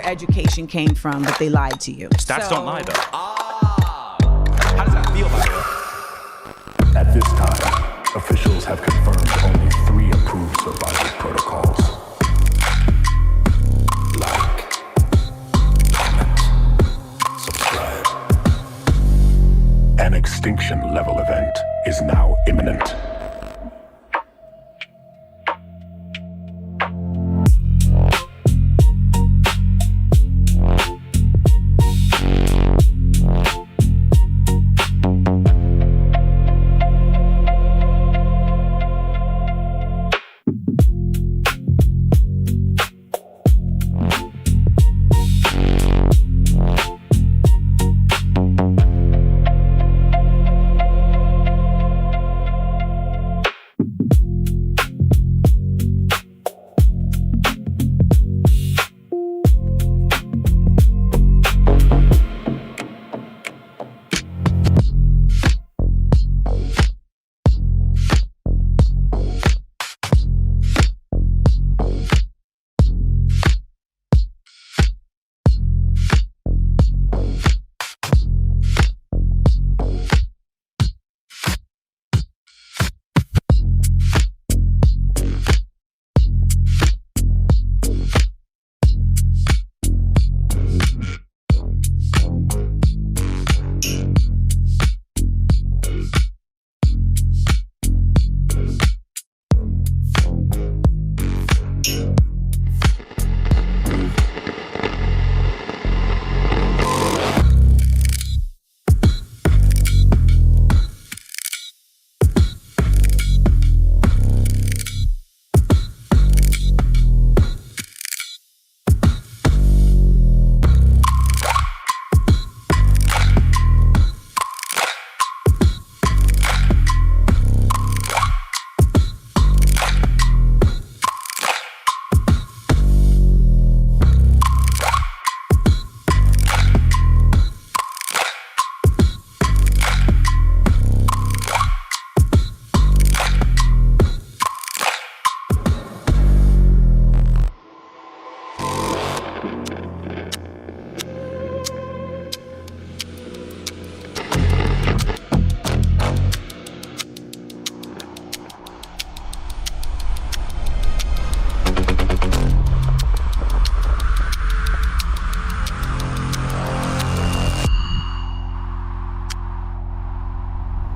education came from, but they lied to you. Stats don't lie, though. How does that feel, by the way? At this time, officials have confirmed only 3 approved survival protocols. Like, comment, subscribe. An extinction level event is now imminent.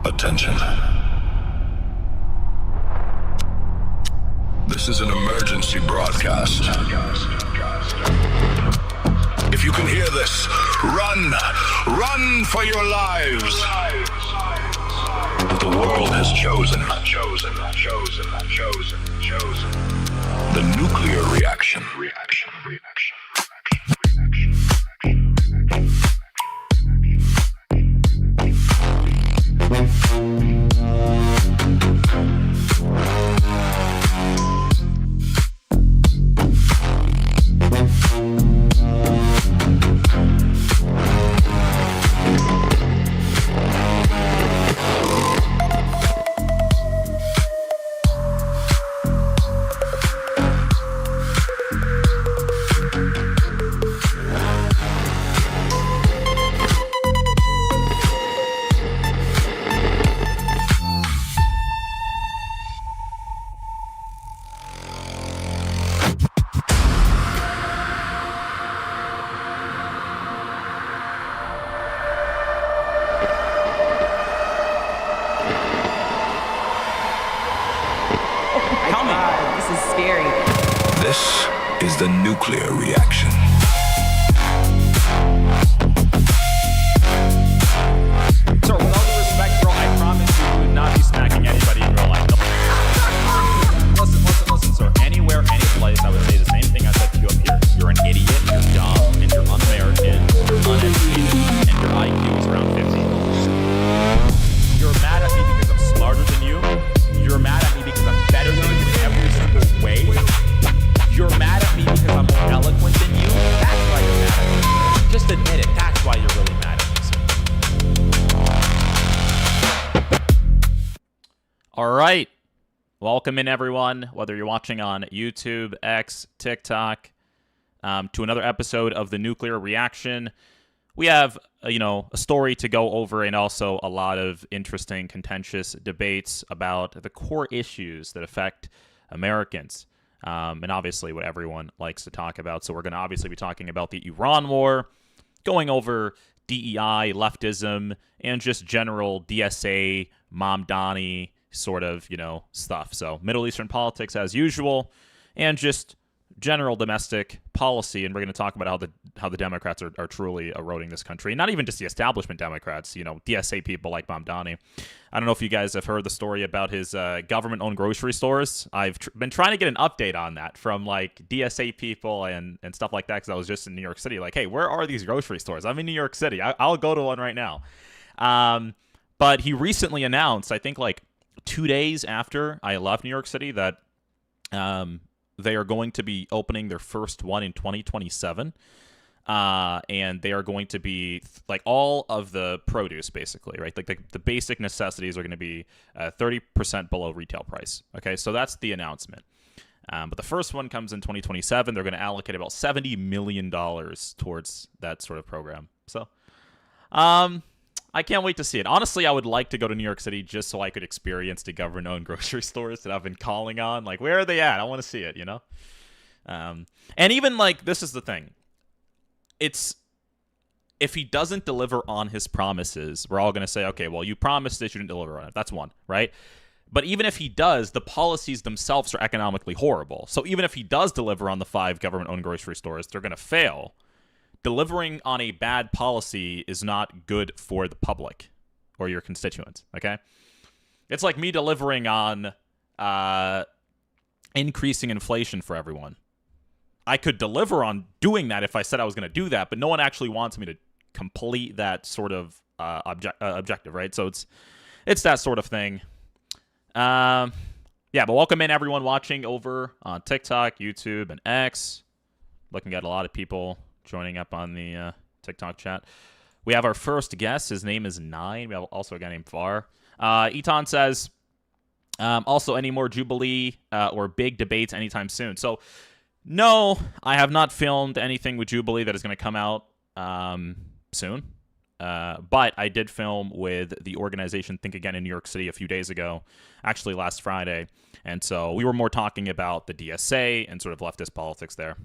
Attention. This is an emergency broadcast. If you can hear this, run! Run for your lives! The world has chosen the nuclear reaction. This is the nuclear reaction. Sir, with all due respect, bro, I promise you would not be smacking anybody in real life. Listen, sir. Anywhere, any place, I would say the same thing I said to you up here. You're an idiot, you're dumb, and you're un-American, you're uneducated, and your IQ is around 50. You're mad at me because I'm smarter than you. You're mad at me because I'm better than you in every single way. You're mad at me because I'm more eloquent than you. That's why you're mad at me. Just admit it. That's why you're really mad at me. All right. Welcome in, everyone. Whether you're watching on YouTube, X, TikTok, to another episode of the Nuclear Reaction. We have, a story to go over and also a lot of interesting, contentious debates about the core issues that affect Americans. And obviously what everyone likes to talk about. So we're going to obviously be talking about the Iran war, going over DEI, leftism, and just general DSA, Mamdani sort of, stuff. So Middle Eastern politics as usual, and just general domestic policy. And we're going to talk about how the Democrats are truly eroding this country. Not even just the establishment Democrats, DSA people like Mamdani. I don't know if you guys have heard the story about his government-owned grocery stores. I've been trying to get an update on that from DSA people and stuff like that, because I was just in New York City. Hey, where are these grocery stores? I'm in New York City. I'll go to one right now. But he recently announced, I think 2 days after I left New York City, that they are going to be opening their first one in 2027. And they are going to be all of the produce, basically, right? The basic necessities are going to be 30% below retail price. Okay, so that's the announcement. But the first one comes in 2027. They're going to allocate about $70 million towards that sort of program. So, I can't wait to see it. Honestly, I would like to go to New York City just so I could experience the government-owned grocery stores that I've been calling on. Where are they at? I want to see it, And even, this is the thing. It's, if he doesn't deliver on his promises, we're all going to say, okay, well, you promised this, you didn't deliver on it. That's one, right? But even if he does, the policies themselves are economically horrible. So even if he does deliver on the 5 government-owned grocery stores, they're going to fail. Delivering on a bad policy is not good for the public or your constituents, okay? It's like me delivering on increasing inflation for everyone. I could deliver on doing that if I said I was going to do that, but no one actually wants me to complete that sort of objective, right? So it's that sort of thing. But welcome in everyone watching over on TikTok, YouTube, and X. Looking at a lot of people joining up on the TikTok chat. We have our first guest. His name is Nine. We have also a guy named Var. Eton says, also any more Jubilee or big debates anytime soon. So, no, I have not filmed anything with Jubilee that is going to come out soon. But I did film with the organization Think Again in New York City a few days ago, actually last Friday. And so we were more talking about the DSA and sort of leftist politics there.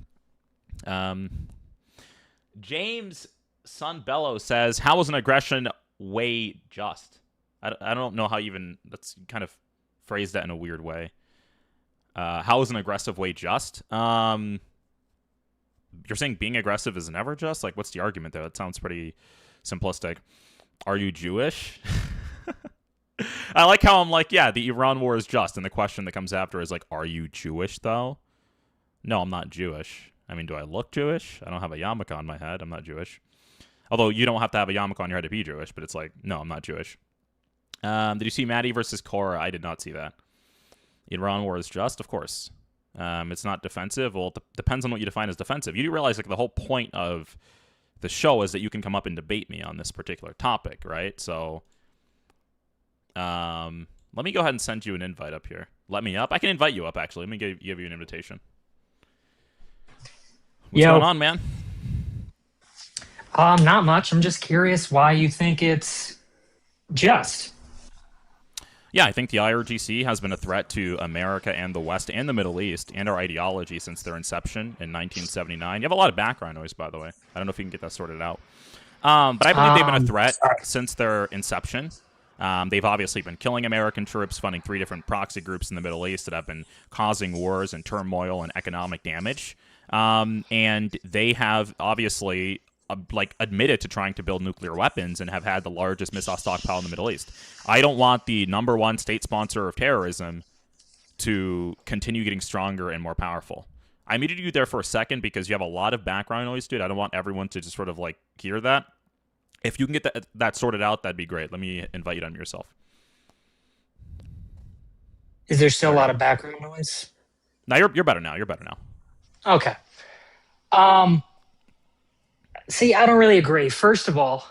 James Sunbello says, how is an aggression way just? I don't know how even, that's kind of phrased that in a weird way. How is an aggressive way just? You're saying being aggressive is never just? What's the argument there? That sounds pretty simplistic. Are you Jewish? I like how I'm the Iran war is just, and the question that comes after is are you Jewish though? No, I'm not Jewish. I mean, do I look Jewish? I don't have a yarmulke on my head. I'm not Jewish. Although you don't have to have a yarmulke on your head to be Jewish, but it's no, I'm not Jewish. Did you see Maddie versus Cora? I did not see that. Iran war is just, of course. It's not defensive. Well, it depends on what you define as defensive. You do realize the whole point of the show is that you can come up and debate me on this particular topic, right? So, let me go ahead and send you an invite up here. Let me up. I can invite you up, actually. Let me give you an invitation. What's going on, man? Not much. I'm just curious why you think it's just. Yeah, I think the IRGC has been a threat to America and the West and the Middle East and our ideology since their inception in 1979. You have a lot of background noise, by the way. I don't know if you can get that sorted out. But I believe they've been a threat since their inception. They've obviously been killing American troops, funding 3 different proxy groups in the Middle East that have been causing wars and turmoil and economic damage. And they have obviously admitted to trying to build nuclear weapons and have had the largest missile stockpile in the Middle East. I don't want the #1 state sponsor of terrorism to continue getting stronger and more powerful. I muted you there for a second because you have a lot of background noise, dude. I don't want everyone to just sort of hear that. If you can get that sorted out, that'd be great. Let me invite you to unmute yourself. Is there still a lot of background noise? No, you're better now. You're better now. Okay. See, I don't really agree. First of all,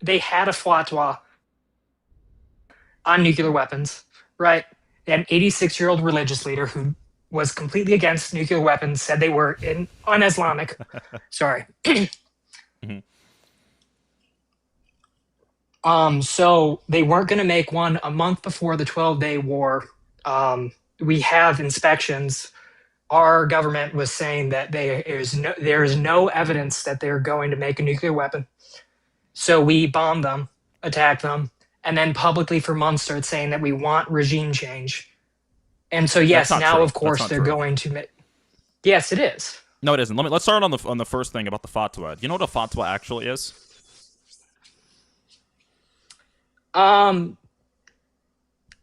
they had a fatwa on nuclear weapons, right? They had an 86-year-old religious leader who was completely against nuclear weapons, said they were un-Islamic. Sorry. So they weren't going to make one a month before the 12-day war. We have inspections. Our government was saying that there is no evidence that they're going to make a nuclear weapon. So we bombed them, attacked them, and then publicly for months started saying that we want regime change. And so yes, now true. of course they're going to make. Yes, it is. No, it isn't. Let's start on the first thing about the fatwa. Do you know what a fatwa actually is?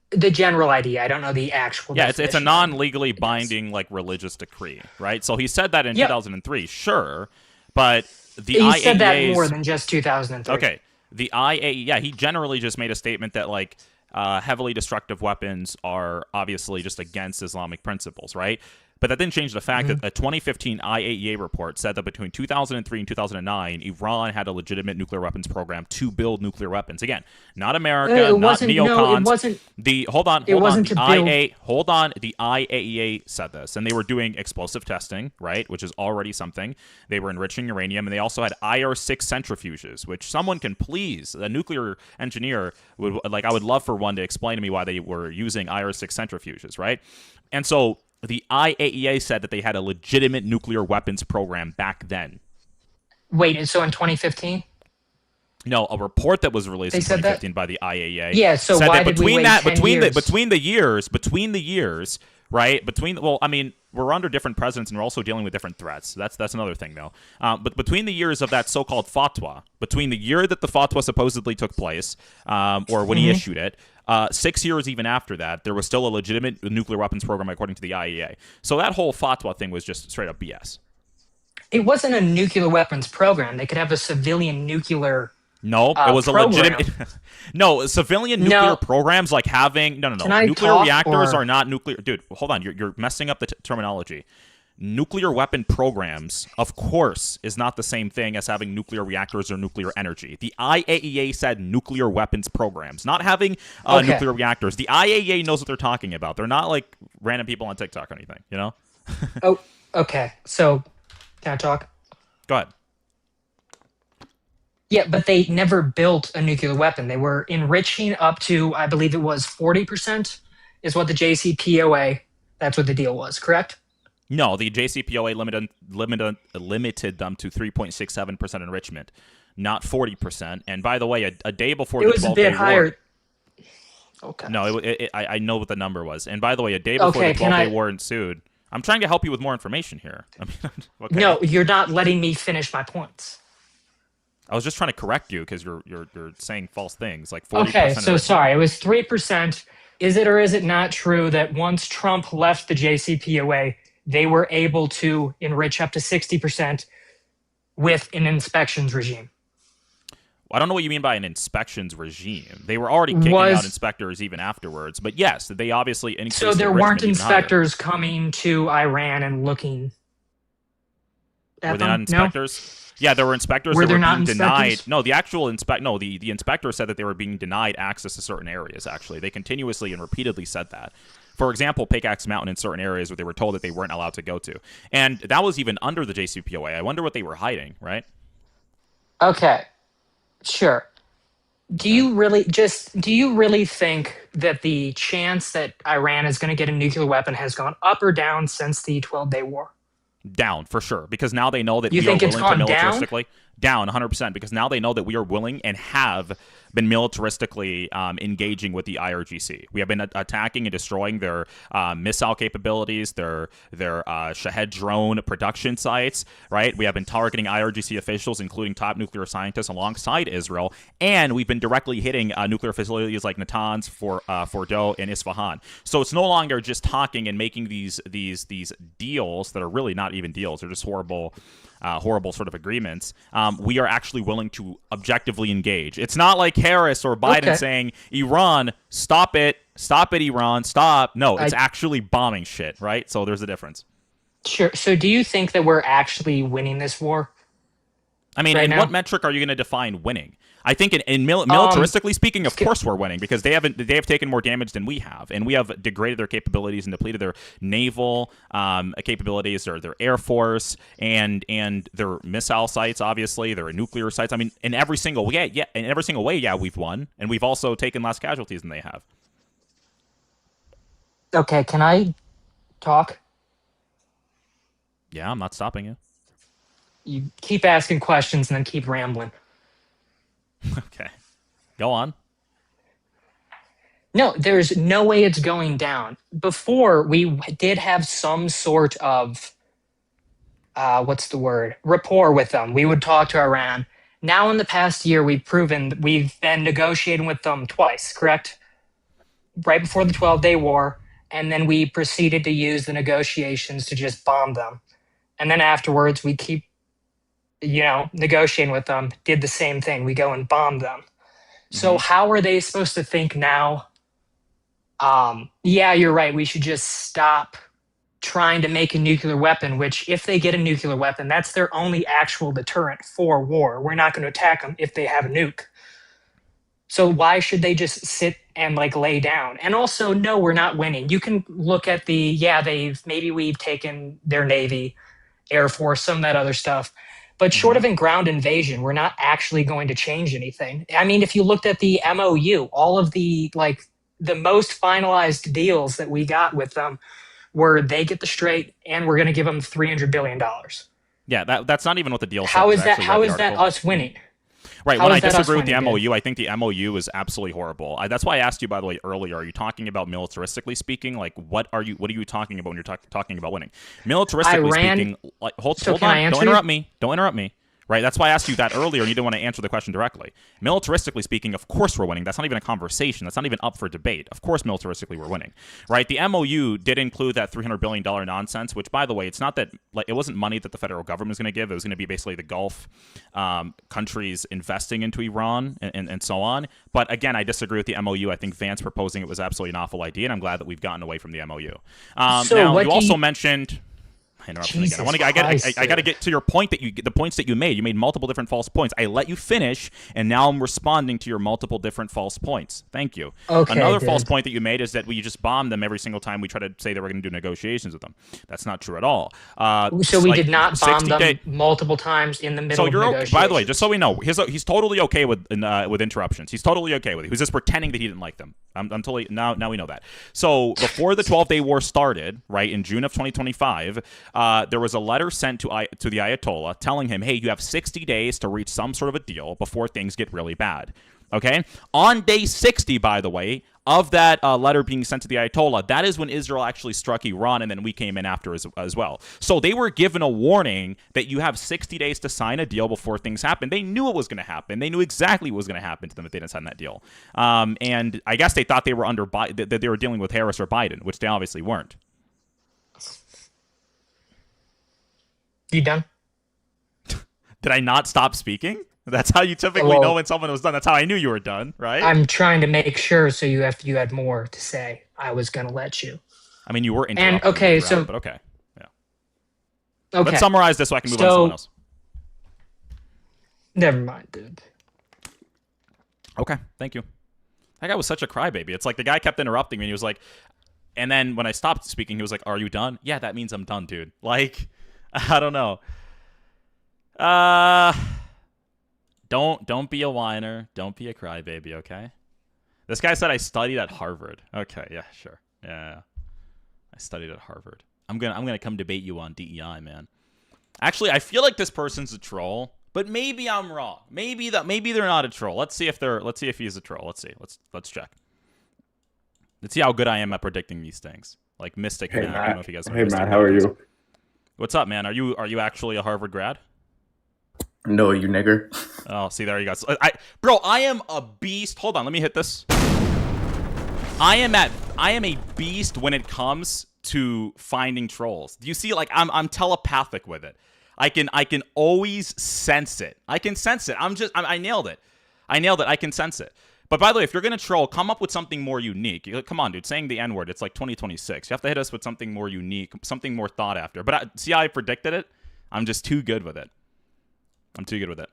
The general idea. I don't know the actual. Yeah, it's a non-legally binding like religious decree, right? So he said that in 2003, sure, but the IAEA said that more than just 2003. Okay, the IAEA, he generally just made a statement that like heavily destructive weapons are obviously just against Islamic principles, right? But that didn't change the fact that a 2015 IAEA report said that between 2003 and 2009, Iran had a legitimate nuclear weapons program to build nuclear weapons. Again, not America, not neocons. No, it wasn't. The IAEA said this, and they were doing explosive testing, right, which is already something. They were enriching uranium, and they also had IR6 centrifuges, which someone can please, a nuclear engineer would like. I would love for one to explain to me why they were using IR6 centrifuges, right? And so the IAEA said that they had a legitimate nuclear weapons program back then. Wait, so in 2015? No, a report that was released in 2015 by the IAEA. Yeah, so why did we wait 10 years? Between the years, right? We're under different presidents and we're also dealing with different threats. That's another thing, though. But between the years of that so-called fatwa, between the year that the fatwa supposedly took place, or when he issued it, 6 years even after that, there was still a legitimate nuclear weapons program according to the IAEA. So that whole fatwa thing was just straight up BS. It wasn't a nuclear weapons program. They could have a civilian nuclear. No, it was program. A legitimate. No, civilian nuclear programs like having no. Nuclear reactors are not nuclear. Dude, hold on. You're messing up the terminology. Nuclear weapon programs, of course, is not the same thing as having nuclear reactors or nuclear energy. The IAEA said nuclear weapons programs, not having nuclear reactors. The IAEA knows what they're talking about. They're not like random people on TikTok or anything, you know? Oh, okay. So, can I talk? Go ahead. Yeah, but they never built a nuclear weapon. They were enriching up to, I believe it was 40% is what the JCPOA, that's what the deal was, correct? No, the JCPOA limited them to 3.67% enrichment, not 40%. And by the way, a day before the 12-day war... It was a bit higher. Okay. No, I know what the number was. And by the way, a day before the 12-day war ensued... I'm trying to help you with more information here. No, you're not letting me finish my points. I was just trying to correct you because you're saying false things, like 40%. Okay, so sorry, it was 3%. Is it or is it not true that once Trump left the JCPOA, they were able to enrich up to 60% with an inspections regime? I don't know what you mean by an inspections regime. They were already kicking out inspectors even afterwards. But yes, they obviously increased. So there weren't inspectors coming to Iran and looking at Were they not inspectors? No? Yeah, there were inspectors that were being denied. No, the actual the inspector said that they were being denied access to certain areas, actually. They continuously and repeatedly said that. For example, Pickaxe Mountain in certain areas where they were told that they weren't allowed to go to. And that was even under the JCPOA. I wonder what they were hiding, right? Okay. Sure. Do you really think that the chance that Iran is going to get a nuclear weapon has gone up or down since the 12-day war? Down, for sure. Because now they know that we are willing to militaristically... Down 100%, because now they know that we are willing and have been militaristically engaging with the IRGC. We have been attacking and destroying their missile capabilities, their Shahed drone production sites, right? We have been targeting IRGC officials, including top nuclear scientists, alongside Israel, and we've been directly hitting nuclear facilities like Natanz, Fordow, and Isfahan. So it's no longer just talking and making these deals that are really not even deals. They're just horrible sort of agreements. We are actually willing to objectively engage. It's not like Harris or Biden saying, Iran, stop it, Iran, stop. No, it's actually bombing shit, right? So there's a difference. Sure. So do you think that we're actually winning this war? I mean, right in now? what metric are you going to define winning? I think militaristically speaking, of course we're winning because they have taken more damage than we have, and we have degraded their capabilities and depleted their naval capabilities, their air force, and their missile sites, obviously, their nuclear sites. I mean, in every single way, we've won, and we've also taken less casualties than they have. Okay, can I talk? Yeah, I'm not stopping you. You keep asking questions and then keep rambling. Okay, go on. No, there's no way it's going down. Before, we did have some sort of, what's the word? Rapport with them. We would talk to Iran. Now, in the past year, we've been negotiating with them twice, correct? Right before the 12-day war. And then we proceeded to use the negotiations to just bomb them. And then afterwards, we keep, negotiating with them, did the same thing. We go and bomb them. So how are they supposed to think now? Yeah, you're right. We should just stop trying to make a nuclear weapon, which if they get a nuclear weapon, that's their only actual deterrent for war. We're not going to attack them if they have a nuke. So why should they just sit and lay down? And also, no, we're not winning. You can look at we've taken their Navy, Air Force, some of that other stuff. But short of a ground invasion, we're not actually going to change anything. I mean, if you looked at the MOU, all of the most finalized deals that we got with them were they get the Strait and we're going to give them $300 billion. Yeah, that's not even what the deal says. How is that? How is that us winning? Right. When I disagree with the MOU, I think the MOU is absolutely horrible. That's why I asked you, by the way, earlier. Are you talking about militaristically speaking? What are you talking about when you're talking about winning? Militaristically speaking, hold on. Don't interrupt me. Don't interrupt me. Right. That's why I asked you that earlier, and you didn't want to answer the question directly. Militaristically speaking, of course we're winning. That's not even a conversation. That's not even up for debate. Of course, militaristically we're winning. Right. The MOU did include that $300 billion nonsense, which, by the way, it's not that it wasn't money that the federal government was going to give. It was going to be basically the Gulf countries investing into Iran and so on. But again, I disagree with the MOU. I think Vance proposing it was absolutely an awful idea, and I'm glad that we've gotten away from the MOU. Now, you also mentioned. Interruption again. I got to get to your point the points that you made. You made multiple different false points. I let you finish, and now I'm responding to your multiple different false points. Thank you. Okay, Another false point that you made is that we just bomb them every single time we try to say that we're going to do negotiations with them. That's not true at all. So we did not bomb them multiple times in the middle of negotiations. By the way, just so we know, he's totally okay with interruptions. He's totally okay with it. He was just pretending that he didn't like them. I'm totally now we know that. So before the 12-day war started, right in June of 2025. There was a letter sent to the Ayatollah telling him, hey, you have 60 days to reach some sort of a deal before things get really bad. Okay? On day 60, by the way, of that letter being sent to the Ayatollah, that is when Israel actually struck Iran, and then we came in after as well. So they were given a warning that you have 60 days to sign a deal before things happen. They knew it was going to happen. They knew exactly what was going to happen to them if they didn't sign that deal. And I guess they thought they were that they were dealing with Harris or Biden, which they obviously weren't. You done? Did I not stop speaking? That's how you typically know when someone was done. That's how I knew you were done, right? I'm trying to make sure so you had more to say. I was going to let you. I mean, you were interrupting. And okay, but okay. Yeah. Okay. Let's summarize this so I can move on to someone else. Never mind, dude. Okay, thank you. That guy was such a crybaby. It's like the guy kept interrupting me, and he was like, and then when I stopped speaking, he was like, "Are you done?" Yeah, that means I'm done, dude. Like, I don't know. Don't be a whiner. Don't be a crybaby, okay? This guy said I studied at Harvard. Okay, yeah, sure. Yeah. I studied at Harvard. I'm gonna come debate you on DEI, man. Actually, I feel like this person's a troll, but maybe I'm wrong. Maybe they're not a troll. Let's see if he's a troll. Let's see. Let's check. Let's see how good I am at predicting these things. Like Mystic Hey, Man. Matt. I don't know if you guys know Hey, Mystic Matt, Man how are is. you? What's up, man? Are you actually a Harvard grad? No, you nigger. Oh, see, there you go. Bro, I am a beast. Hold on, let me hit this. I am a beast when it comes to finding trolls. Do you see? Like, I'm telepathic with it. I can always sense it. I can sense it. I nailed it. I can sense it. But by the way, if you're gonna troll, come up with something more unique. Come on, dude. Saying the N-word, it's like 2026. You have to hit us with something more unique, something more thought after. But see how I predicted it? I'm just too good with it. I'm too good with it.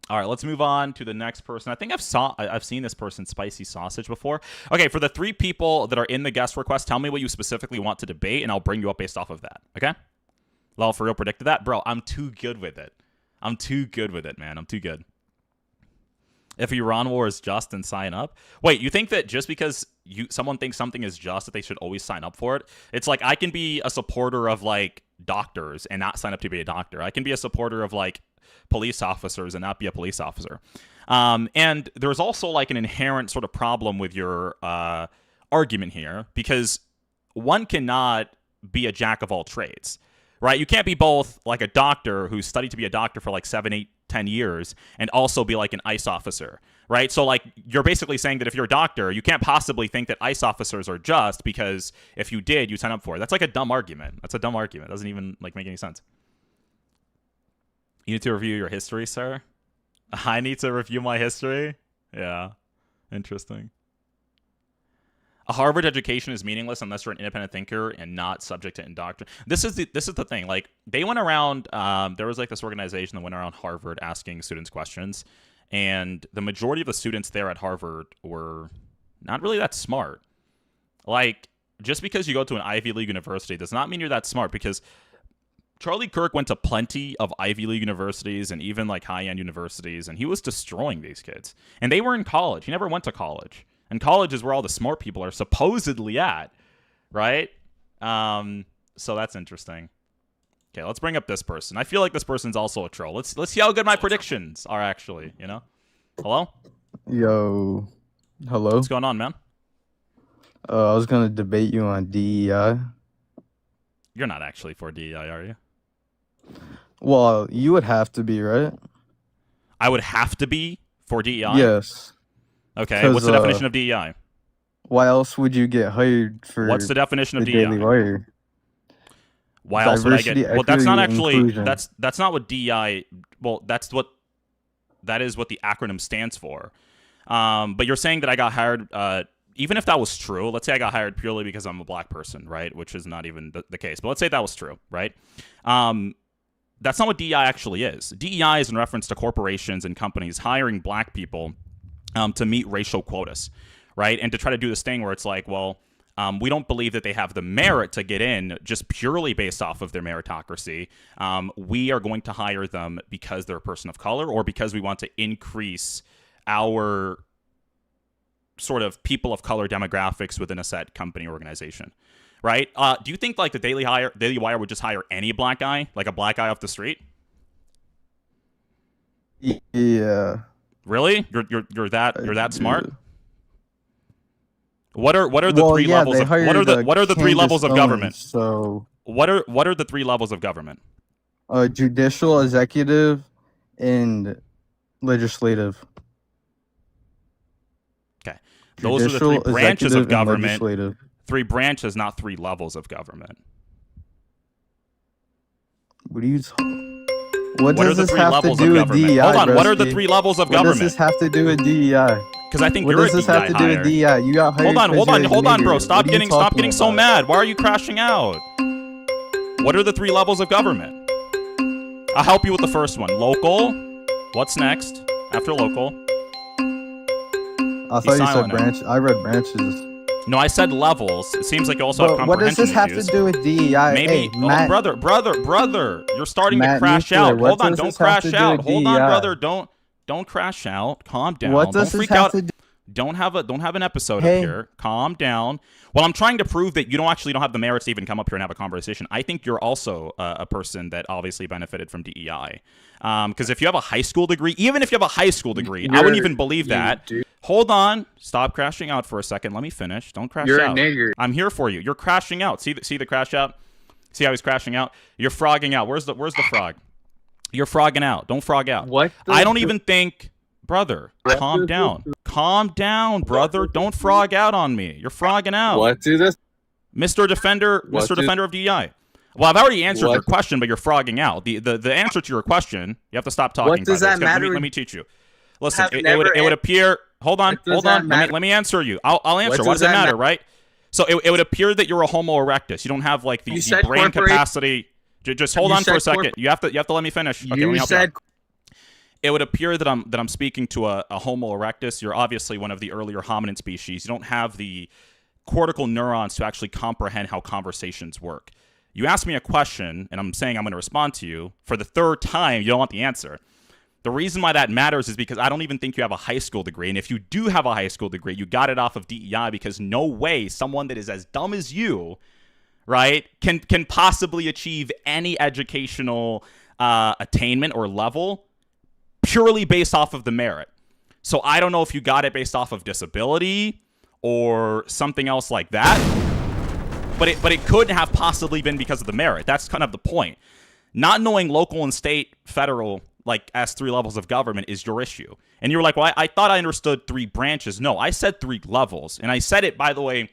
All right, let's move on to the next person. I think I've seen this person, Spicy Sausage, before. Okay, for the 3 people that are in the guest request, tell me what you specifically want to debate, and I'll bring you up based off of that. Okay? Lol, for real, predicted that? Bro, I'm too good with it. I'm too good with it, man. I'm too good. If Iran war is just, then sign up. Wait, you think that just because someone thinks something is just, that they should always sign up for it? It's like I can be a supporter of, like, doctors and not sign up to be a doctor. I can be a supporter of, like, police officers and not be a police officer. And there's also like an inherent sort of problem with your argument here, because one cannot be a jack of all trades, right? You can't be both like a doctor who's studied to be a doctor for like 7, 8, 10 years and also be like an ICE officer, right? So like you're basically saying that if you're a doctor, you can't possibly think that ICE officers are just, because if you did, you sign up for it. That's like a dumb argument. That's a dumb argument. It doesn't even like make any sense. You need to review your history, sir? I need to review my history? Yeah. Interesting. A Harvard education is meaningless unless you're an independent thinker and not subject to indoctrination. This is the thing. Like, they went around, there was like this organization that went around Harvard asking students questions, and the majority of the students there at Harvard were not really that smart. Like, just because you go to an Ivy League university does not mean you're that smart, because Charlie Kirk went to plenty of Ivy League universities and even like high-end universities, and he was destroying these kids. And they were in college. He never went to college. And college is where all the smart people are supposedly at, right? So that's interesting. Okay, let's bring up this person. I feel like this person's also a troll. Let's see how good my predictions are actually, you know? Hello? Yo. Hello? What's going on, man? I was going to debate you on DEI. You're not actually for DEI, are you? Well, you would have to be, right? I would have to be for DEI? Yes. Okay, what's the definition of DEI? Why else would you get hired for What's the definition of the DEI? Daily Wire? Why else would I get... Well, that's not actually... Inclusion. That's not what DEI... Well, that is what the acronym stands for. But you're saying that I got hired... even if that was true, let's say I got hired purely because I'm a black person, right? Which is not even the case. But let's say that was true, right? That's not what DEI actually is. DEI is in reference to corporations and companies hiring black people to meet racial quotas, right? And to try to do this thing where it's like, well, we don't believe that they have the merit to get in just purely based off of their meritocracy. We are going to hire them because they're a person of color, or because we want to increase our sort of people of color demographics within a set company organization, right? Do you think like the Daily Wire would just hire any black guy, like a black guy off the street? Yeah. Really? You're that smart? What are the three levels of what are the 3 levels of government? So what are the 3 levels of government? Judicial, executive, and legislative. Okay. Those are the 3 branches of government. 3 branches, not 3 levels of government. What are you What does this have to do with DEI? Hold on, broski? what are the 3 levels of government? What does this have to do with DEI? Because I think what you're does a this DEI have to do with DEI? You got hired. Hold on, bro. Stop getting so mad. Why are you crashing out? What are the 3 levels of government? I'll help you with the first one. Local. What's next after local? I thought you said branch. I read branches. No, I said levels. It seems like you also have comprehension issues. What does this have to do with DEI? Maybe, hey, Matt, brother, you're starting Matt to crash Nuclear, out. Hold on, don't crash out. Hold on, brother, don't crash out. Calm down. What does don't freak this have out. to do? Don't have an episode up here. Calm down. Well, I'm trying to prove that you don't have the merits to even come up here and have a conversation. I think you're also a person that obviously benefited from DEI. Because if you have a high school degree, even if you have a high school degree, I wouldn't even believe that. Dude. Hold on. Stop crashing out for a second. Let me finish. Don't crash You're out. a nigger. I'm here for you. You're crashing out. See the crash out? See how he's crashing out? You're frogging out. Where's the frog? You're frogging out. Don't frog out. What? I don't even think... Brother, calm down. Calm down, brother. Don't frog out on me. You're frogging out. What do this? Mr. Defender of DEI. Well, I've already answered your question, but you're frogging out. The answer to your question, you have to stop talking. What does that matter? Let me teach you. Listen, it would appear... Hold on. Let me answer you. I'll answer. Why does it matter, right? So it would appear that you're a Homo erectus. You don't have like the brain capacity. Just hold on for a second. You have to let me finish. Okay, let me help you out. it would appear that I'm speaking to a Homo erectus. You're obviously one of the earlier hominid species. You don't have the cortical neurons to actually comprehend how conversations work. You ask me a question, and I'm saying I'm going to respond to you. For the third time, you don't want the answer. The reason why that matters is because I don't even think you have a high school degree. And if you do have a high school degree, you got it off of DEI, because no way someone that is as dumb as you, right, can possibly achieve any educational attainment or level purely based off of the merit. So I don't know if you got it based off of disability or something else like that, but it could have possibly been because of the merit. That's kind of the point. Not knowing local and state, federal, like as 3 levels of government is your issue. And you're like, well, I thought I understood 3 branches. No, I said 3 levels. And I said it, by the way,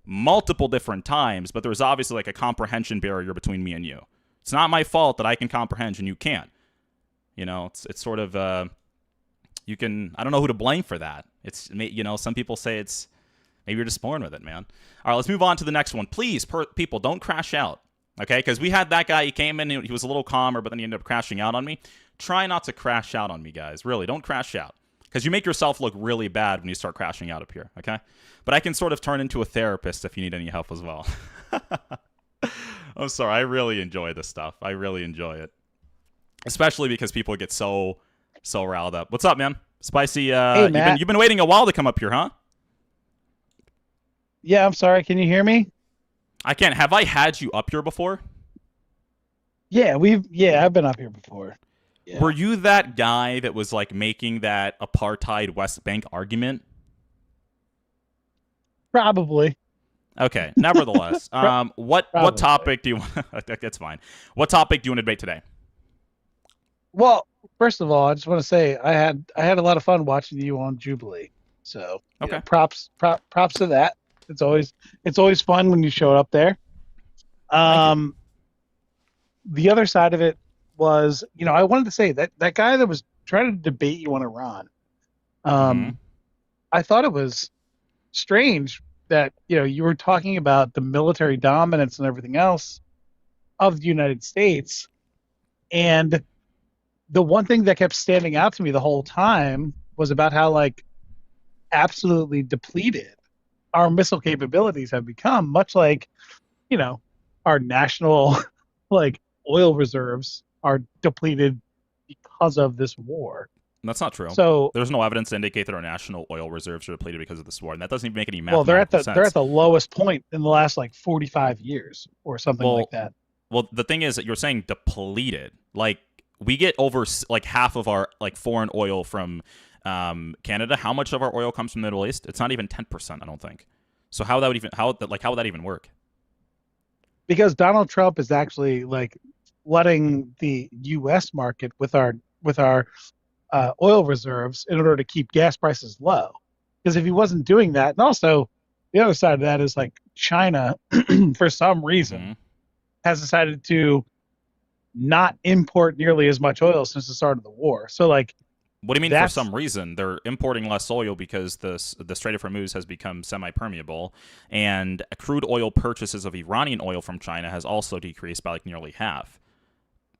multiple different times, but there's obviously like a comprehension barrier between me and you. It's not my fault that I can comprehend and you can't. You know, it's sort of, you can, I don't know who to blame for that. It's, you know, some people say it's, maybe you're just born with it, man. All right, let's move on to the next one. Please, people, don't crash out. Okay, because we had that guy, he came in, he was a little calmer, but then he ended up crashing out on me. Try not to crash out on me, guys. Really, don't crash out. Because you make yourself look really bad when you start crashing out up here, okay? But I can sort of turn into a therapist if you need any help as well. I'm sorry, I really enjoy this stuff. I really enjoy it. Especially because people get so riled up. What's up, man? Spicy, hey, Matt. You've been waiting a while to come up here, huh? Yeah, I'm sorry. Can you hear me? I can't. Have I had you up here before? Yeah, I've been up here before. Yeah. Were you that guy that was like making that apartheid West Bank argument? Probably. Okay. Nevertheless, what topic do you want? That's fine. What topic do you want to debate today? Well, first of all, I just want to say I had a lot of fun watching you on Jubilee. So okay, props to that. It's always fun when you show up there. The other side of it was, I wanted to say that guy that was trying to debate you on Iran. I thought it was strange that you were talking about the military dominance and everything else of the United States, and the one thing that kept standing out to me the whole time was about how like absolutely depleted our missile capabilities have become, much like our national like oil reserves are depleted because of this war. That's not true. So there's no evidence to indicate that our national oil reserves are depleted because of this war, and that doesn't even make any mathematical sense. They're at the lowest point in the last like 45 years or something like that. Well, the thing is that you're saying depleted. Like we get over like half of our like foreign oil from Canada. How much of our oil comes from the Middle East? It's not even 10%, I don't think. So how would that even work? Because Donald Trump is actually like flooding the U.S. market with our oil reserves in order to keep gas prices low. Because if he wasn't doing that, and also the other side of that is like China, for some reason, has decided to not import nearly as much oil since the start of the war. So like, what do you mean for some reason? They're importing less oil because the Strait of Hormuz has become semi-permeable, and crude oil purchases of Iranian oil from China has also decreased by like nearly half.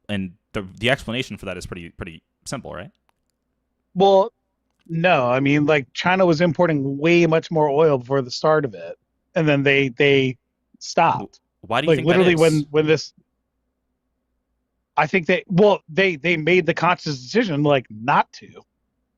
And the explanation for that is pretty simple, right? Well, no. I mean, like China was importing way much more oil before the start of it, and then they stopped. Why do you think literally that is? when this? I think they made the conscious decision like not to.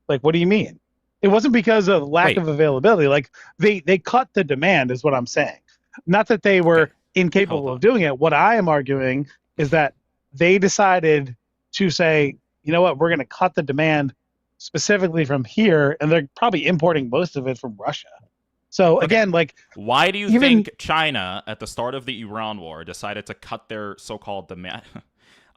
Like, what do you mean? It wasn't because of lack of availability. Like they cut the demand is what I'm saying. Not that they were incapable of doing it. What I am arguing is that they decided to say, you know what, we're going to cut the demand specifically from here, and they're probably importing most of it from Russia. So again, like, why do you think China at the start of the Iran war decided to cut their so-called demand?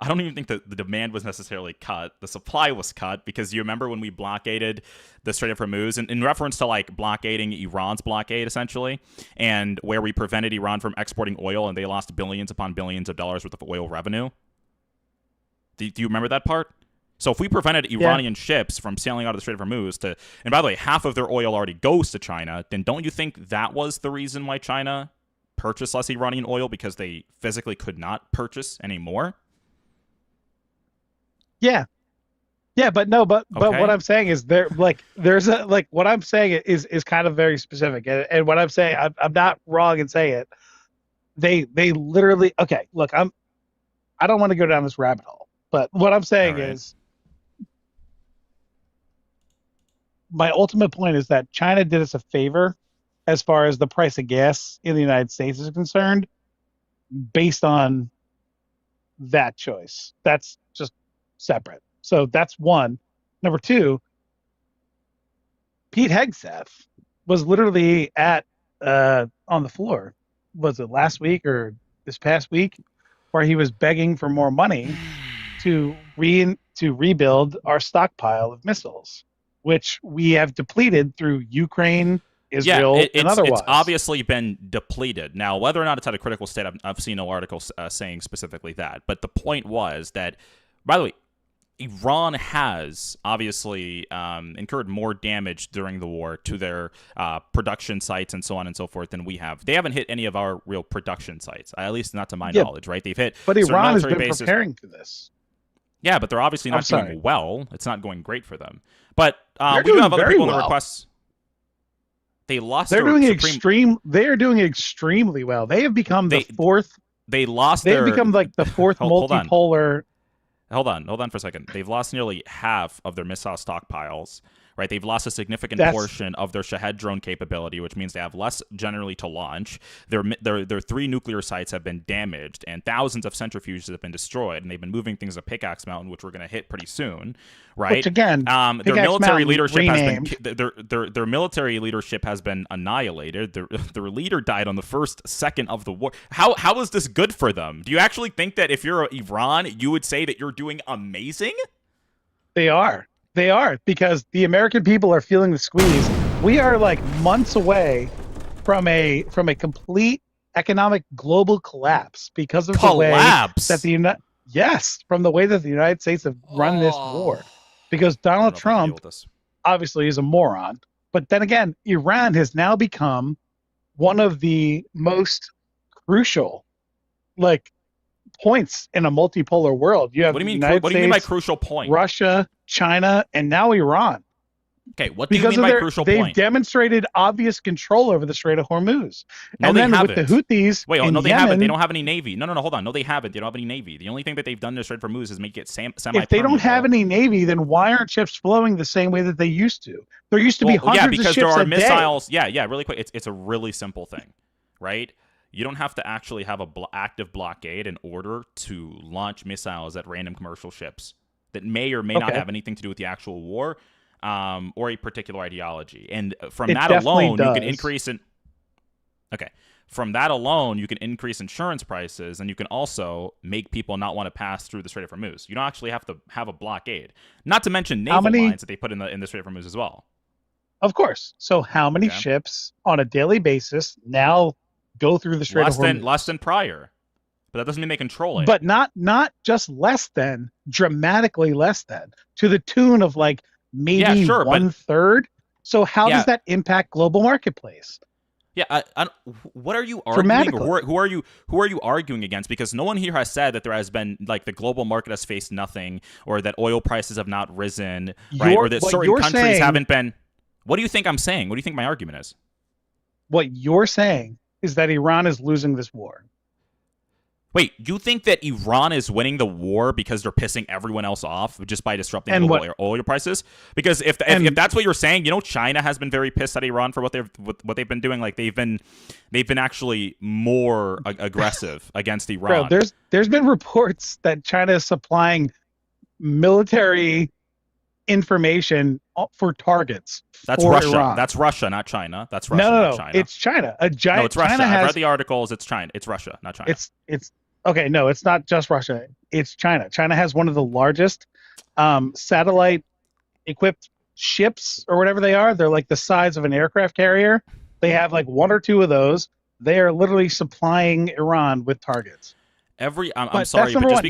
I don't even think that the demand was necessarily cut. The supply was cut because you remember when we blockaded the Strait of Hormuz in reference to like blockading Iran's blockade essentially, and where we prevented Iran from exporting oil and they lost billions upon billions of dollars worth of oil revenue. Do you remember that part? So if we prevented Iranian ships from sailing out of the Strait of Hormuz and by the way, half of their oil already goes to China, then don't you think that was the reason why China purchased less Iranian oil, because they physically could not purchase any more? Yeah. Yeah, but no, but Okay. what I'm saying is what I'm saying is kind of very specific, and what I'm saying, I'm not wrong in saying it. They literally, okay. Look, I don't want to go down this rabbit hole, but what I'm saying All right. is my ultimate point is that China did us a favor as far as the price of gas in the United States is concerned, based on that choice. That's just separate. So that's one. Number two, Pete Hegseth was literally at on the floor. Was it last week or this past week, where he was begging for more money to rebuild our stockpile of missiles, which we have depleted through Ukraine, Israel, and otherwise. It's obviously been depleted. Now, whether or not it's at a critical state, I've seen no articles saying specifically that. But the point was that, by the way, Iran has obviously incurred more damage during the war to their production sites and so on and so forth than we have. They haven't hit any of our real production sites, at least not to my knowledge, right? They've hit but Iran has been bases. preparing for this. Yeah, but they're obviously not doing well. It's not going great for them. But we do have other people in the requests. They lost. They're doing They are doing extremely well. They have become the fourth. They lost. They've become like the fourth multipolar. Hold on for a second. They've lost nearly half of their missile stockpiles, right? They've lost a significant portion of their Shahed drone capability, which means they have less generally to launch. Their 3 nuclear sites have been damaged, and thousands of centrifuges have been destroyed, and they've been moving things to Pickaxe Mountain, which we're going to hit pretty soon, right? Which again, their military leadership has been their military leadership has been annihilated. Their leader died on the first second of the war. How is this good for them? Do you actually think that if you're Iran, you would say that you're doing amazing? They are, because the American people are feeling the squeeze. We are like months away from a complete economic global collapse because of the way that from the way that the United States have run this war. Because Donald Trump obviously is a moron, but then again, Iran has now become one of the most crucial points in a multipolar world. You have what do you mean? United What do you mean States, by crucial point? Russia, China, and now Iran. Okay, what do you mean by crucial point? They've demonstrated obvious control over the Strait of Hormuz. No, and they then haven't. With the Houthis, no, they Yemen, haven't. They don't have any navy. No, hold on. No, they haven't. They don't have any navy. The only thing that they've done to Strait of Hormuz is make it semi-permeable. If they don't have any navy, then why aren't ships flowing the same way that they used to? There used to be hundreds of ships a day. Yeah, because there are missiles. Yeah, really quick. It's a really simple thing, right? You don't have to actually have a active blockade in order to launch missiles at random commercial ships that may or may not have anything to do with the actual war or a particular ideology. And from that alone, you can increase in. Okay. From that alone, you can increase insurance prices, and you can also make people not want to pass through the Strait of Hormuz. You don't actually have to have a blockade. Not to mention naval lines that they put in the Strait of Hormuz as well. Of course. So how many ships on a daily basis now go through the Strait of Hormuz? Less than prior. But that doesn't mean they control it. But not just less than, dramatically less than, to the tune of maybe one third. So how does that impact global marketplace? Yeah, what are you arguing? Who are you arguing against? Because no one here has said that there has been the global market has faced nothing, or that oil prices have not risen, right? Or that certain countries haven't been. What do you think I'm saying? What do you think my argument is? What you're saying is that Iran is losing this war. Wait, you think that Iran is winning the war because they're pissing everyone else off just by disrupting global oil prices? Because if that's what you're saying, China has been very pissed at Iran for what they've been doing. They've been actually more aggressive against Iran. Bro, there's been reports that China is supplying military information for targets. That's for Russia. Iran. That's Russia, not China. That's Russia, not China. It's China. No, it's Russia. I've read the articles. It's China. It's Russia, not China. It's okay. No, it's not just Russia. It's China. China has one of the largest satellite equipped ships or whatever they are. They're like the size of an aircraft carrier. They have one or two of those. They are literally supplying Iran with targets. I'm sorry, but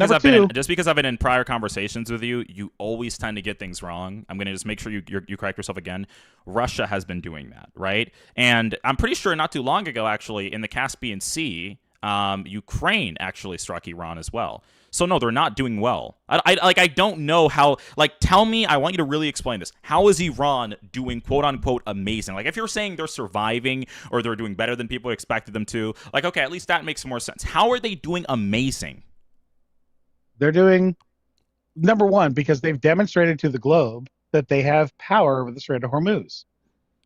just because I've been in prior conversations with you, you always tend to get things wrong. I'm going to just make sure you correct yourself again. Russia has been doing that, right? And I'm pretty sure not too long ago, actually, in the Caspian Sea, Ukraine actually struck Iran as well. So no, they're not doing well. I don't know how. Like, tell me. I want you to really explain this. How is Iran doing quote unquote amazing? Like, if you're saying they're surviving or they're doing better than people expected them to, like, okay, at least that makes more sense. How are they doing amazing? They're doing number one because they've demonstrated to the globe that they have power over the Strait of Hormuz.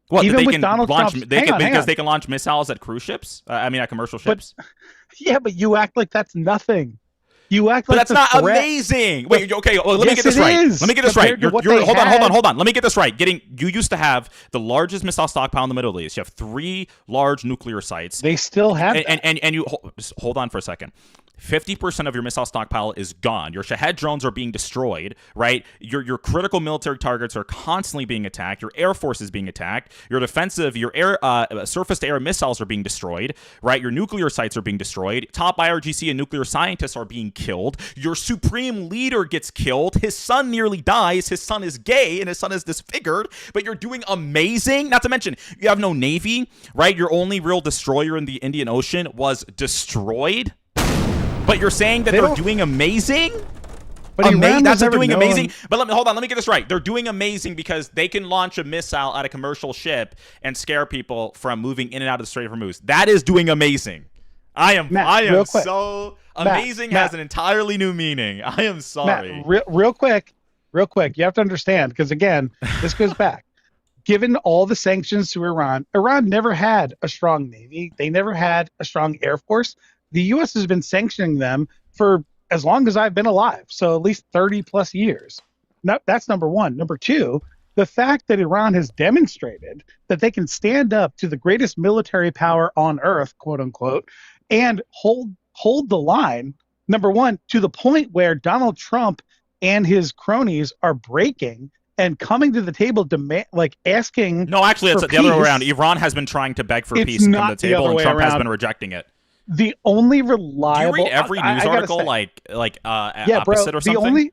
What, even they with can Donald launch? Trump's, Because they can launch missiles at cruise ships. At commercial ships. Yeah, but you act like that's nothing. You act but like that's not amazing. Wait, okay. Well, let me get this right. Let me get this right. Hold on. Let me get this right. You used to have the largest missile stockpile in the Middle East. You have 3 large nuclear sites. They still have and you hold on for a second. 50% of your missile stockpile is gone. Your Shahed drones are being destroyed, right? Your critical military targets are constantly being attacked. Your air force is being attacked. Your defensive, your air surface-to-air missiles are being destroyed, right? Your nuclear sites are being destroyed. Top IRGC and nuclear scientists are being killed. Your supreme leader gets killed. His son nearly dies. His son is gay, and his son is disfigured. But you're doing amazing. Not to mention, you have no navy, right? Your only real destroyer in the Indian Ocean was destroyed. But you're saying that they're doing amazing? But that's doing amazing. But hold on, let me get this right. They're doing amazing because they can launch a missile at a commercial ship and scare people from moving in and out of the Strait of Hormuz. That is doing amazing. Amazing has an entirely new meaning. I am sorry. Matt, real quick. You have to understand, because again, this goes back. Given all the sanctions to Iran never had a strong navy. They never had a strong air force. The U.S. has been sanctioning them for as long as I've been alive, so at least 30 plus years. No, that's number one. Number two, the fact that Iran has demonstrated that they can stand up to the greatest military power on earth, quote unquote, and hold the line, number one, to the point where Donald Trump and his cronies are breaking and coming to the table, asking. No, actually, it's the other way around. Iran has been trying to beg for peace and come to the table, and Trump has been rejecting it. The only reliable. Do you read every news article opposite or something?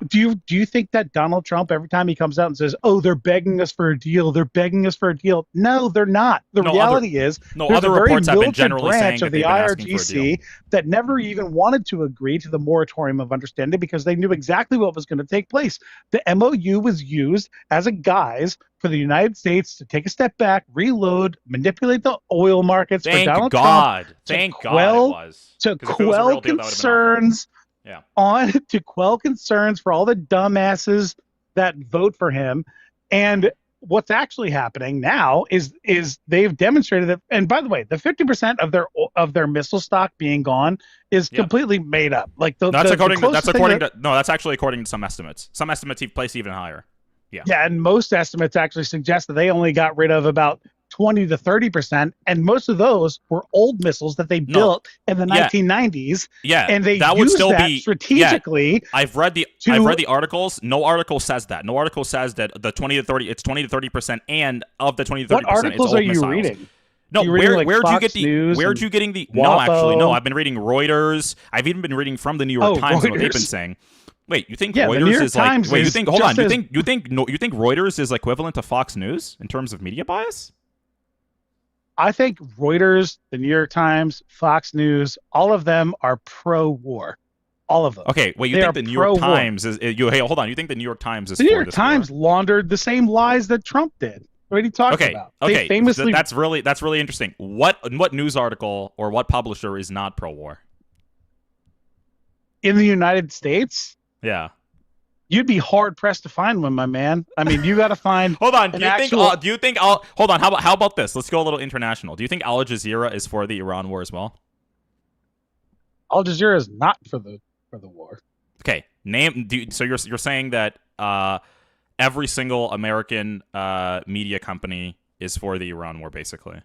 Do you think that Donald Trump, every time he comes out and says, "Oh, they're begging us for a deal. They're begging us for a deal"? No, they're not. The reality is, there's other a very reports have been militant generally saying branch that of the they've been asking for a deal. IRGC that never even wanted to agree to the moratorium of understanding because they knew exactly what was going to take place. The MOU was used as a guise for the United States to take a step back, reload, manipulate the oil markets for Donald Trump. Thank God it was. To quell concerns. To quell concerns for all the dumbasses that vote for him. And what's actually happening now is they've demonstrated that. And by the way, the 50% of their missile stock being gone is completely made up. Like that's actually according to some estimates. Some estimates place even higher. Yeah, and most estimates actually suggest that they only got rid of about 20 to 30%, and most of those were old missiles that they built in the 1990s. Yeah, and they that would still be strategically. Yeah. I've read the articles. No article says that. No article says that the 20 to 30. It's 20 to 30%, and of the 20 to 30%, what articles are you missiles. reading? No, where'd you get the? Where'd you getting the? WAPO? No, actually, no. I've been reading Reuters. I've even been reading from the New York Times and what they've been saying. Wait, you think Reuters is like? Wait, you think? Hold on. You think Reuters is equivalent to Fox News in terms of media bias? I think Reuters, the New York Times, Fox News, all of them are pro-war. All of them. Okay, wait. You think the New York Times is? Hey, hold on. You think the New York Times is? The New York Times laundered the same lies that Trump did. What are you talking about? Okay. Famously, that's really interesting. What news article or what publisher is not pro-war? In the United States? Yeah. You'd be hard pressed to find one, my man. I mean, you got to find. Hold on. Hold on. How about this? Let's go a little international. Do you think Al Jazeera is for the Iran war as well? Al Jazeera is not for the war. Okay. So you're saying that every single American media company is for the Iran war, basically.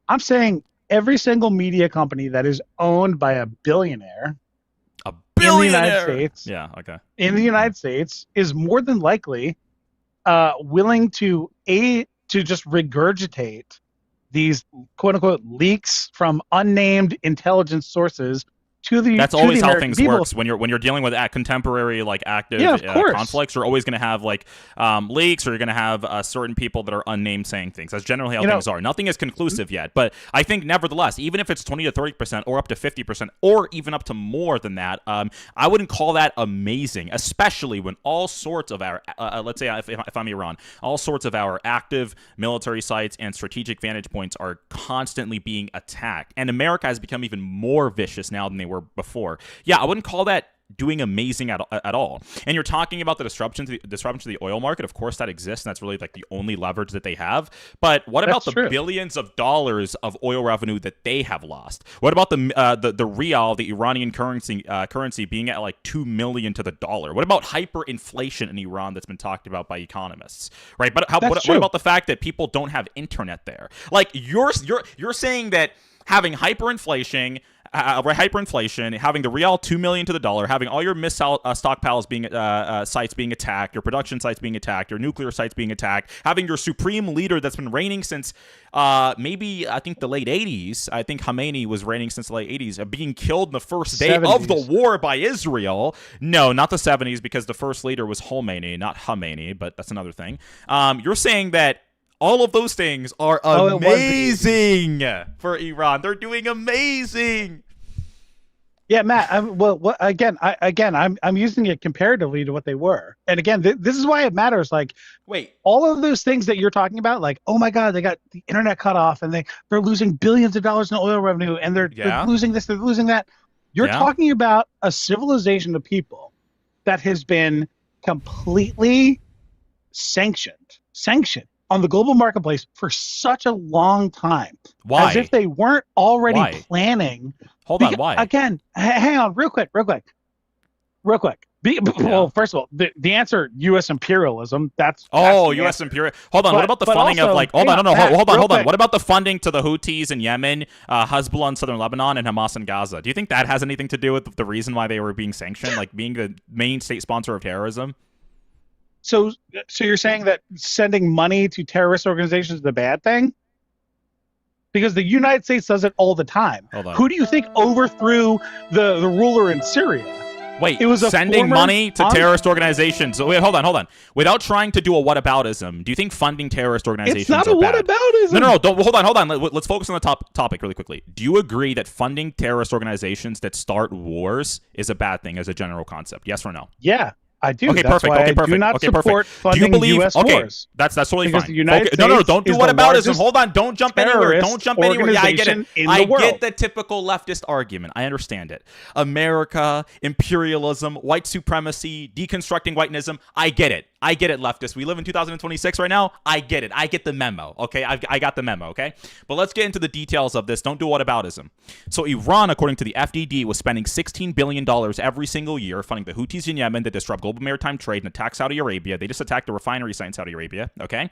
I'm saying every single media company that is owned by a billionaire. In the United States, in the United States, is more than likely willing to just regurgitate these quote unquote leaks from unnamed intelligence sources That's to always the how American things people. works when you're dealing with contemporary like active Yeah, of course. conflicts. You're always going to have like leaks, or you're going to have certain people that are unnamed saying things. That's generally how things are. Nothing is conclusive yet, but I think nevertheless, even if it's 20 to 30% or up to 50% or even up to more than that, I wouldn't call that amazing, especially when all sorts of our let's say if I'm Iran, all sorts of our active military sites and strategic vantage points are constantly being attacked, and America has become even more vicious now than they were before. Yeah, I wouldn't call that doing amazing at all. And you're talking about the disruption to the oil market. Of course, that exists, and that's really like the only leverage that they have. But what about the billions of dollars of oil revenue that they have lost? What about the rial, the Iranian currency being at like 2 million to the dollar? What about hyperinflation in Iran that's been talked about by economists, right? But what about the fact that people don't have internet there? Like you're saying that having hyperinflation, having the rial 2 million to the dollar, having all your missile stockpiles being sites being attacked, your production sites being attacked, your nuclear sites being attacked, having your supreme leader that's been reigning since maybe I think the late 80s. I think Khamenei was reigning since the late 80s, being killed in the first day 70s. of the war by Israel. No, not the 70s, because the first leader was Khomeini, not Khamenei, but that's another thing. You're saying that all of those things are amazing for Iran. They're doing amazing. Yeah, Matt. I'm using it comparatively to what they were. And again, this is why it matters. Like, wait, all of those things that you're talking about, like, oh my God, they got the internet cut off, and they're losing billions of dollars in oil revenue, and they're losing this, they're losing that. You're talking about a civilization of people that has been completely sanctioned on the global marketplace for such a long time. Why? As if they weren't already planning. Hold on, why? Again, hang on, real quick. Well, first of all, the answer, U.S. imperialism. That's U.S. imperial. Hold on. What about the funding of like? Hold on. What about the funding to the Houthis in Yemen, Hezbollah in southern Lebanon, and Hamas in Gaza? Do you think that has anything to do with the reason why they were being sanctioned, like being the main state sponsor of terrorism? So you're saying that sending money to terrorist organizations is a bad thing? Because the United States does it all the time. Hold on. Who do you think overthrew the ruler in Syria? Wait, it was sending money to terrorist organizations. So wait, hold on. Without trying to do a whataboutism, do you think funding terrorist organizations It's not are a bad? whataboutism. No. Hold on. Let's focus on the topic really quickly. Do you agree that funding terrorist organizations that start wars is a bad thing as a general concept? Yes or no? Yeah. I do. Okay, That's perfect. why Okay, I perfect. do not Okay, support perfect. funding Do you believe? U.S. Okay, wars. that's totally Because fine. the United No. States Don't do is the whataboutism. largest Hold on. Don't jump anywhere. Don't jump anywhere. Yeah, I get it. organization in I the world. get the typical leftist argument. I understand it. America, imperialism, white supremacy, deconstructing whitenism. I get it. Leftists. We live in 2026 right now. I get it. I get the memo. Okay, I got the memo. Okay, but let's get into the details of this. Don't do whataboutism. So Iran, according to the FDD, was spending $16 billion every single year funding the Houthis in Yemen to disrupt global maritime trade and attack Saudi Arabia. They just attacked a refinery site in Saudi Arabia. Okay,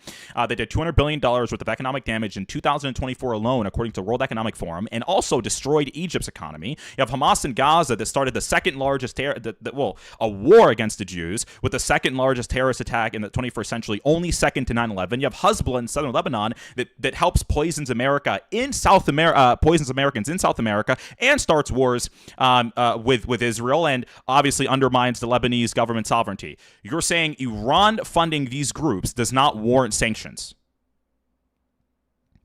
they did $200 billion worth of economic damage in 2024 alone, according to World Economic Forum, and also destroyed Egypt's economy. You have Hamas in Gaza that started the second largest a war against the Jews with the second largest terrorist attack in the 21st century, only second to 9/11. You have Hezbollah in southern Lebanon that helps poisons Americans in South America and starts wars with Israel and obviously undermines the Lebanese government sovereignty. You're saying Iran funding these groups does not warrant sanctions.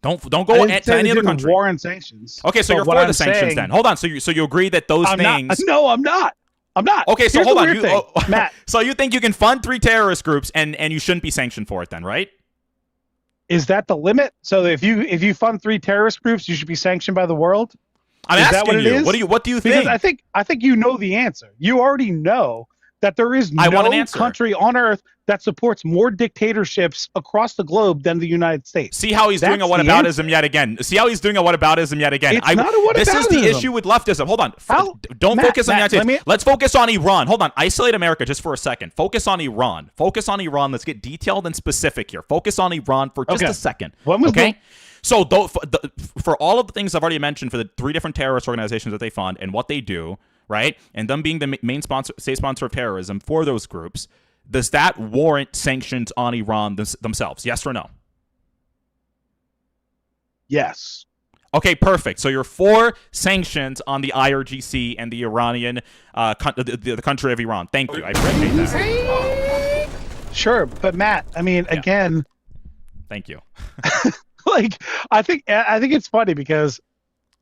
Don't go to any other country. Warrant sanctions. Okay, so you're for the sanctions then. Hold on. So you agree that those things? No, I'm not. Okay, so Here's hold the on. weird thing, Matt. So you think you can fund 3 terrorist groups and you shouldn't be sanctioned for it then, right? Is that the limit? So if you fund 3 terrorist groups, you should be sanctioned by the world? I'm asking you. What do you think? Because I think you know the answer. You already know that there is no country on earth that supports more dictatorships across the globe than the United States. See how he's doing a whataboutism yet again. It's not a whataboutism. This is the issue with leftism. Hold on. Don't focus on the United States. Let's focus on Iran. Hold on. Isolate America just for a second. Focus on Iran. Let's get detailed and specific here. Focus on Iran for just a second. Okay? So for all of the things I've already mentioned for the 3 different terrorist organizations that they fund and what they do, right, and them being the main state sponsor of terrorism for those groups, does that warrant sanctions on Iran themselves? Yes or no? Yes. Okay, perfect. So you're for sanctions on the IRGC and the Iranian, the country of Iran. Thank you. I appreciate that. Sure, but Matt, I mean, again, thank you. like I think it's funny because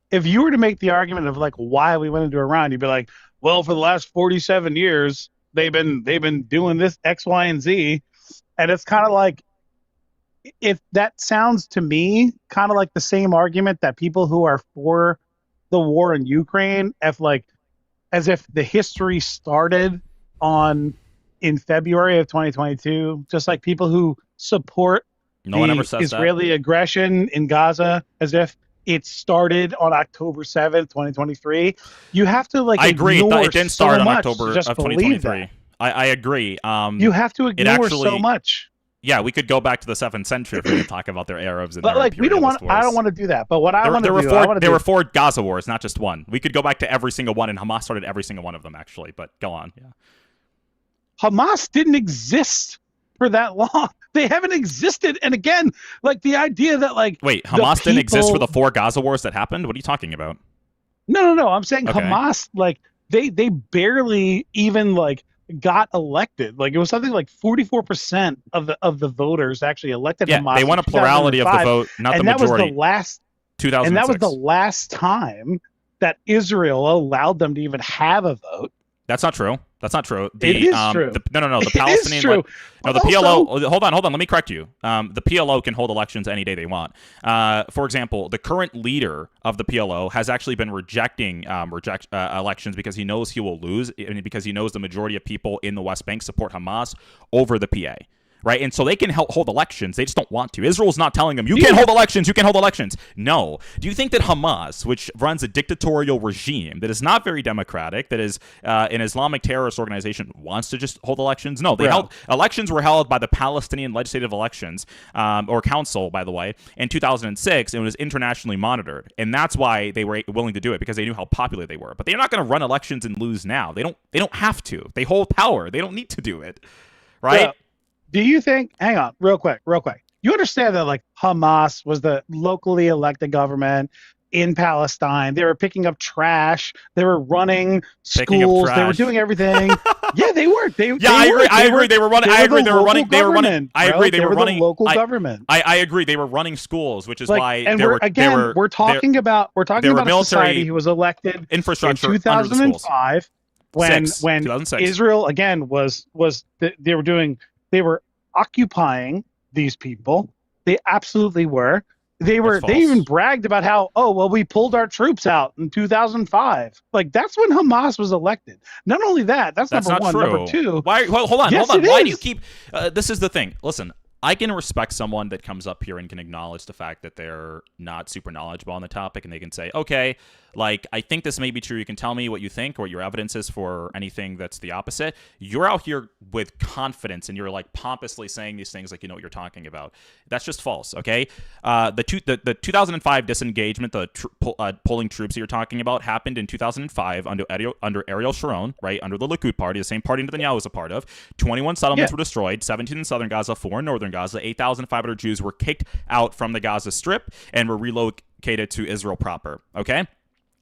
if you were to make the argument of like why we went into Iran, you'd be like, well, for the last 47 years, they've been doing this X, Y, and Z, and it's kind of like, if that sounds to me kind of like the same argument that people who are for the war in Ukraine, as if the history started in February of 2022, just like people who support Israeli aggression in Gaza, as if it started on October 7th, 2023. You have to I agree. It didn't start on much October of just 2023. I agree. You have to ignore so much. Yeah, we could go back to the 7th century if we talk about their Arabs and but their like we don't want. wars. I don't want to do that. But what I want to do, there were 4 Gaza wars, not just one. We could go back to every single one, and Hamas started every single one of them, actually. But go on. Yeah. Hamas didn't exist for that long. They haven't existed. And again, like the idea that like wait, Hamas didn't exist for the 4 Gaza wars that happened. What are you talking about? No. I'm saying Hamas, like they barely even like got elected. Like it was something like 44% of the voters actually elected Hamas. They won a plurality of the vote, not the majority. That was the last 2006. And that was the last time that Israel allowed them to even have a vote. That's not true. That's not true. It is true. No. The Palestinian. The PLO. Hold on. Let me correct you. The PLO can hold elections any day they want. For example, the current leader of the PLO has actually been rejecting elections because he knows he will lose, and because he knows the majority of people in the West Bank support Hamas over the PA. Right, and so they can hold elections. They just don't want to. Israel's not telling them, you can't hold elections, you can't hold elections. No. Do you think that Hamas, which runs a dictatorial regime that is not very democratic, that is an Islamic terrorist organization, wants to just hold elections? No. Elections were held by the Palestinian Legislative Elections, or Council, by the way, in 2006, and it was internationally monitored. And that's why they were willing to do it, because they knew how popular they were. But they're not going to run elections and lose now. They don't have to. They hold power. They don't need to do it. Right? Yeah. Do you think, hang on, real quick. You understand that like Hamas was the locally elected government in Palestine. They were picking up trash. They were running schools. They were doing everything. Yeah, they were. I agree. They were running. I agree. They were running. They were running. I agree. They were running the local government. I agree. They were running schools, which is why. And we're talking about a society who was elected infrastructure in 2005 when 2006. Israel again they were occupying these people. They absolutely were. They even bragged about how, we pulled our troops out in 2005. Like that's when Hamas was elected. Not only that, that's number one. True. Number two. Hold on. Yes, Why do you keep? This is the thing. Listen, I can respect someone that comes up here and can acknowledge the fact that they're not super knowledgeable on the topic, and they can say, okay, like, I think this may be true. You can tell me what you think or what your evidence is for anything that's the opposite. You're out here with confidence, and you're, like, pompously saying these things like you know what you're talking about. That's just false, okay? The 2005 disengagement, pulling troops that you're talking about, happened in 2005 under Ariel Sharon, right, under the Likud party, the same party Netanyahu was a part of. 21 settlements were destroyed, 17 in southern Gaza, 4 in northern Gaza. 8,500 Jews were kicked out from the Gaza Strip and were relocated to Israel proper, okay?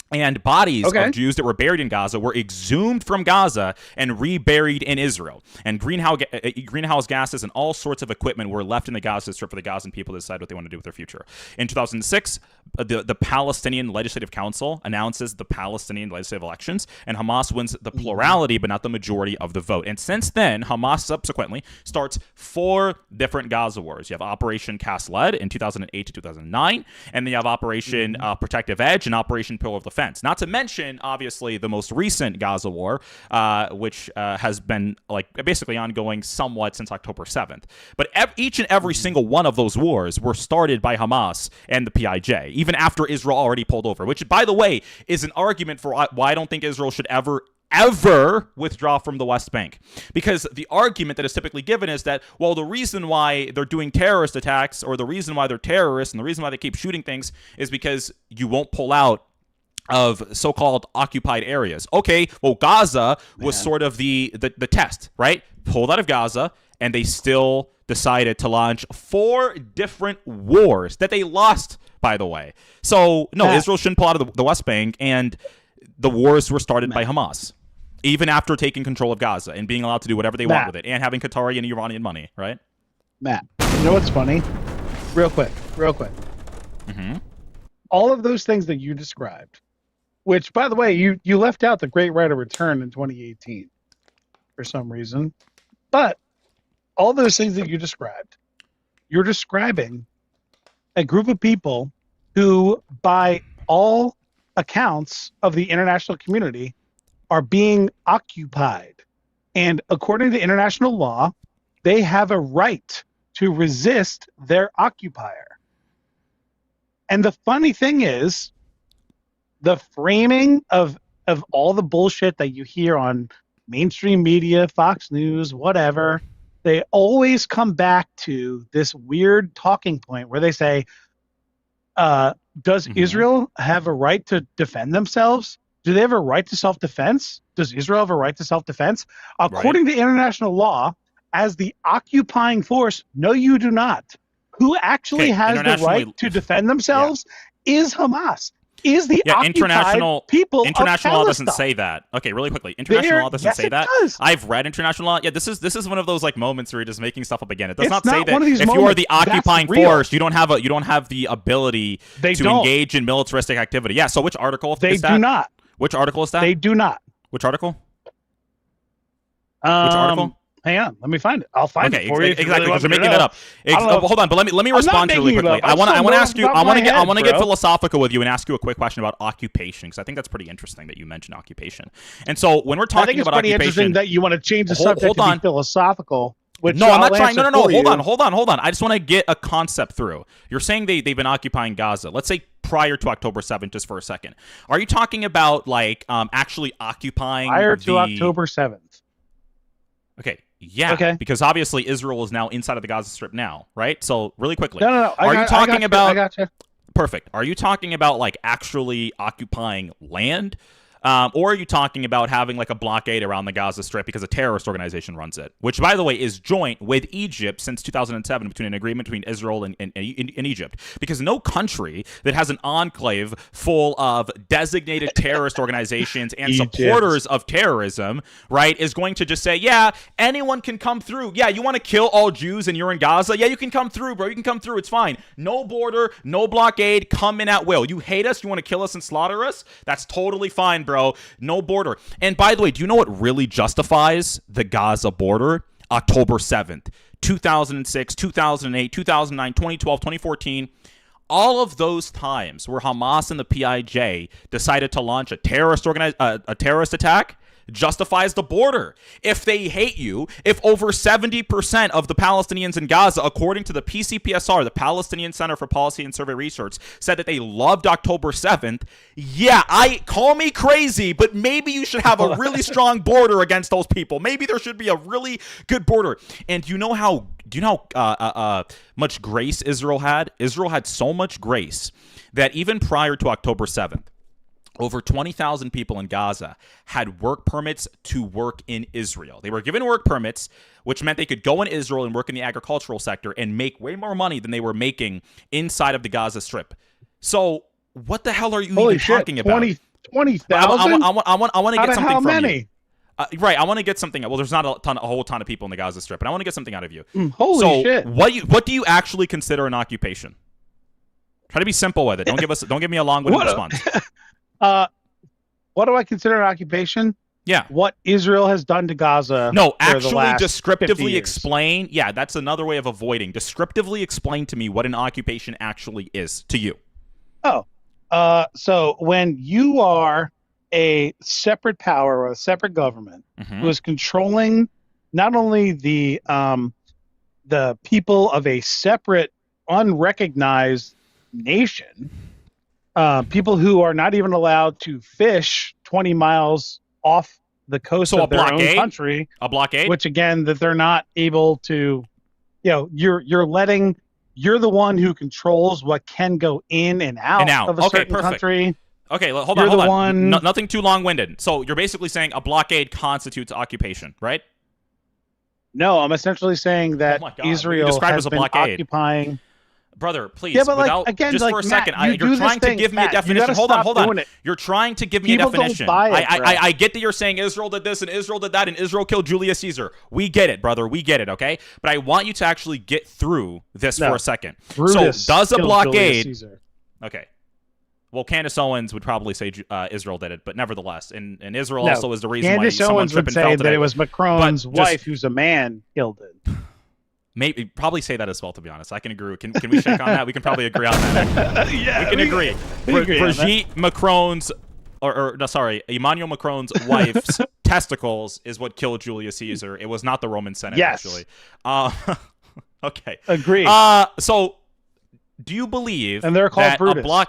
And bodies of Jews that were buried in Gaza were exhumed from Gaza and reburied in Israel. And greenhouse gases and all sorts of equipment were left in the Gaza Strip for the Gazan people to decide what they want to do with their future. In 2006, the Palestinian Legislative Council announces the Palestinian legislative elections, and Hamas wins the plurality but not the majority of the vote. And since then, Hamas subsequently starts 4 different Gaza wars. You have Operation Cast Lead in 2008 to 2009, and then you have Operation Protective Edge and Operation Pillar of the Fence. Not to mention, obviously, the most recent Gaza war, which has been like basically ongoing somewhat since October 7th. But each and every single one of those wars were started by Hamas and the PIJ, even after Israel already pulled over, which, by the way, is an argument for why I don't think Israel should ever withdraw from the West Bank. Because the argument that is typically given is that, well, the reason why they're doing terrorist attacks, or the reason why they're terrorists, and the reason why they keep shooting things is because you won't pull out of so-called occupied areas. Okay, well, Gaza was sort of the test, right? Pulled out of Gaza, and they still decided to launch 4 different wars that they lost, by the way. So, no, Israel shouldn't pull out of the West Bank, and the wars were started by Hamas, even after taking control of Gaza and being allowed to do whatever they want with it, and having Qatari and Iranian money, right? Matt, you know what's funny? Real quick. Mm-hmm. All of those things that you described, which, by the way, you left out the Great Right of Return in 2018 for some reason, but all those things that you described, you're describing a group of people who, by all accounts of the international community, are being occupied. And according to international law, they have a right to resist their occupier. And the funny thing is, the framing of all the bullshit that you hear on mainstream media, Fox News, whatever, they always come back to this weird talking point where they say, does Israel have a right to defend themselves? Do they have a right to self-defense? Does Israel have a right to self-defense? According to international law, as the occupying force, no, you do not. Who actually has the right to defend themselves is Hamas. Is the occupied people international of law doesn't Palestine. say that. Okay, really quickly. International law doesn't say that. Does. I've read international law. Yeah, this is one of those like moments where you're just making stuff up again. It does It's not say not that one of these if you are the moments. occupying That's real. force, you don't have the ability to engage in militaristic activity. Yeah, so which article is that? They do not. Which article is that? They do not. Which article? Which article? Hang on, let me find it. I'll find it for you. Exactly, because you're making that up. Hold on, but let me respond to you really quickly. I want to ask you. I want to get philosophical with you and ask you a quick question about occupation, because I think that's pretty interesting that you mentioned occupation. And so when we're talking about occupation, interesting that you want to change the subject to be philosophical. No, I'm not trying. No. Hold on. I just want to get a concept through. You're saying they've been occupying Gaza. Let's say prior to October 7th, just for a second. Are you talking about like actually occupying prior to October 7th? Okay. Yeah, okay. Because obviously Israel is now inside of the Gaza Strip now, right? So really quickly. No. Are you talking about? I got you. Perfect. Are you talking about like actually occupying land? Or are you talking about having like a blockade around the Gaza Strip because a terrorist organization runs it, which, by the way, is joint with Egypt since 2007 between an agreement between Israel and Egypt? Because no country that has an enclave full of designated terrorist organizations and supporters of terrorism, right, is going to just say, yeah, anyone can come through. Yeah, you want to kill all Jews and you're in Gaza? Yeah, you can come through, bro. You can come through. It's fine. No border, no blockade. Come in at will. You hate us? You want to kill us and slaughter us? That's totally fine, bro. No border. And by the way, do you know what really justifies the Gaza border? October 7th, 2006, 2008, 2009, 2012, 2014. All of those times where Hamas and the PIJ decided to launch a terrorist attack justifies the border. If they hate you, if over 70% of the Palestinians in Gaza, according to the PCPSR, the Palestinian Center for Policy and Survey Research, said that they loved October 7th, yeah, call me crazy, but maybe you should have a really strong border against those people. Maybe there should be a really good border. And do you know how much grace Israel had? Israel had so much grace that even prior to October 7th, over 20,000 people in Gaza had work permits to work in Israel. They were given work permits, which meant they could go in Israel and work in the agricultural sector and make way more money than they were making inside of the Gaza Strip. So what the hell are you even talking about? 20,000? I want to get something how from many? you. Right, I want to get something. Well, there's not a whole ton of people in the Gaza Strip, but I want to get something out of you. Holy shit! What do you actually consider an occupation? Try to be simple with it. Don't give me a long-winded response. What do I consider an occupation? Yeah. What Israel has done to Gaza. No, for the actually last descriptively 50 years. explain. Yeah, that's another way of avoiding. Descriptively explain to me what an occupation actually is to you. So when you are a separate power or a separate government who is controlling not only the people of a separate, unrecognized nation, people who are not even allowed to fish 20 miles off the coast of their own country. A blockade? Which, again, that they're not able to, you're the one who controls what can go in and out of a certain country. Okay, hold on. Nothing too long-winded. So you're basically saying a blockade constitutes occupation, right? No, I'm essentially saying that Oh my God. You Israel described it has as a been blockade. occupying. Brother, please, Yeah, but without, again, just for a Matt, second, you do you're this trying to thing, give me a Matt, you definition. gotta Hold on, stop hold on. doing it. You're trying to give me People a definition. don't buy it, bro. I get that you're saying Israel did this and Israel did that and Israel killed Julius Caesar. We get it, brother. We get it, okay? But I want you to actually get through this for a second. Brutus so does a killed blockade... Julius Caesar. Okay. Well, Candace Owens would probably say Israel did it, but nevertheless, and Israel also is the reason Candace why someone Owens tripped would and fell say today. that it was Macron's But wife, who's a man, killed it. Maybe probably say that as well. To be honest, I can agree. Can we shake on that? We can probably agree on that. Yeah, we can agree. Brigitte Macron's, Emmanuel Macron's wife's testicles is what killed Julius Caesar. It was not the Roman Senate, actually. Okay. Agree. So, do you believe and they're called that Brutus.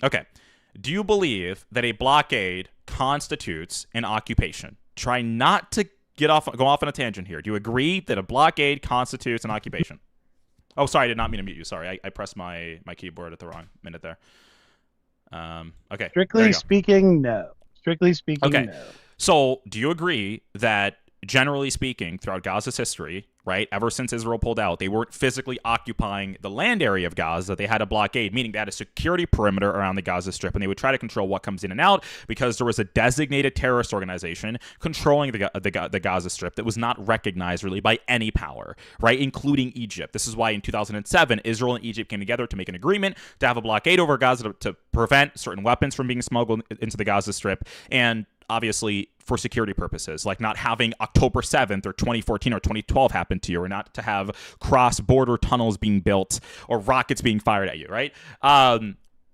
Okay. Do you believe that a blockade constitutes an occupation? Try not to go off on a tangent here. Do you agree that a blockade constitutes an occupation? Oh, sorry, I did not mean to mute you. Sorry, I pressed my keyboard at the wrong minute there. Okay. Strictly speaking, no. Strictly speaking, no. So, do you agree that, generally speaking, throughout Gaza's history, right, ever since Israel pulled out, they weren't physically occupying the land area of Gaza. They had a blockade, meaning they had a security perimeter around the Gaza Strip, and they would try to control what comes in and out because there was a designated terrorist organization controlling the Gaza Strip that was not recognized really by any power, right, including Egypt. This is why in 2007, Israel and Egypt came together to make an agreement to have a blockade over Gaza to prevent certain weapons from being smuggled into the Gaza Strip, and obviously for security purposes, like not having October 7th or 2014 or 2012 happen to you, or not to have cross-border tunnels being built or rockets being fired at you, right?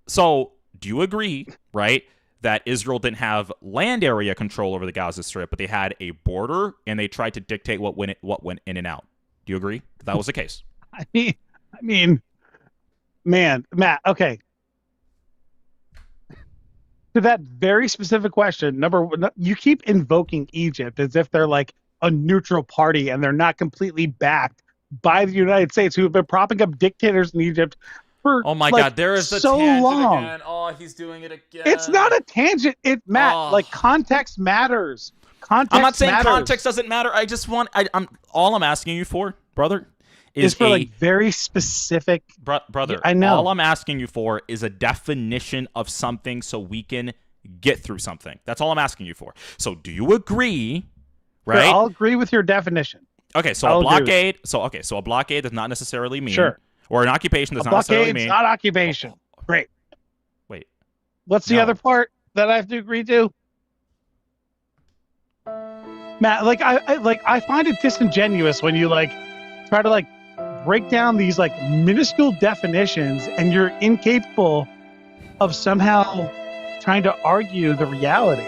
So do you agree, right, that Israel didn't have land area control over the Gaza Strip, but they had a border and they tried to dictate what went in and out? Do you agree that was the case? I mean, man, Matt, okay. To that very specific question, number one, you keep invoking Egypt as if they're like a neutral party and they're not completely backed by the United States, who have been propping up dictators in Egypt for God, there is so long. Again. Oh, he's doing it again. It's not a tangent. Matt, like context matters. Context I'm not saying matters. context doesn't matter. I just want all I'm asking you for, brother, is for like very specific. Brother, I know. All I'm asking you for is a definition of something so we can get through something. That's all I'm asking you for. So do you agree, right? Sure, I'll agree with your definition. Okay, so a blockade. So a blockade does not necessarily mean or an occupation does not necessarily mean. It's not occupation. Great. Wait. What's the other part that I have to agree to? Matt, I find it disingenuous when you try to break down these minuscule definitions and you're incapable of somehow trying to argue the reality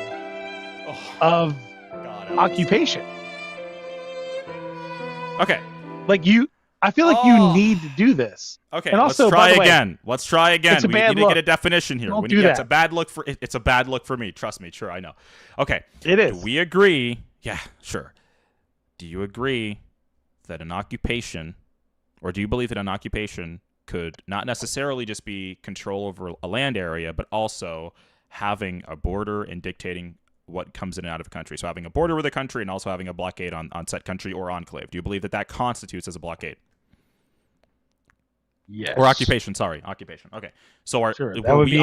of occupation. Okay. I feel like you need to do this. Okay, and also, let's try by the again. way, Let's try again. It's a We bad need look. to get a definition here. Don't do that. It's a bad look for it's a bad look for me. Trust me. Sure, I know. Okay. It is. Do we agree? Yeah, sure. Do you agree that an occupation, or do you believe that an occupation could not necessarily just be control over a land area, but also having a border and dictating what comes in and out of a country? So having a border with a country and also having a blockade on said country or enclave. Do you believe that constitutes as a blockade? Yes. Or occupation, sorry. Occupation. Okay. So were we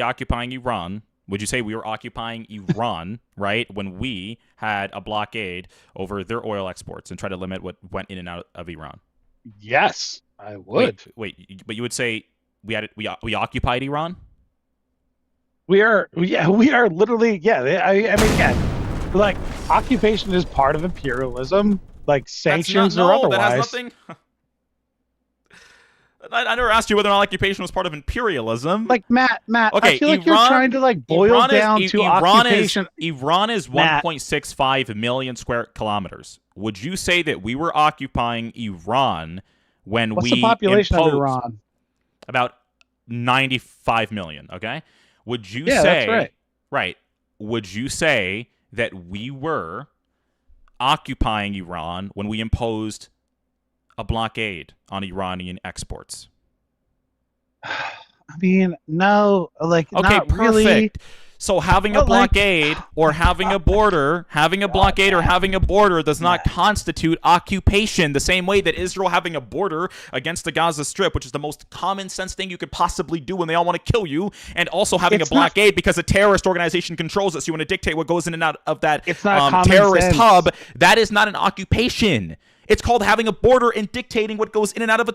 occupying Iran? Would you say we were occupying Iran, right, when we had a blockade over their oil exports and tried to limit what went in and out of Iran? Yes, I would. Wait, but you would say we occupied Iran? We are literally, I mean, occupation is part of imperialism, sanctions or otherwise. That has nothing. I never asked you whether or not occupation was part of imperialism. Matt, okay, I feel like you're trying to boil down to occupation. Iran is 1.65 million square kilometers. Would you say that we were occupying Iran when What's the population of Iran? About 95 million, okay? Would you say that's right. Right. Would you say that we were occupying Iran when we imposed a blockade on Iranian exports? I mean, no, okay, not perfect. really. So having a blockade or having a border, does not constitute occupation the same way that Israel having a border against the Gaza Strip, which is the most common sense thing you could possibly do when they all want to kill you, and also having a blockade because a terrorist organization controls it, so you want to dictate what goes in and out of that terrorist hub. That is not an occupation. It's called having a border and dictating what goes in and out of a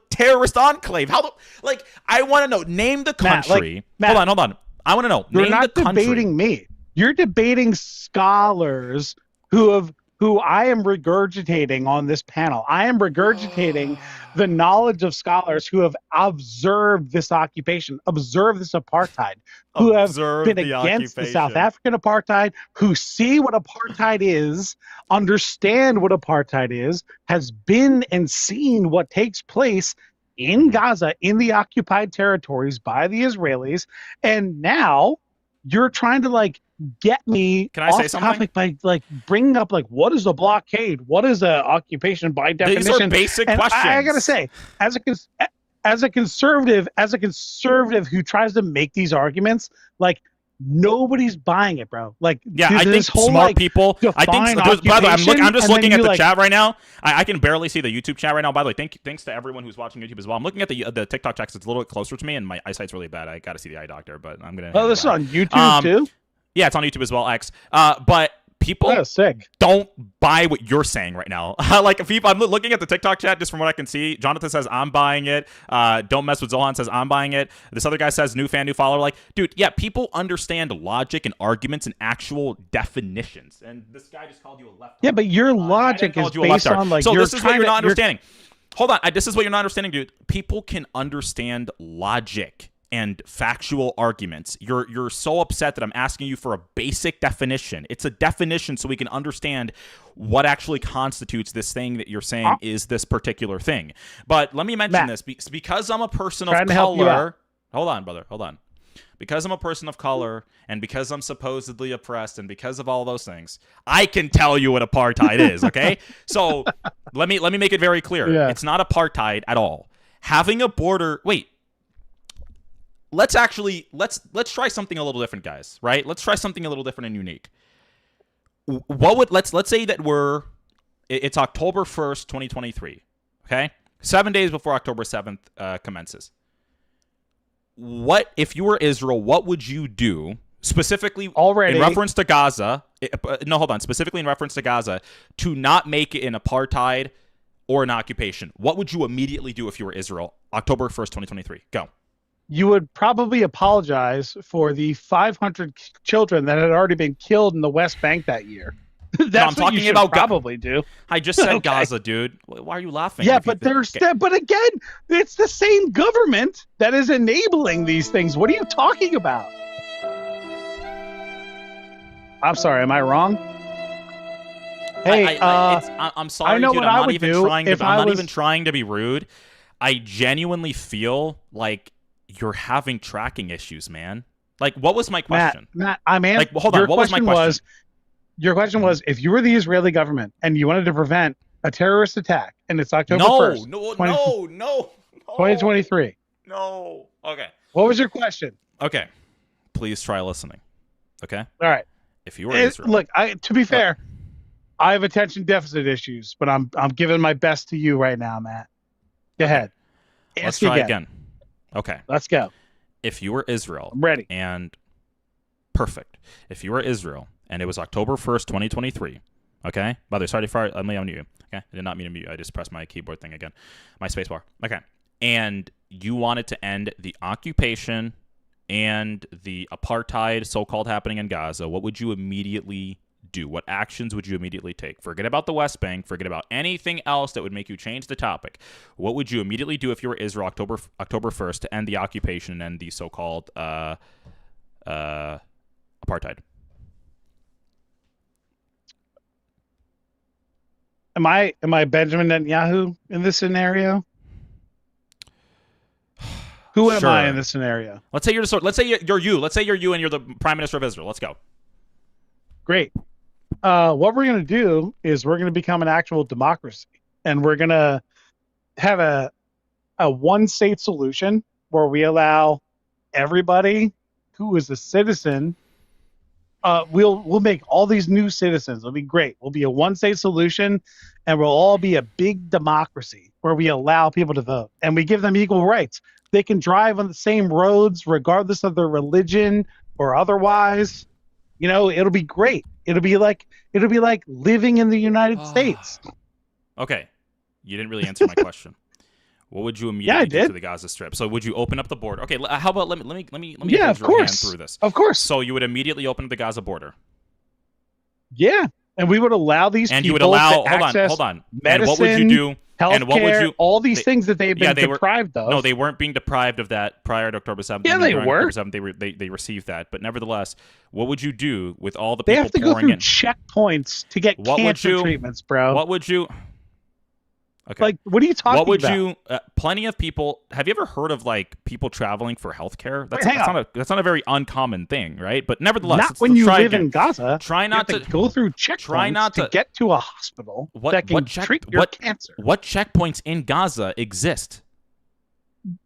terrorist enclave. I want to know. Name the country. Matt, hold on. I want to know. You're not debating me. You're debating scholars who I am regurgitating on this panel. I am regurgitating the knowledge of scholars who have observed this occupation, observed this apartheid, who have been against the South African apartheid, who see what apartheid is, understand what apartheid is, has been and seen what takes place in Gaza, in the occupied territories by the Israelis, and now you're trying to get me off topic by bringing up what is a blockade, what is a occupation by definition. These are basic questions. I gotta say, as a conservative who tries to make these arguments, nobody's buying it, bro. I think smart people. I think. By the way, I'm just looking at the chat right now. I can barely see the YouTube chat right now. By the way, thanks to everyone who's watching YouTube as well. I'm looking at the TikTok chat. It's a little bit closer to me, and my eyesight's really bad. I got to see the eye doctor, but I'm gonna. Oh, this is on YouTube too. Yeah, it's on YouTube as well. X. But people don't buy what you're saying right now. People, I'm looking at the TikTok chat just from what I can see. Jonathan says, I'm buying it. Don't mess with Zohan says, I'm buying it. This other guy says, new fan, new follower. Dude, yeah, people understand logic and arguments and actual definitions. And this guy just called you a left. Yeah, but your logic is based on So this is what you're not understanding. Hold on. This is what you're not understanding, dude. People can understand logic and factual arguments. You're so upset that I'm asking you for a basic definition. It's a definition so we can understand what actually constitutes this thing that you're saying is this particular thing. But let me mention this because I'm a person of color. Hold on, brother. Hold on. Because I'm a person of color and because I'm supposedly oppressed and because of all those things, I can tell you what apartheid is, okay? So let me make it very clear. Yeah. It's not apartheid at all. Having a border, let's try something a little different, guys, right? Let's try something a little different and unique. Let's say that it's October 1st, 2023, okay? 7 days before October 7th commences. What if you were Israel, what would you do specifically in reference to Gaza? Specifically in reference to Gaza to not make it an apartheid or an occupation. What would you immediately do if you were Israel? October 1st, 2023. Go. You would probably apologize for the 500 children that had already been killed in the West Bank that year. That's what you should probably do. I just said Gaza, dude. Why are you laughing? Yeah, but but again, it's the same government that is enabling these things. What are you talking about? I'm sorry, am I wrong? Hey, I'm sorry, I know dude. what I would do I'm not even trying to be rude. I genuinely feel like you're having tracking issues, man. What was my question? Matt, hold on. What was my question? Your question was, if you were the Israeli government and you wanted to prevent a terrorist attack, and it's October 1st. No. 2023. No. Okay. What was your question? Okay. Please try listening. Okay? All right. If you were Israel. Look, to be fair, I have attention deficit issues, but I'm giving my best to you right now, Matt. Go ahead. Let's try again. Okay. Let's go. If you were Israel. I'm ready. And perfect. If you were Israel and it was October 1st, 2023. Okay? By the way, sorry to unmute you. Okay? I did not mean to mute you. I just pressed my keyboard thing again. My space bar. Okay. And you wanted to end the occupation and the apartheid so-called happening in Gaza. What would you immediately do? What actions would you immediately take? Forget about the West Bank. Forget about anything else that would make you change the topic. What would you immediately do if you were Israel October 1st to end the occupation and end the so-called apartheid? Am I Benjamin Netanyahu in this scenario? Who am I in this scenario? Let's say you're you. Let's say you're you and you're the Prime Minister of Israel. Let's go. Great. What we're going to do is we're going to become an actual democracy, and we're going to have a one-state solution where we allow everybody who is a citizen. We'll make all these new citizens. It'll be great. We'll be a one-state solution, and we'll all be a big democracy where we allow people to vote and we give them equal rights. They can drive on the same roads regardless of their religion or otherwise. You know, it'll be great. It'll be like living in the United States. Okay, you didn't really answer my question. What would you immediately do to the Gaza Strip? So would you open up the border? Okay, how about let me yeah, of course. Hand through this. Of course. So you would immediately open up the Gaza border. Yeah, and we would allow these and people you would allow to hold access on. Medicine, and what would you do? Healthcare, and what would you? All these things that they've been deprived of. No, they weren't being deprived of that prior to October 7th. Yeah, they were. October 7th, they received that, but nevertheless, what would you do with all the they people have to go pouring through in? checkpoints to get cancer treatments, bro? What would you? Okay. Like, what are you talking about? What would you? Plenty of people. Have you ever heard of like people traveling for healthcare? That's not a very uncommon thing, right? But nevertheless, not when you live in Gaza. Try not to go through checkpoints. Try not to get to a hospital that can treat your cancer. What checkpoints in Gaza exist?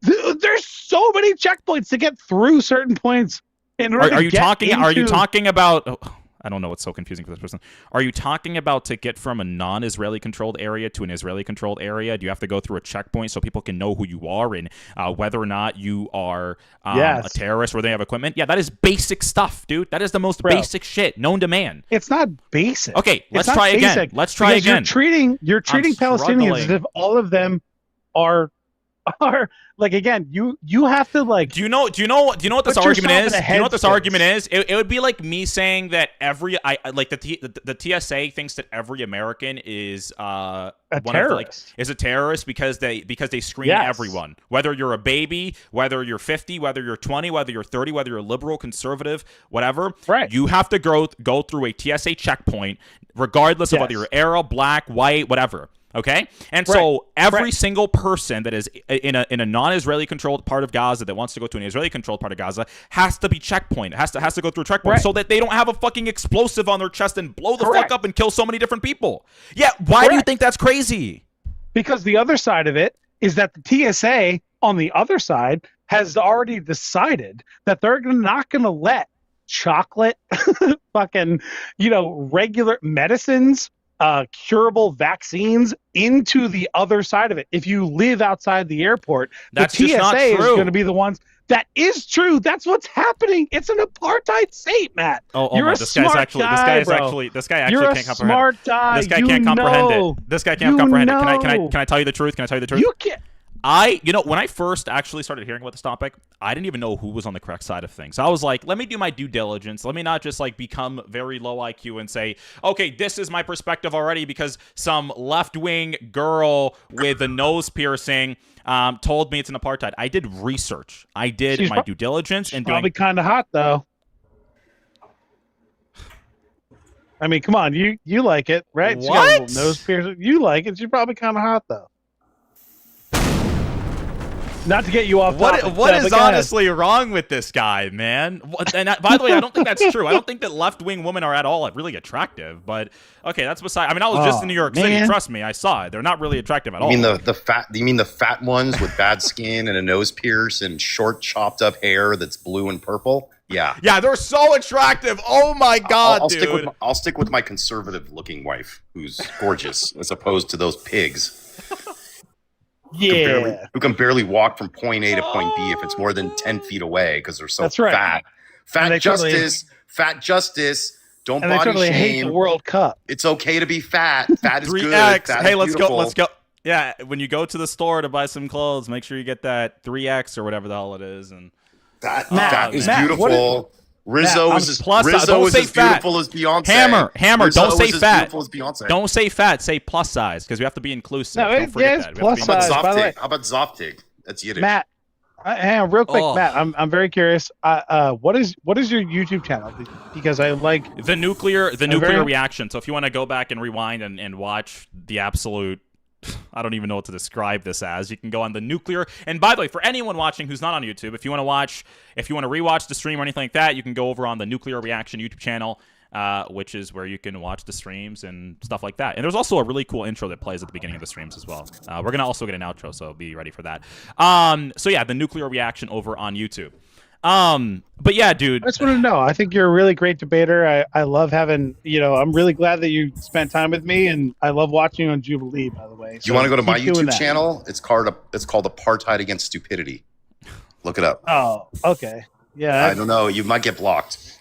There's so many checkpoints to get through certain points. Are you talking about? Oh, I don't know what's so confusing for this person. Are you talking about to get from a non-Israeli controlled area to an Israeli controlled area? Do you have to go through a checkpoint so people can know who you are and whether or not you are a terrorist or they have equipment? Yeah, that is basic stuff, dude. That is the most basic shit known to man. It's not basic. Okay, let's try again. Let's try again. You're treating Palestinians as if all of them are like, again, you have to like. Do you know what this argument is? Do you know what this argument is? It would be like me saying that the TSA thinks that every American is a terrorist. Is a terrorist because they screen everyone, whether you're a baby, whether you're 50, whether you're 20, whether you're 30, whether you're liberal, conservative, whatever. Right. You have to go through a TSA checkpoint, regardless of whether you're Arab, black, white, whatever. Okay, and so every single person that is in a non-Israeli controlled part of Gaza that wants to go to an Israeli controlled part of Gaza has to be checkpoint. Has to go through a checkpoint so that they don't have a fucking explosive on their chest and blow the fuck up and kill so many different people. Yeah, why do you think that's crazy? Because the other side of it is that the TSA on the other side has already decided that they're not going to let chocolate, fucking, regular medicines, curable vaccines into the other side of it. If you live outside the airport, that's the TSA just not true. Is going to be the ones. That is true. That's what's happening. It's an apartheid state, Matt. You're a smart guy. This guy actually can't comprehend. Smart guy. This guy can't comprehend it. This guy can't comprehend it. Can I tell you the truth? Can I tell you the truth? You can't. When I first actually started hearing about this topic, I didn't even know who was on the correct side of things. So I was like, let me do my due diligence. Let me not just like become very low IQ and say, okay, this is my perspective already because some left-wing girl with a nose piercing told me it's an apartheid. I did research. I did my due diligence. And probably kind of hot, though. I mean, come on. You like it, right? What? She got a little nose piercing. You like it. She's probably kind of hot, though. Not to get you off topic. What is honestly wrong with this guy, man? And by the way, I don't think that's true. I don't think that left-wing women are at all really attractive. But okay, that's beside. I mean, I was just in New York City. Trust me, I saw it. They're not really attractive at all. You mean the fat? You mean the fat ones with bad skin and a nose pierce and short, chopped-up hair that's blue and purple? Yeah. Yeah, they're so attractive. Oh my God, dude. I'll stick with my conservative-looking wife, who's gorgeous, as opposed to those pigs. Yeah, who can barely walk from point A to point B if it's more than 10 feet away because they're so fat. Fat justice. Don't body shame. Hate the World Cup. It's okay to be fat. Fat is 3X. good. Fat hey, is let's beautiful. go. Let's go. Yeah, when you go to the store to buy some clothes, make sure you get that 3X or whatever the hell it is. And that is beautiful. Rizzo is as beautiful as Beyonce. Hammer. Rizzo don't say is as fat. beautiful as Beyonce. Don't say fat. Say plus size because we have to be inclusive. No, don't forget that. Plus size. How about Zoftig? That's Yiddish. Matt, hang on, real quick, Matt. I'm very curious. What is your YouTube channel? Because I like the nuclear reaction. So if you want to go back and rewind and watch the absolute. I don't even know what to describe this as. You can go on the nuclear. And by the way, for anyone watching who's not on YouTube, if you want to rewatch the stream or anything like that, you can go over on the Nuclear Reaction YouTube channel, which is where you can watch the streams and stuff like that. And there's also a really cool intro that plays at the beginning of the streams as well. We're going to also get an outro, so be ready for that. So yeah, the Nuclear Reaction over on YouTube. But yeah, dude. I just want to know. I think you're a really great debater. I love having, I'm really glad that you spent time with me, and I love watching you on Jubilee, by the way. So you want to go to my YouTube channel? It's called Apartheid Against Stupidity. Look it up. Oh, okay. Yeah. I don't know. You might get blocked.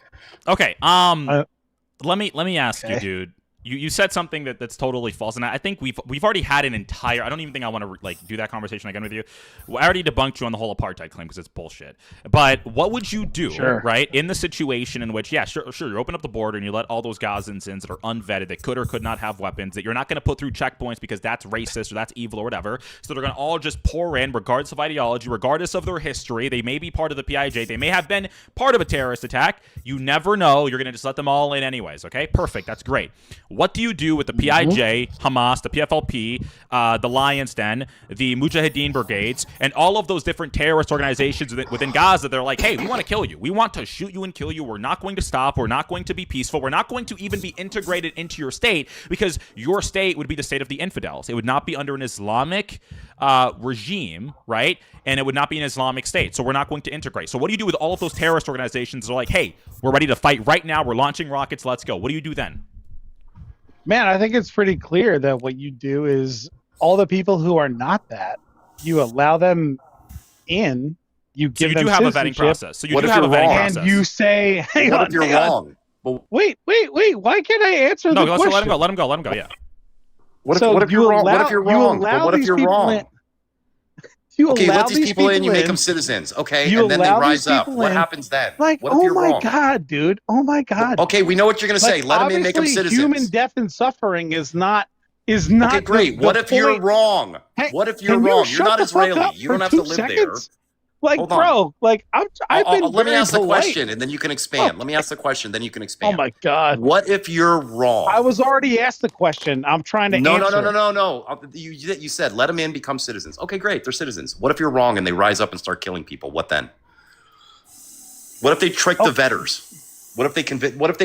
Okay. Let me ask you, dude. You said something that's totally false, and I think we've already had an entire. I don't even think I want to do that conversation again with you. I already debunked you on the whole apartheid claim because it's bullshit. But what would you do, right, in the situation in which, sure, you open up the border and you let all those Gazans in that are unvetted, that could or could not have weapons, that you're not going to put through checkpoints because that's racist or that's evil or whatever. So they're going to all just pour in, regardless of ideology, regardless of their history. They may be part of the PIJ. They may have been part of a terrorist attack. You never know. You're going to just let them all in anyways. Okay, perfect. That's great. What do you do with the PIJ, Hamas, the PFLP, the Lions Den, the Mujahideen brigades, and all of those different terrorist organizations within Gaza? They're like, hey, we want to kill you. We want to shoot you and kill you. We're not going to stop. We're not going to be peaceful. We're not going to even be integrated into your state because your state would be the state of the infidels. It would not be under an Islamic regime, right? And it would not be an Islamic state. So we're not going to integrate. So what do you do with all of those terrorist organizations that are like, hey, we're ready to fight right now. We're launching rockets. Let's go. What do you do then? Man, I think it's pretty clear that what you do is all the people who are not that, you allow them in, you give them have a vetting process. So you do have a vetting process. And you say, hang on, if you're wrong? Wait. Why can't I answer the question? Let him go. Yeah. What if you're wrong? What if you're wrong? What if you're wrong? Okay, let these people in, you make them citizens. Okay, and then they rise up. What happens then? Like, what if you're wrong? God, dude. Oh my God. Okay, we know what you're going to say. Let them in, make them citizens. Human death and suffering is not. Okay, great. What if you're wrong? What if you're wrong? You're not Israeli. You don't have to live there. Like, bro, like I've been. Let me ask the question, and then you can expand. Let me ask the question, then you can expand. Oh my God! What if you're wrong? I was already asked the question. I'm trying to answer. No. You said let them in, become citizens. Okay, great. They're citizens. What if you're wrong and they rise up and start killing people? What then? What if they trick the vetters? What if they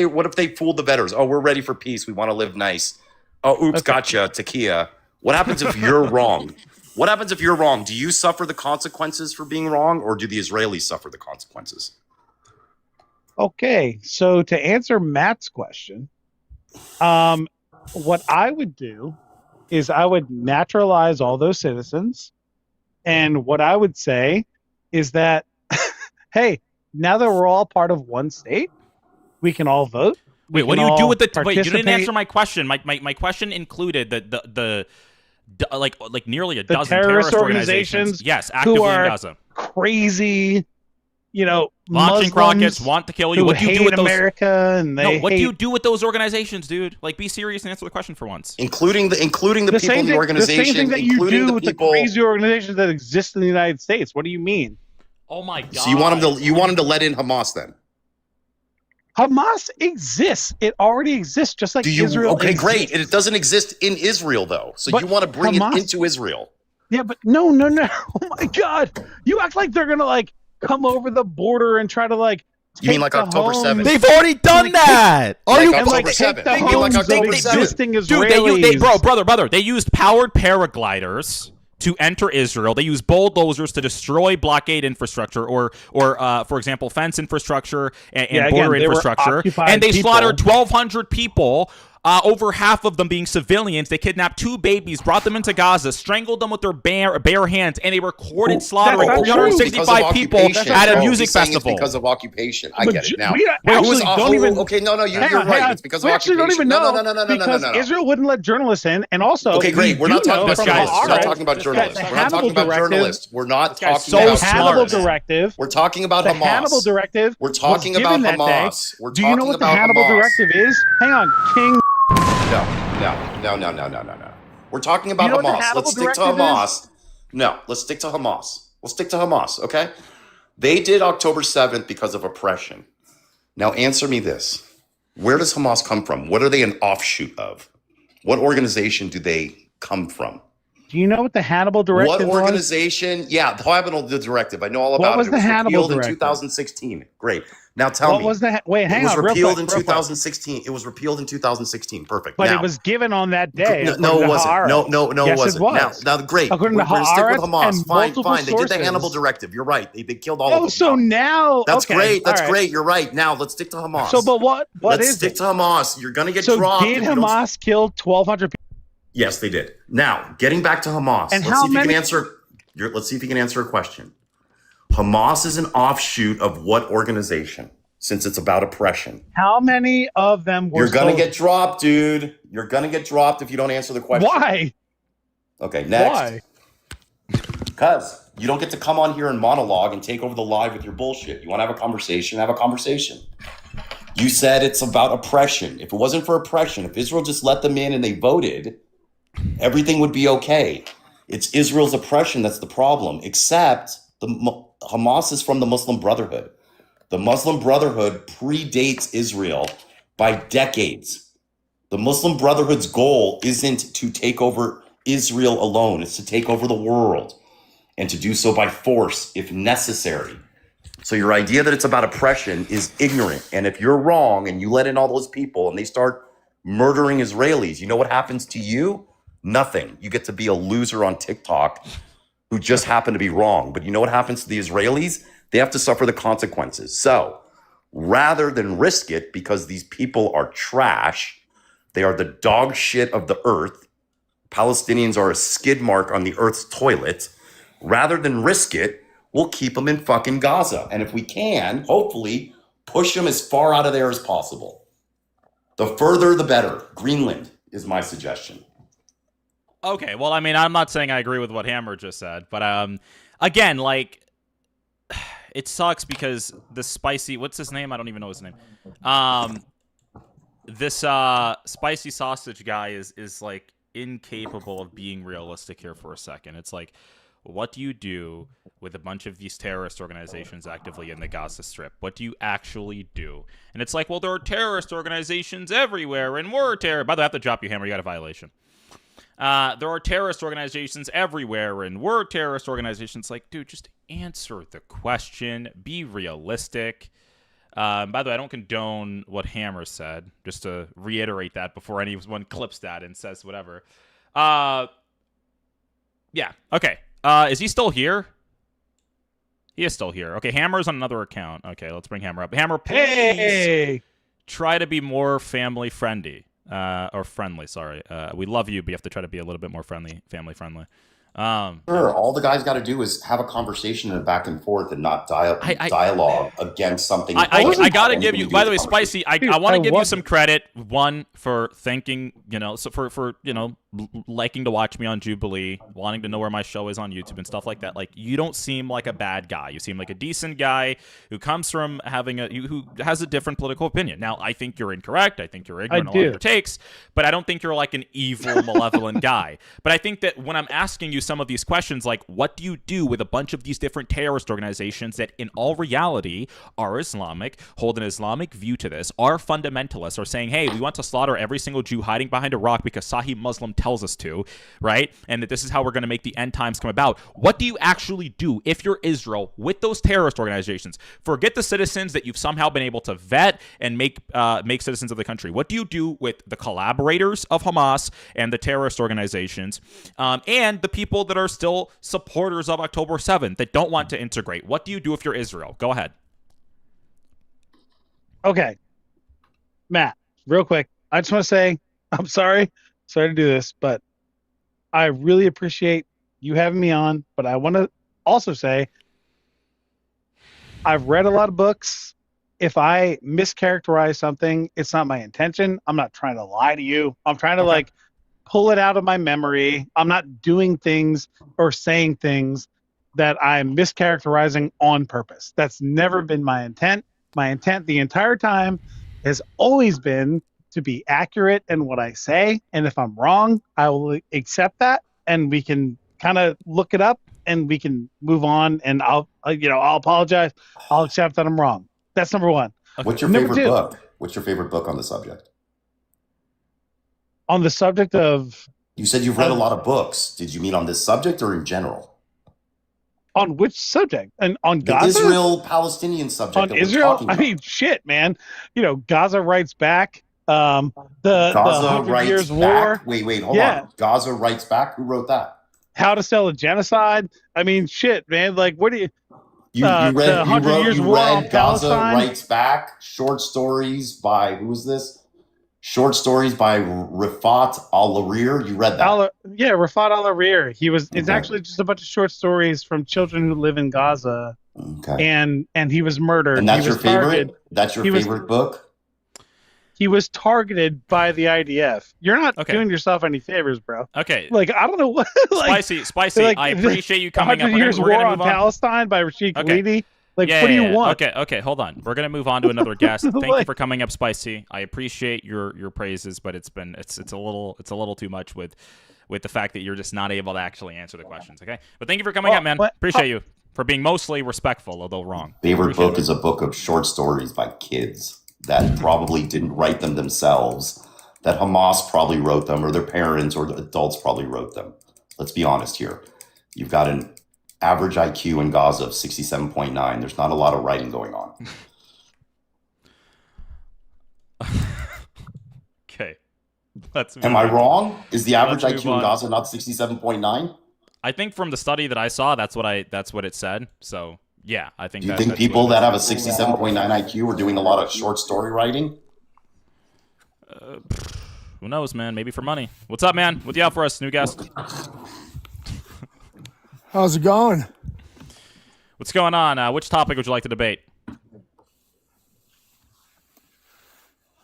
What if they fooled the vetters? Oh, we're ready for peace. We want to live nice. Oh, oops, gotcha, Takia. What happens if you're wrong? What happens if you're wrong? Do you suffer the consequences for being wrong, or do the Israelis suffer the consequences? Okay, so to answer Matt's question, what I would do is I would naturalize all those citizens, and what I would say is that, hey, now that we're all part of one state, we can all vote. Wait, what do you do with the? Wait, you didn't answer my question. My question included the like nearly a dozen terrorist organizations. Yes, actively in Gaza. Crazy, launching rockets, want to kill you. What do you do with those? America, and what do you do with those organizations, dude? Like, be serious and answer the question for once. Including the people in the organization. The same thing that you do with the crazy organizations that exist in the United States. What do you mean? Oh my God! So you want them to let in Hamas then? Hamas exists. It already exists, just like Israel. Okay, exists. Great. It doesn't exist in Israel, though. So you want to bring it into Israel. Yeah, but no. Oh, my God. You act like they're going to, come over the border and try to, You mean like October 7th? They've already done that. Are you October 7th? You mean like October 7th? Dude, brother. They used powered paragliders to enter Israel. They use bulldozers to destroy blockade infrastructure or for example, fence infrastructure and border infrastructure. And they slaughtered 1,200 people. Over half of them being civilians. They kidnapped 2 babies, brought them into Gaza, strangled them with their bare hands, and they recorded slaughtering 365 people at a music festival. It's because of occupation. I get it now. Okay, no, you're right. It's because of occupation. We actually don't even know. No. Because Israel wouldn't let journalists in, and also. Okay, great. We're not talking about journalists. We're not talking about journalists. We're not talking about journalists. We're not talking about Hannibal Directive. We're talking about Hamas. The Hannibal Directive. We're talking about Hamas. Do you know what the Hannibal Directive is? Hang on, King. No. We're talking about Hamas. Let's stick to Hamas. No, let's stick to Hamas. We'll stick to Hamas, okay? They did October 7th because of oppression. Now answer me this. Where does Hamas come from? What are they an offshoot of? What organization do they come from? Do you know what the Hannibal Directive was? What organization? Yeah, the Hannibal Directive. I know all about it. What was the Hannibal Directive? In 2016. Great. Now tell What me. was the wait? Hang it was on, repealed real in quick. 2016. It was repealed in 2016. Perfect. But now, it was given on that day. No, it wasn't. Haaretz. No, Yes, it wasn't. It was. Now, great. According We're to going to stick with Haaretz Hamas. and Fine. multiple They did the sources. Hannibal directive. You're right. They killed all Oh, of them. so now that's okay, great. That's all right. great. You're right. Now let's stick to Hamas. So, but what let's is stick it? to Hamas. You're going to get so dropped. Did Hamas kill 1,200 people? Yes, they did. Now, getting back to Hamas. And let's how see if many? you can answer. Let's see if you can answer a question. Hamas is an offshoot of what organization? Since it's about oppression. How many of them were? You're going to get dropped, dude. You're going to get dropped if you don't answer the question. Why? Okay, next. Why? Because you don't get to come on here and monologue and take over the live with your bullshit. You want to have a conversation, have a conversation. You said it's about oppression. If it wasn't for oppression, if Israel just let them in and they voted, everything would be okay. It's Israel's oppression that's the problem, except Hamas is from the Muslim Brotherhood. The Muslim Brotherhood predates Israel by decades. The Muslim Brotherhood's goal isn't to take over Israel alone. It's to take over the world and to do so by force if necessary. So your idea that it's about oppression is ignorant. And if you're wrong and you let in all those people and they start murdering Israelis, you know what happens to you? Nothing. You get to be a loser on TikTok who just happened to be wrong. But you know what happens to the Israelis? They have to suffer the consequences. So rather than risk it, because these people are trash, they are the dog shit of the earth. Palestinians are a skid mark on the earth's toilet. Rather than risk it, we'll keep them in fucking Gaza. And if we can, hopefully, push them as far out of there as possible. The further, the better. Greenland is my suggestion. Okay, well, I mean, I'm not saying I agree with what Hammer just said, but again, like, it sucks because the spicy, what's his name? I don't even know his name. This spicy sausage guy is like incapable of being realistic here for a second. It's like, what do you do with a bunch of these terrorist organizations actively in the Gaza Strip? What do you actually do? And it's like, well, there are terrorist organizations everywhere, and we're terror. By the way, I have to drop you, Hammer. You got a violation. There are terrorist organizations everywhere, and we're terrorist organizations. Like, dude, just answer the question. Be realistic. By the way, I don't condone what Hammer said, just to reiterate that before anyone clips that and says whatever. Yeah, okay. Is he still here? He is still here. Okay, Hammer's on another account. Okay, let's bring Hammer up. Hammer, please try to be more family friendly. Or friendly, sorry. We love you, but you have to try to be a little bit more friendly, family friendly. Sure, all the guys got to do is have a conversation and back and forth and not dialogue against something. I got to give you, by the way, Spicy, I want to give you some credit, one, for thinking, so for liking to watch me on Jubilee, wanting to know where my show is on YouTube and stuff like that. Like, you don't seem like a bad guy. You seem like a decent guy who comes from who has a different political opinion. Now, I think you're incorrect. I think you're ignorant on your takes, but I don't think you're like an evil, malevolent guy. But I think that when I'm asking you some of these questions, like, what do you do with a bunch of these different terrorist organizations that in all reality are Islamic, hold an Islamic view to this, are fundamentalists, are saying, hey, we want to slaughter every single Jew hiding behind a rock because Sahih Muslim tells us to, right? And that this is how we're going to make the end times come about. What do you actually do if you're Israel with those terrorist organizations? Forget the citizens that you've somehow been able to vet and make citizens of the country. What do you do with the collaborators of Hamas and the terrorist organizations and the people that are still supporters of October 7th that don't want to integrate? What do you do if you're Israel? Go ahead. Okay. Matt, real quick. I just want to say, I'm sorry to do this, but I really appreciate you having me on. But I want to also say I've read a lot of books. If I mischaracterize something, it's not my intention. I'm not trying to lie to you. I'm trying to pull it out of my memory. I'm not doing things or saying things that I'm mischaracterizing on purpose. That's never been my intent. My intent the entire time has always been to be accurate in what I say. And if I'm wrong, I will accept that and we can kind of look it up and we can move on and I'll apologize. I'll accept that I'm wrong. That's number one. What's your favorite book? What's your favorite book on the subject? On the subject of... You said you've read a lot of books. Did you mean on this subject or in general? On which subject? And on The Gaza? Israel-Palestinian subject On that Israel? we're talking about. I mean, shit, man. You know, Gaza writes back. The Gaza 100 writes Years back. War. Wait, hold Yeah. on. Gaza writes back. Who wrote that? How to Sell a Genocide. I mean, shit, man. Like, what do you? You the read 100 Years War on Gaza Palestine. Writes Back, short stories by, who is this? Short stories by Rifat Al-Arir. You read that? Yeah, Rafat Al-Arir. It's Okay. actually just a bunch of short stories from children who live in Gaza. Okay. And he was murdered. And that's he your was favorite? targeted. That's your favorite book? He was targeted by the IDF. You're not Okay. doing yourself any favors, bro. Okay. Like, I don't know what. Like, Spicy. like, I appreciate you coming up. 100 Years We're War gonna on move on. Palestine by Rashid Okay. Khalidi. Like, Yeah, what do yeah, you want? Okay, hold on. We're gonna move on to another guest. Thank you Like- for coming up, Spicy. I appreciate your praises, but it's a little too much with the fact that you're just not able to actually answer the questions. Okay, but thank you for coming up, man. Appreciate you for being mostly respectful, although wrong. Favorite Appreciate book it. is a book of short stories by kids that probably didn't write them themselves, that Hamas probably wrote them, or their parents or the adults probably wrote them. Let's be honest here. You've got an average IQ in Gaza of 67.9. There's not a lot of writing going on. Okay, let's. Am I wrong? Is the average Let's IQ move in on. Gaza not 67.9? I think from the study that I saw, that's what it said. So yeah, I think. Do you that, think that's people what it that is. have a 67.9 IQ are doing a lot of short story writing? Who knows, man? Maybe for money. What's up, man? What do you have for us, new guest? How's it going? What's going on? Which topic would you like to debate?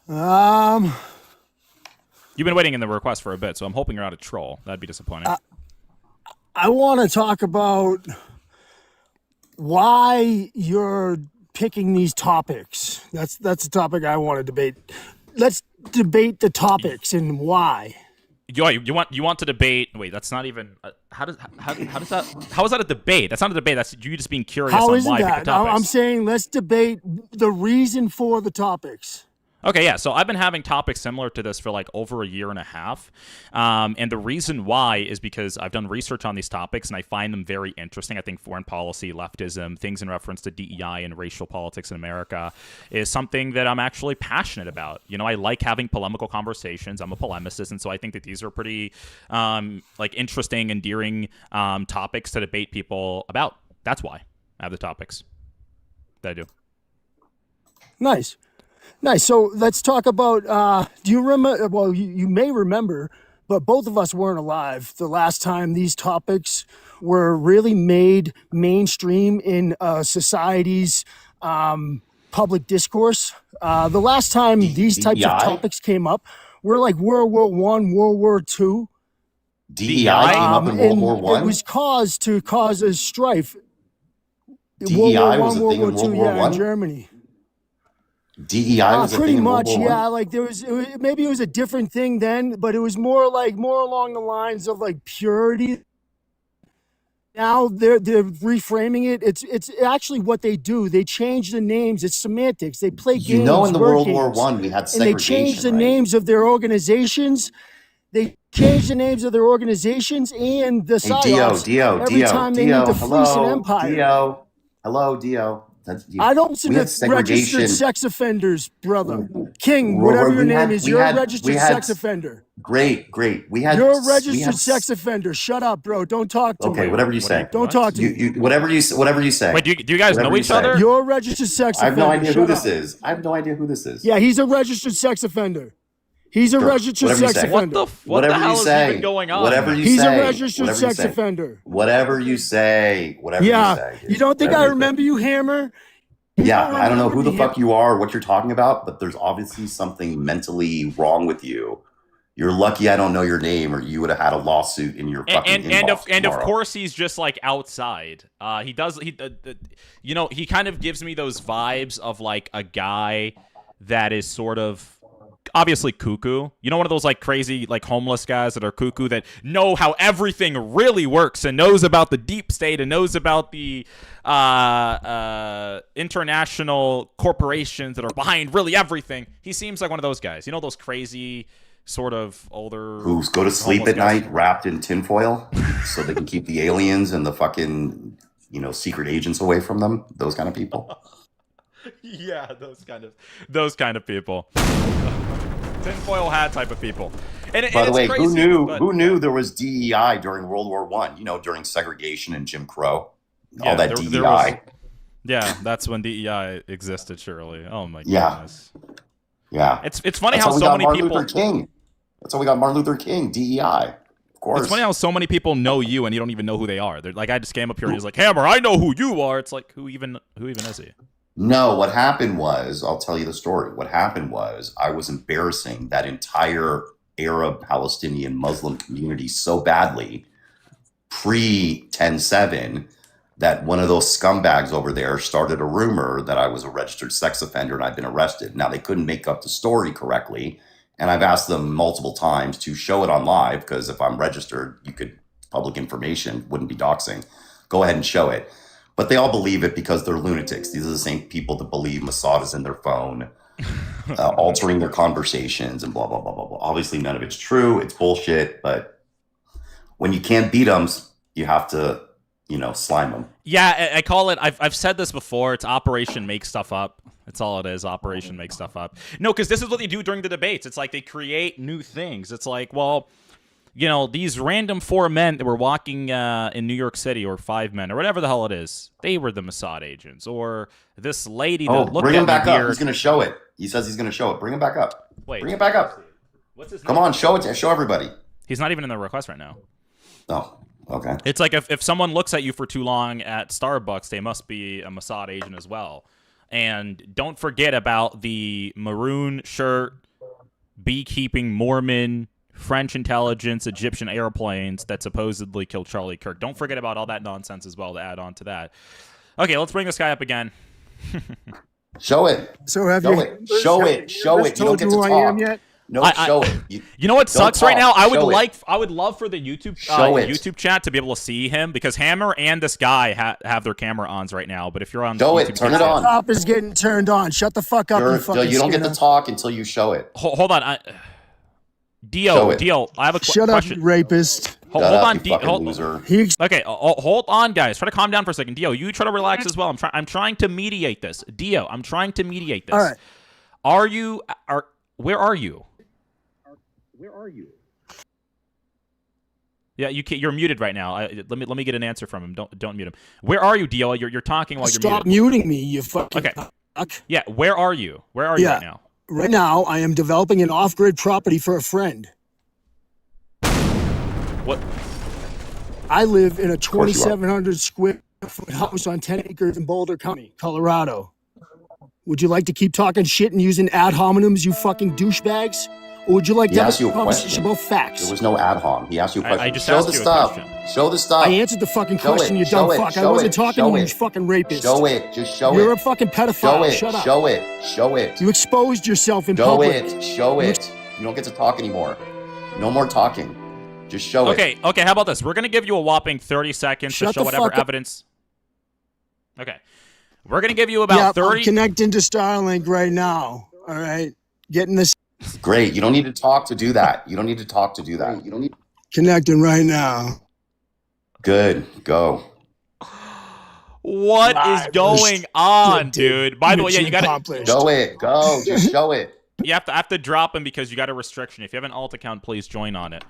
Um, You've been waiting in the request for a bit, so I'm hoping you're not a troll. That'd be disappointing. I want to talk about why you're picking these topics. That's the topic I want to debate. Let's debate the topics and why. You want to debate? Wait, that's not even. How is that a debate? That's not a debate. That's you just being curious How on isn't why you pick the that? topics. I'm saying let's debate the reason for the topics. Okay, yeah. So I've been having topics similar to this for like over a year and a half. And the reason why is because I've done research on these topics and I find them very interesting. I think foreign policy, leftism, things in reference to DEI and racial politics in America is something that I'm actually passionate about. You know, I like having polemical conversations. I'm a polemicist. And so I think that these are pretty like interesting, endearing topics to debate people about. That's why I have the topics that I do. Nice. So let's talk about, do you remember, well, you may remember, but both of us weren't alive the last time these topics were really made mainstream in society's public discourse. The last time these types of topics came up were like World War I, World War II. DEI came up in World War One. It was to cause a strife. DEI was a thing in World War in One. Germany. DEI was a pretty thing in much, World War yeah. One. Like maybe it was a different thing then, but it was more along the lines of like purity. Now they're reframing it. It's actually what they do. They change the names. It's semantics. They play games. You know, in the word World War games. One, we had And segregation. they change the right? names of their organizations. They change the names of their organizations and the psyops every time they need to fleece an empire. Hello, Dio. I don't listen we had to segregation. registered sex offenders, brother. King, Well, whatever we your name had- is, we you're had- a registered we had- sex offender. Great. We had. You're a we registered had- sex offender. Shut up, bro. Don't talk to me. Okay, whatever you say. Don't talk to me. You whatever you say. Wait, do you guys Whatever know you each say. other? You're a registered sex I have offender. no idea who Shut this up. is. I have no idea who this is. Yeah, he's a registered sex offender. He's a Sure. registered Whatever you sex say. offender. What Whatever the hell you is say. even going on? Whatever you He's say. a registered Whatever you sex say. offender. Whatever you say. Whatever you Yeah. say. You don't think I Whatever you remember you, Hammer? You Yeah, don't I don't know who remember the me, fuck you are, what you're talking about, but there's obviously something mentally wrong with you. You're lucky I don't know your name, or you would have had a lawsuit in your fucking inbox and of tomorrow. course he's just like outside. He kind of gives me those vibes of like a guy that is sort of obviously cuckoo. You know, one of those like crazy like homeless guys that are cuckoo that know how everything really works and knows about the deep state and knows about the international corporations that are behind really everything. He seems like one of those guys. You know, those crazy sort of older Who go to sleep homeless at guys. night wrapped in tinfoil so they can keep the aliens and the fucking secret agents away from them. Those kind of people. Yeah, those kind of people. Tinfoil hat type of people. And By the it's way, crazy, who knew there was DEI during World War I? During segregation and Jim Crow, all that DEI. Yeah, that's when DEI existed. Surely. Oh my goodness. Yeah. It's funny how so many people. That's how we got Martin Luther King. DEI. Of course. It's funny how so many people know you and you don't even know who they are. They're like, I just came up here and he's like, Hammer, I know who you are. It's like, who even is he? No, what happened was, I'll tell you the story. What happened was I was embarrassing that entire Arab, Palestinian, Muslim community so badly pre 10/7 that one of those scumbags over there started a rumor that I was a registered sex offender and I'd been arrested. Now, they couldn't make up the story correctly. And I've asked them multiple times to show it on live, because if I'm registered, public information, wouldn't be doxing. Go ahead and show it. But they all believe it because they're lunatics. These are the same people that believe Mossad is in their phone, altering their conversations and blah, blah, blah, blah, blah. Obviously, none of it's true. It's bullshit. But when you can't beat them, you have to, slime them. Yeah, I call it, I've said this before, it's Operation Make Stuff Up. That's all it is, Operation Make Stuff Up. No, because this is what they do during the debates. It's like they create new things. It's like, well, these random 4 men that were walking in New York City, or 5 men, or whatever the hell it is, they were the Mossad agents. Or this lady that looked bring at him back me up. weird. He's going to show it. He says he's going to show it. Bring him back up. Wait, bring it back up. What's his name? Come on, show it. Show everybody. He's not even in the request right now. Oh, okay. It's like if someone looks at you for too long at Starbucks, they must be a Mossad agent as well. And don't forget about the maroon shirt, beekeeping Mormon, French intelligence, Egyptian airplanes that supposedly killed Charlie Kirk. Don't forget about all that nonsense as well to add on to that. Okay, let's bring this guy up again. Show it. So have show you it. Show it. Show it. You don't get to who I am talk. yet? No, show it. You know what sucks right now? I would love for the YouTube YouTube chat to be able to see him, because Hammer and this guy have their camera ons right now. But if you're on show YouTube, it, turn it on. Top is getting turned on. Shut the fuck up, you fucking You don't get to skinner. talk until you show it. Hold on, Dio, I have a Shut question. up, you rapist. Hold on, Dio. Loser. Okay, hold on, guys. Try to calm down for a second. Dio, you try to relax as well. I'm trying to mediate this. Dio, I'm trying to mediate this. All right. Where are you? Where are you? Yeah, you're muted right now. Let me get an answer from him. Don't mute him. Where are you, Dio? You're talking while you're Stop muting me, you fucking fuck. Yeah, where are you? Where are you right now? Right now, I am developing an off-grid property for a friend. What? I live in a 2,700 square foot house on 10 acres in Boulder County, Colorado. Would you like to keep talking shit and using ad hominems, you fucking douchebags? Or would you like to have a conversation about facts? There was no ad hom. He asked you a question. I just show asked the you stuff. a question. Show the stuff. I answered the fucking question, you dumb fuck. I wasn't talking to you, you fucking rapist. Show it. Just show it. You're a fucking pedophile. Shut up. Show it. Show it. You exposed yourself in show public. Show it. You don't get to talk anymore. No more talking. Just show it. Okay, how about this? We're going to give you a whopping 30 seconds to show whatever evidence. Okay. We're going to give you about 30. I'm connecting to Starlink right now. All right. Getting this. Great. You don't need to talk to do that. You don't need to talk to do that. You don't need. Connecting right now. Good. Go. What is going on, dude? By the way, yeah, you got to show it. Go. Just show it. You have to drop him because you got a restriction. If you have an alt account, please join on it.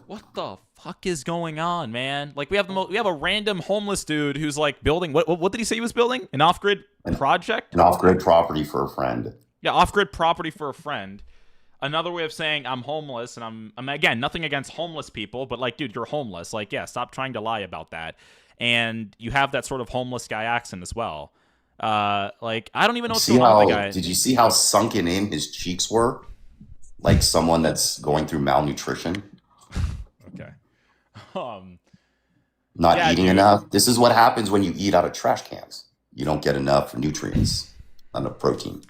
What the fuck is going on, man? Like we have a random homeless dude who's like building what did he say he was building? An off-grid project? An off-grid property for a friend. Yeah, off-grid property for a friend. Another way of saying I'm homeless, and I'm again nothing against homeless people, but like, dude, you're homeless. Like, yeah, stop trying to lie about that. And you have that sort of homeless guy accent as well. Like, I don't even know what's going on with the guy. Did you see how sunken in his cheeks were? Like someone that's going through malnutrition. Okay. Not eating enough. This is what happens when you eat out of trash cans. You don't get enough nutrients, enough protein.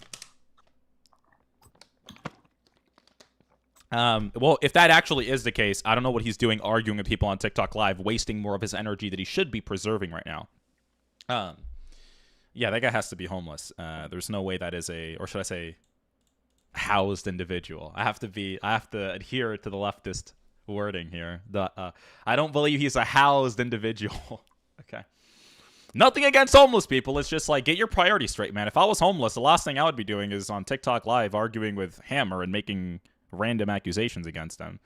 Well, if that actually is the case, I don't know what he's doing arguing with people on TikTok Live, wasting more of his energy that he should be preserving right now. Yeah, that guy has to be homeless. There's no way that is or should I say, housed individual. I have to adhere to the leftist wording here. I don't believe he's a housed individual. Okay. Nothing against homeless people. It's just like, get your priorities straight, man. If I was homeless, the last thing I would be doing is on TikTok Live arguing with Hammer and making random accusations against him.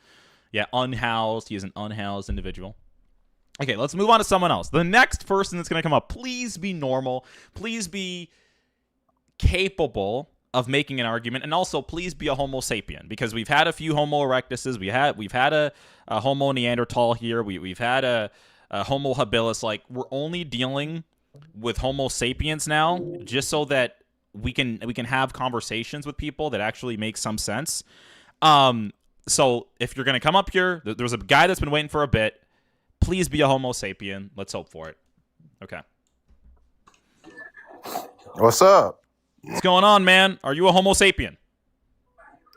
Yeah, unhoused. He is an unhoused individual. Okay, let's move on to someone else. The next person that's going to come up, please be normal. Please be capable of making an argument, and also please be a Homo sapien, because we've had a few Homo erectuses. We've had a Homo Neanderthal here. We've had a Homo habilis. Like, we're only dealing with Homo sapiens now, just so that we can have conversations with people that actually make some sense. So if you're gonna come up here, there's a guy that's been waiting for a bit. Please be a Homo sapien. Let's hope for it. Okay. What's up? What's going on, man? Are you a Homo sapien?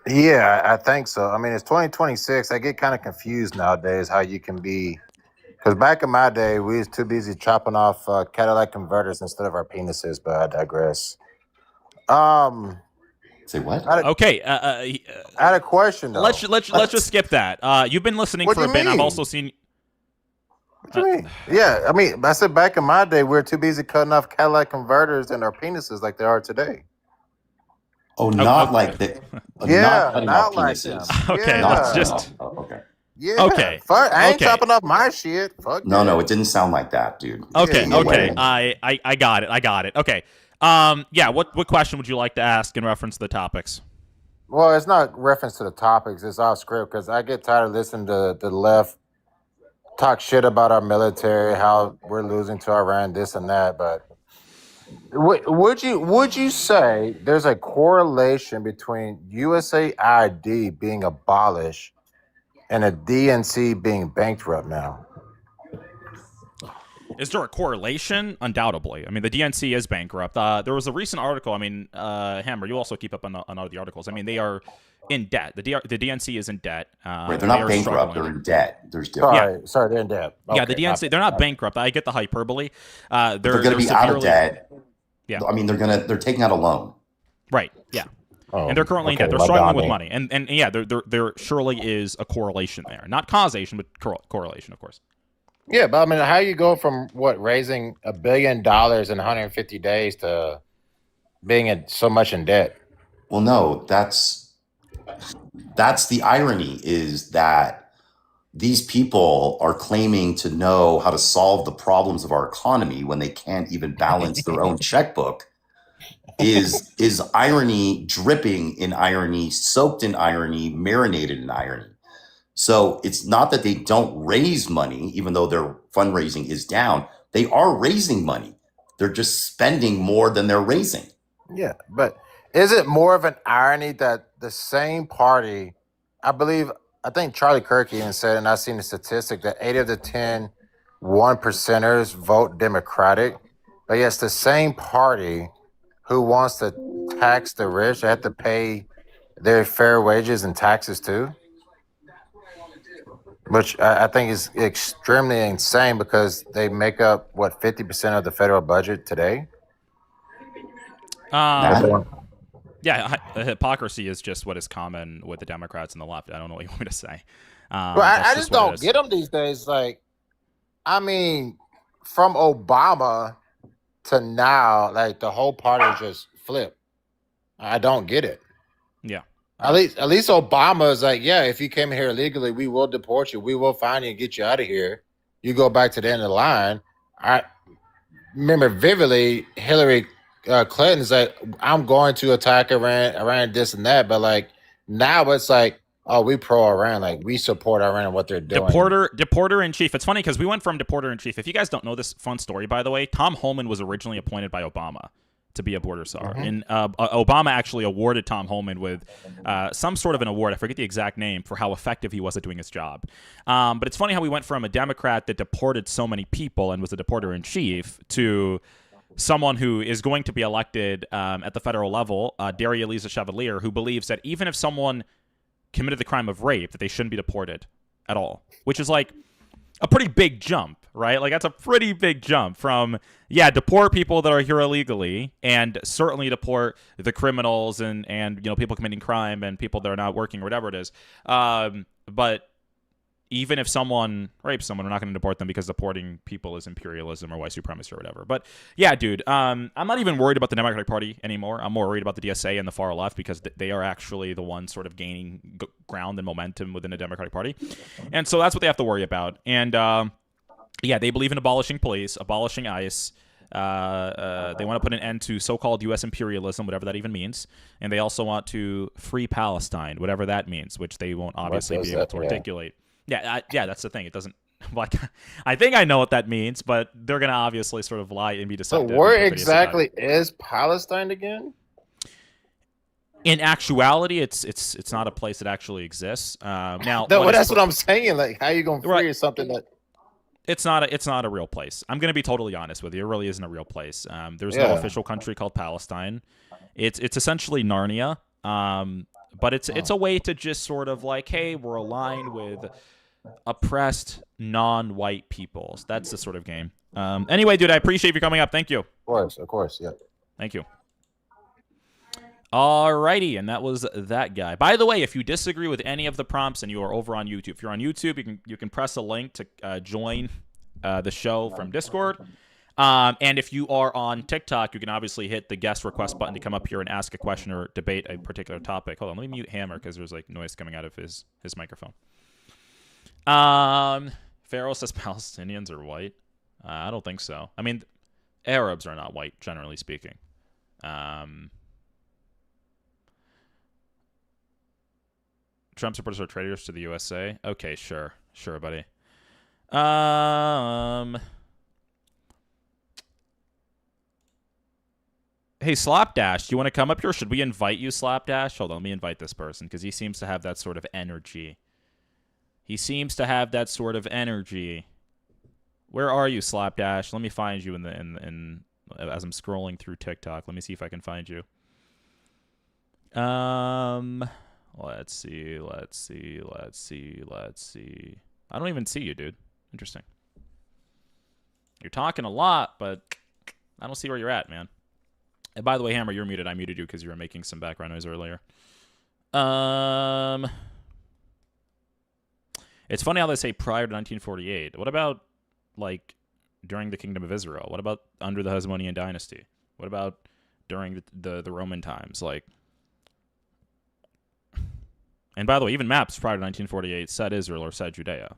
Yeah, I think so. I mean, it's 2026. I get kind of confused nowadays how you can be, because back in my day, we was too busy chopping off Cadillac converters instead of our penises. But I digress. Say what? I had a question though. Let's just skip that. You've been listening What for do a you bit. And I've mean? also seen. What do you mean? Yeah, I mean, I said back in my day, we were too busy cutting off Cadillac converters and our penises like they are today. Oh, not like that. Yeah, not cutting off not like penises. them. Okay, Yeah. let's just. Okay. Yeah. Okay. Fuck, I ain't Okay. chopping off my shit. Fuck No, that. no, it didn't sound like that, dude. Okay, Yeah, okay. yeah. I got it. Okay. Yeah, what question would you like to ask in reference to the topics? Well, it's not reference to the topics. It's off script because I get tired of listening to the left talk shit about our military, how we're losing to Iran, this and that. But would you say there's a correlation between USAID being abolished and a DNC being bankrupt now? Is there a correlation? Undoubtedly. I mean, the DNC is bankrupt. There was a recent article. I mean, Hammer, you also keep up on all the articles. I mean, they are in debt. The DNC is in debt. Right, they're not bankrupt. They're in debt. There's difference. Sorry, they're in debt. Yeah, Okay, the DNC, they're not bankrupt. I get the hyperbole. They're going to be out of debt. Yeah. I mean, they're taking out a loan. Right. Yeah. Oh, And they're currently in okay, debt. They're struggling with Madonna. money. And yeah, there surely is a correlation there. Not causation, but correlation, of course. Yeah, but I mean, how you go from raising $1 billion in 150 days to being so much in debt? Well, no, that's the irony, is that these people are claiming to know how to solve the problems of our economy when they can't even balance their own checkbook. Is irony dripping in irony, soaked in irony, marinated in irony. So it's not that they don't raise money, even though their fundraising is down. They are raising money. They're just spending more than they're raising. Yeah, but is it more of an irony that the same party, I think Charlie Kirk even said, and I've seen the statistic, that 8 of the 10 1%ers vote Democratic, but yes, the same party who wants to tax the rich have to pay their fair wages and taxes too? Which I think is extremely insane because they make up, 50% of the federal budget today? Yeah, hypocrisy is just what is common with the Democrats and the left. I don't know what you want me to say. Well, I just don't get them these days. Like, I mean, from Obama to now, like, the whole party just flipped. I don't get it. Yeah. At least Obama is like, yeah, if you came here illegally, we will deport you. We will find you and get you out of here. You go back to the end of the line. I remember vividly Hillary Clinton's like, I'm going to attack Iran, this and that. But like now it's like, oh, we pro Iran. Like we support Iran and what they're doing. Deporter in chief. It's funny because we went from deporter in chief. If you guys don't know this fun story, by the way, Tom Homan was originally appointed by Obama to be a border czar. Mm-hmm. And Obama actually awarded Tom Homan with some sort of an award. I forget the exact name for how effective he was at doing his job. But it's funny how we went from a Democrat that deported so many people and was a deporter in chief to someone who is going to be elected at the federal level, Daria Lisa Chevalier, who believes that even if someone committed the crime of rape, that they shouldn't be deported at all, which is like a pretty big jump, right? Like that's a pretty big jump from, deport people that are here illegally and certainly deport the criminals and people committing crime and people that are not working or whatever it is. But even if someone rapes someone, we're not going to deport them because deporting people is imperialism or white supremacy or whatever. But yeah, dude, I'm not even worried about the Democratic Party anymore. I'm more worried about the DSA and the far left because they are actually the ones sort of gaining ground and momentum within the Democratic Party. And so that's what they have to worry about. And yeah, they believe in abolishing police, abolishing ICE. They want to put an end to so-called U.S. imperialism, whatever that even means. And they also want to free Palestine, whatever that means, which they won't obviously be able to articulate. Yeah, that's the thing. It doesn't. Like, I think I know what that means, but they're gonna obviously sort of lie and be deceptive. So where exactly is Palestine again? In actuality, it's not a place that actually exists. Now, no, that's what I'm saying. Like, how are you gonna free something that? It's not a real place. I'm gonna be totally honest with you. It really isn't a real place. There's no official country called Palestine. It's essentially Narnia. But it's a way to just sort of like, hey, we're aligned with oppressed non-white peoples. That's the sort of game. Anyway, dude, I appreciate you coming up. Thank you. Of course, yeah. Thank you. Alrighty, and that was that guy. By the way, if you disagree with any of the prompts and you are over on YouTube, if you're on YouTube, you can press a link to join the show from Discord. And if you are on TikTok, you can obviously hit the guest request button to come up here and ask a question or debate a particular topic. Hold on, let me mute Hammer because there's like noise coming out of his microphone. Pharaoh says Palestinians are white. I don't think so. I mean, Arabs are not white, generally speaking. Trump supporters are traitors to the USA. Okay, sure, buddy. Hey, Slapdash, do you want to come up here? Should we invite you, Slapdash? Hold on, let me invite this person because he seems to have that sort of energy. Where are you, Slapdash? Let me find you in as I'm scrolling through TikTok. Let me see if I can find you. Let's see. I don't even see you, dude. Interesting. You're talking a lot, but I don't see where you're at, man. And by the way, Hammer, you're muted. I muted you because you were making some background noise earlier. It's funny how they say prior to 1948. What about, like, during the Kingdom of Israel? What about under the Hasmonean dynasty? What about during the Roman times? Like, and by the way, even maps prior to 1948 said Israel or said Judea.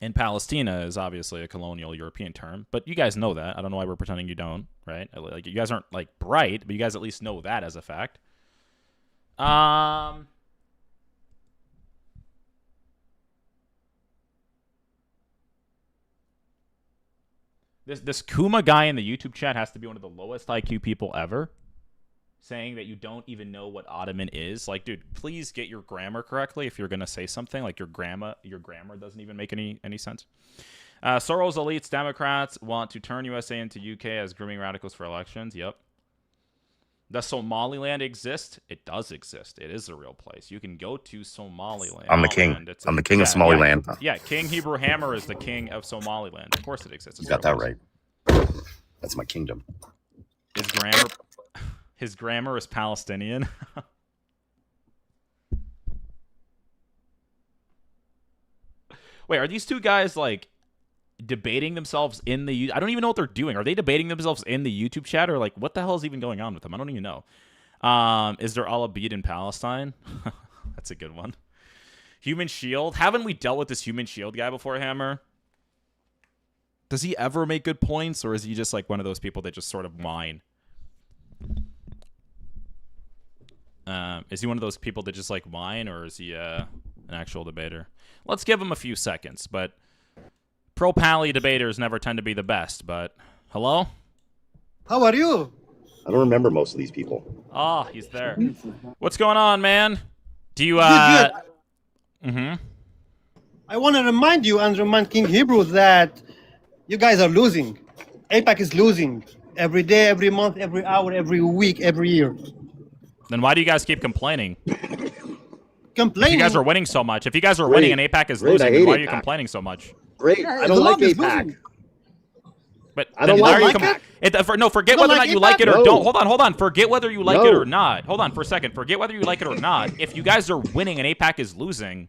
And Palestina is obviously a colonial European term, but you guys know that. I don't know why we're pretending you don't, right? Like, you guys aren't, like, bright, but you guys at least know that as a fact. This Kuma guy in the YouTube chat has to be one of the lowest IQ people ever, saying that you don't even know what Ottoman is. Like, dude, please get your grammar correctly if you're going to say something. Like, your grammar doesn't even make any sense. Soros elites, Democrats want to turn USA into UK as grooming radicals for elections. Yep. Does Somaliland exist? It does exist. It is a real place. You can go to Somaliland. I'm the king. I'm the king of Somaliland. Yeah, King Hebrew Hammer is the king of Somaliland. Of course it exists. You got that right. That's my kingdom. His grammar is Palestinian. Wait, are these two guys, like, debating themselves in the... I don't even know what they're doing. Are they debating themselves in the YouTube chat, or, like, what the hell is even going on with them? I don't even know. Is there Al Abid in Palestine? That's a good one. Human Shield? Haven't we dealt with this Human Shield guy before, Hammer? Does he ever make good points, or is he just, like, one of those people that just sort of whine? Is he one of those people that just, like, whine, or is he an actual debater? Let's give him a few seconds, but pro-pally debaters never tend to be the best, but... Hello? How are you? I don't remember most of these people. Oh, he's there. What's going on, man? Do you, Good. Mm-hmm. I want to remind you and remind King Hebrew that you guys are losing. APAC is losing. Every day, every month, every hour, every week, every year. Then why do you guys keep complaining? Complaining? If you guys are winning so much. If you guys are winning and APAC is losing, then why are you complaining so much? Great. I don't like APAC. But I don't like it. Forget whether or not you like it or don't. Hold on. Forget whether you like it or not. Hold on for a second. Forget whether you like it or not. If you guys are winning and APAC is losing,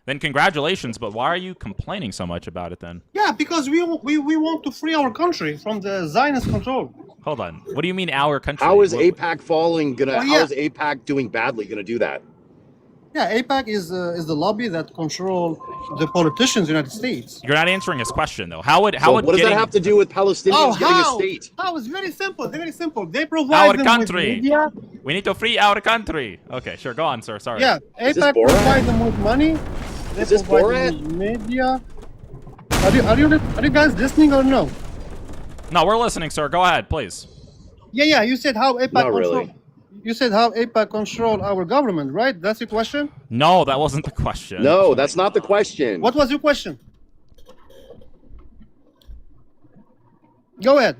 Then congratulations, but why are you complaining so much about it then? Yeah, because we want to free our country from the Zionist control. Hold on. What do you mean our country? How is AIPAC falling gonna? Oh, How is AIPAC doing badly gonna do that? Yeah, AIPAC is the lobby that control the politicians in the United States. You're not answering his question though. How would what does that have to do with Palestinians getting a state? How? It's very simple. Very simple. They provide our them country. with media. We need to free our country. Okay, sure. Go on, sir. Sorry. Yeah, AIPAC provide them with money. They Is this provide them with media. Are you guys listening or no? No, we're listening, sir. Go ahead, please. Yeah. You said how AIPAC Not control. really. You said how AIPAC control our government, right? That's your question? No, that wasn't the question. No, that's not the question. What was your question? Go ahead.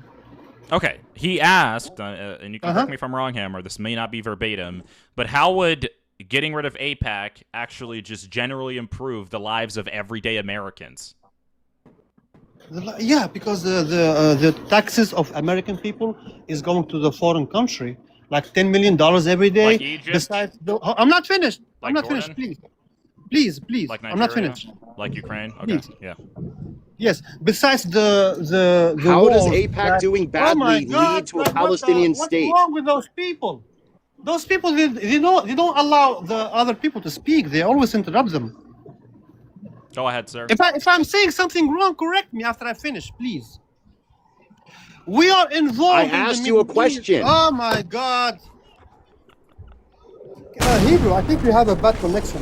Okay, he asked, and you can correct me if I'm wrong, Hammer, this may not be verbatim, but how would getting rid of AIPAC actually just generally improve the lives of everyday Americans? Yeah, because the taxes of American people is going to the foreign country, like $10 million every day. Like Egypt? Besides, I'm not finished. Like I'm not Jordan? finished. Please. Like Nigeria? I'm not finished. Like Ukraine? Okay, Please. yeah. Yes. Besides the How does wars AIPAC doing badly lead to a Palestinian state? What's wrong with those people? Those people, they don't allow the other people to speak. They always interrupt them. Go ahead, sir. If I'm saying something wrong, correct me after I finish, please. We are involved. I asked you a question. Oh my God. Hebrew, I think we have a bad connection.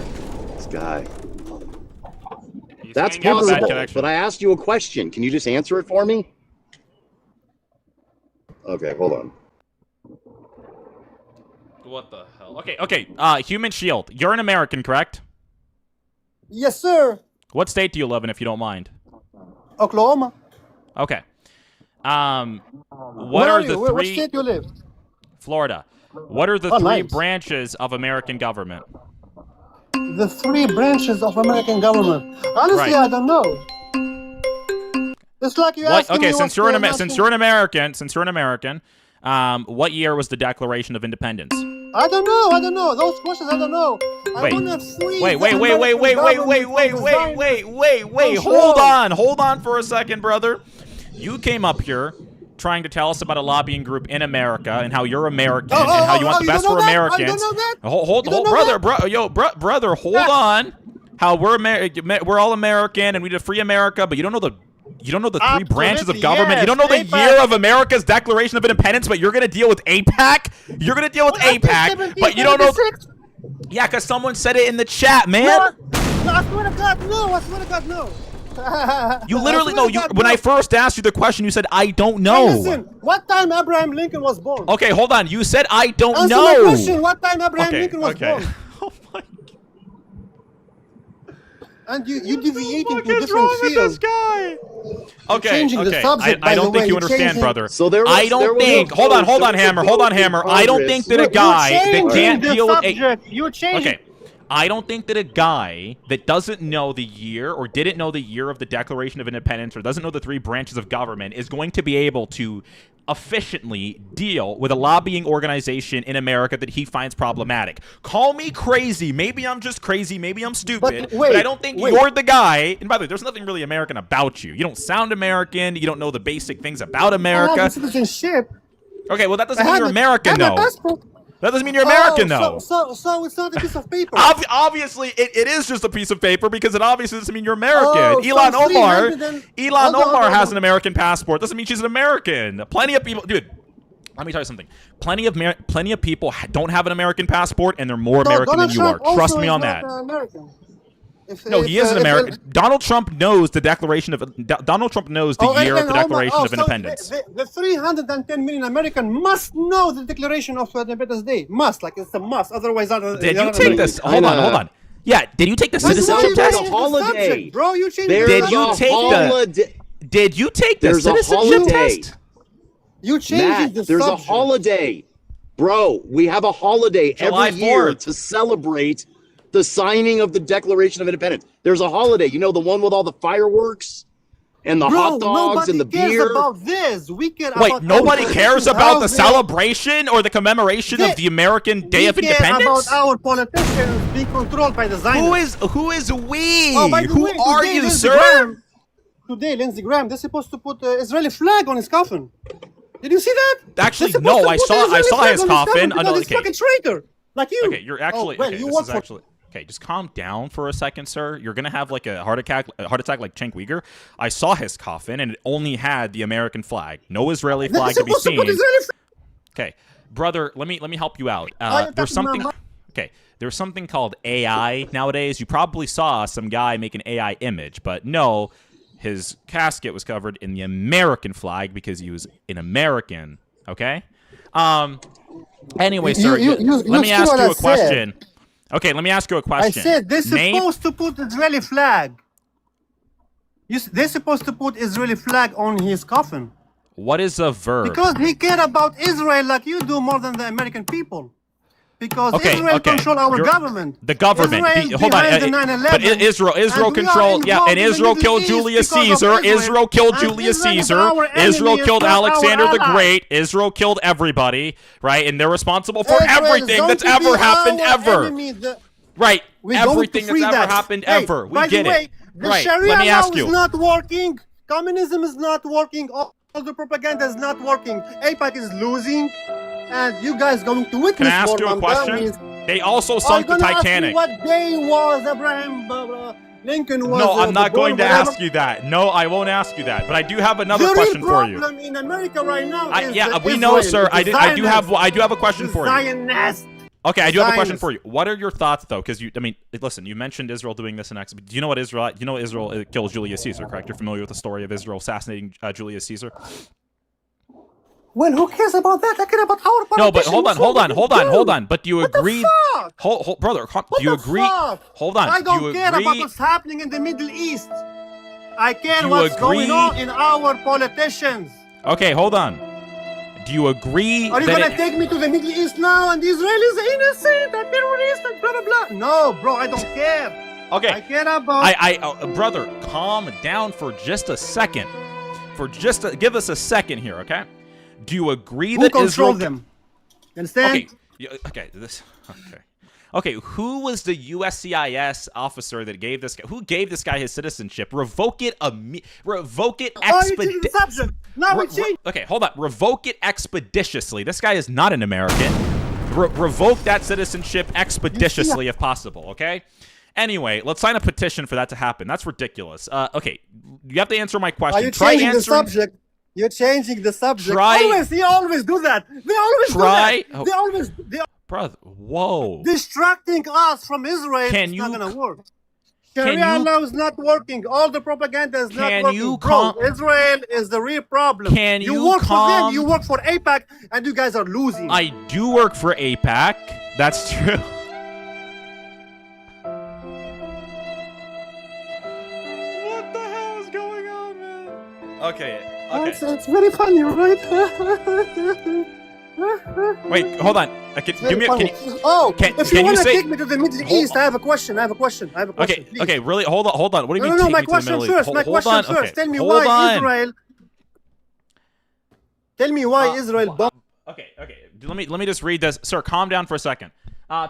This guy. He's That's saying you have a bad possible, connection. but I asked you a question. Can you just answer it for me? Okay, hold on. What the hell? Okay. Human Shield. You're an American, correct? Yes, sir. What state do you live in, if you don't mind? Oklahoma. Okay. What Where are you? the What three? state you live? Florida. What are the Oh, three nice. branches of American government? The three branches of American government. Honestly, Right. I don't know. It's like you What? asking Okay, me since you're an American, what year was the Declaration of Independence? I don't know. Those questions, I don't know. Wait. I wanna free Wait. the American government from the Zionist Hold on for a second, brother. You came up here trying to tell us about a lobbying group in America and how you're American and how you want the you best don't for know that? Americans. You don't know that? Hold, You don't know brother, hold on. How we're all American and we need to free America, but you don't know the three branches of Absolutely, government. yes. You don't know the AIPAC. year of America's Declaration of Independence, but you're going to deal with AIPAC? You're going to deal with AIPAC, but you don't know. Yeah, because someone said it in the chat, man. No, I swear to God, no. I swear to God, no. You literally I swear know. to You God, when no. I first asked you the question, you said I don't know. Hey, listen, what time Abraham Lincoln was born? Okay, hold on. You said I don't Answer know. my question. What time Abraham Lincoln was born? Oh my And you deviating What to is different wrong with this fields. guy? Okay, changing the subject, I by don't the think way. you You're understand, changing- brother. So there was- I don't there was a think. vote- Hold on, there was a Hammer. vote Hold on, in Hammer. I don't think that a You're guy that changing can't the deal with subject. You're changing. Okay. I don't think that a guy that doesn't know the year or didn't know the year of the Declaration of Independence or doesn't know the three branches of government is going to be able to efficiently deal with a lobbying organization in America that he finds problematic. Call me crazy. Maybe I'm just crazy. Maybe I'm stupid. But I don't think you're the guy. And by the way, there's nothing really American about you. You don't sound American. You don't know the basic things about I America. have citizenship. Okay, well, that doesn't I mean have you're a- American, I have a though. passport. That doesn't mean you're American, though. So it's not a piece of paper. Obviously, it is just a piece of paper because it obviously doesn't mean you're American. Oh, Elon so Omar 300 and- Elon Hold on, Omar hold has on. an American passport. Doesn't mean she's an American. Plenty of people, dude. Let me tell you something. Plenty of people don't have an American passport, and they're more American than you are. Trust me on that. No, he is an American. Donald Trump knows the Declaration of Donald Trump knows the year of the Declaration of Independence. The 310 million American must know the Declaration of Independence Day. Must, like it's a must. Otherwise, Did you take this? Hold on. Yeah, did you take the citizenship test? There's a holiday. Bro, you changed There's Did the you a take holiday. Did you take the There's a citizenship holiday. test? You changing Matt, the there's subject. a holiday. Bro, we have a holiday July every year 4th. to celebrate the signing of the Declaration of Independence. There's a holiday, you know, the one with all the fireworks and the hot dogs and the cares beer. about this. We care Wait, about nobody our cares politicians, about how the they- celebration or the commemoration of the American Day of We care Independence? about our politicians being controlled by the Zionists. Who is we? Oh, by the Who way, are today, you, Lindsey sir? Graham, today, Lindsey Graham, they're supposed to put the Israeli flag on his coffin. Did you see that? Actually, no. I saw his coffin. Because he's fucking traitor, like you. Okay, you're actually. Oh, well, okay, you this work is for. actually. Okay, just calm down for a second, sir. You're gonna have like a heart attack like Cenk Uyghur. I saw his coffin, and it only had the American flag, no Israeli flag to be seen. Okay, brother, let me help you out. There's something. Okay, there's something called AI nowadays. You probably saw some guy make an AI image, but no, his casket was covered in the American flag because he was an American. Okay. Anyway, sir, let me ask you a question. Okay, let me ask you a question. I said they're supposed to put Israeli flag. They're supposed to put Israeli flag on his coffin. What is a verb? Because he cared about Israel like you do more than the American people. Because Israel control our government. The government. Hold on. But Israel controlled. Yeah, and Israel killed Julius Caesar. Israel killed Julius Caesar. Israel killed Alexander the Great. Israel killed everybody, right? And they're responsible for everything that's ever happened ever. Right. Everything that's ever happened ever. We get it. Right. Let me ask you. Is not working. Communism is not working. All the propaganda is not working. AIPAC is losing. And you guys going to witness. Can I ask you a question? They also sunk the Titanic. What day was Abraham Lincoln was? No, I'm not going to ask you that. No, I won't ask you that. But I do have another question for you. The problem in America right now is yeah, we know, sir. I do have a question for you. Zionist. Okay, I do have a question for you. What are your thoughts, though? Because listen, you mentioned Israel doing this and do you know what Israel? You know Israel killed Julius Caesar, correct? You're familiar with the story of Israel assassinating Julius Caesar. Well, who cares about that? I care about our politicians. No, but hold on. But do you agree? What the fuck? Brother, do you agree? Fuck? Hold on. I don't care about what's happening in the Middle East. I care what's going on in our politicians. Okay, hold on. Do you agree? Are you going to take me to the Middle East now and Israel is innocent and terrorist and blah, blah, blah? No, bro, I don't care. Okay. I care about... brother, calm down for just a second. Give us a second here, okay? Do you agree that Israel... Who controls them? You understand? Okay. Okay, who was the USCIS officer that gave this guy... Who gave this guy his citizenship? Revoke it expeditiously. Okay, hold on. Revoke it expeditiously. This guy is not an American. Revoke that citizenship expeditiously if possible, okay? Anyway, let's sign a petition for that to happen. That's ridiculous. Okay, you have to answer my question. Are you changing the subject? You're changing the subject. They always do that. They always do that. They always... Brother, whoa. Distracting us from Israel is not going to work. Sharia law is not working. All the propaganda is not working. Bro, Israel is the real problem. You work for them, you work for AIPAC, and you guys are losing. I do work for AIPAC. That's true. What the hell is going on, man? Okay. It's very funny, right? Wait, hold on. If you want to take me to the Middle East, I have a question. Okay, really? Hold on. What do you mean? No, my question first. Tell me why Israel. Tell me why Israel bombed. Okay. Let me just read this. Sir, calm down for a second.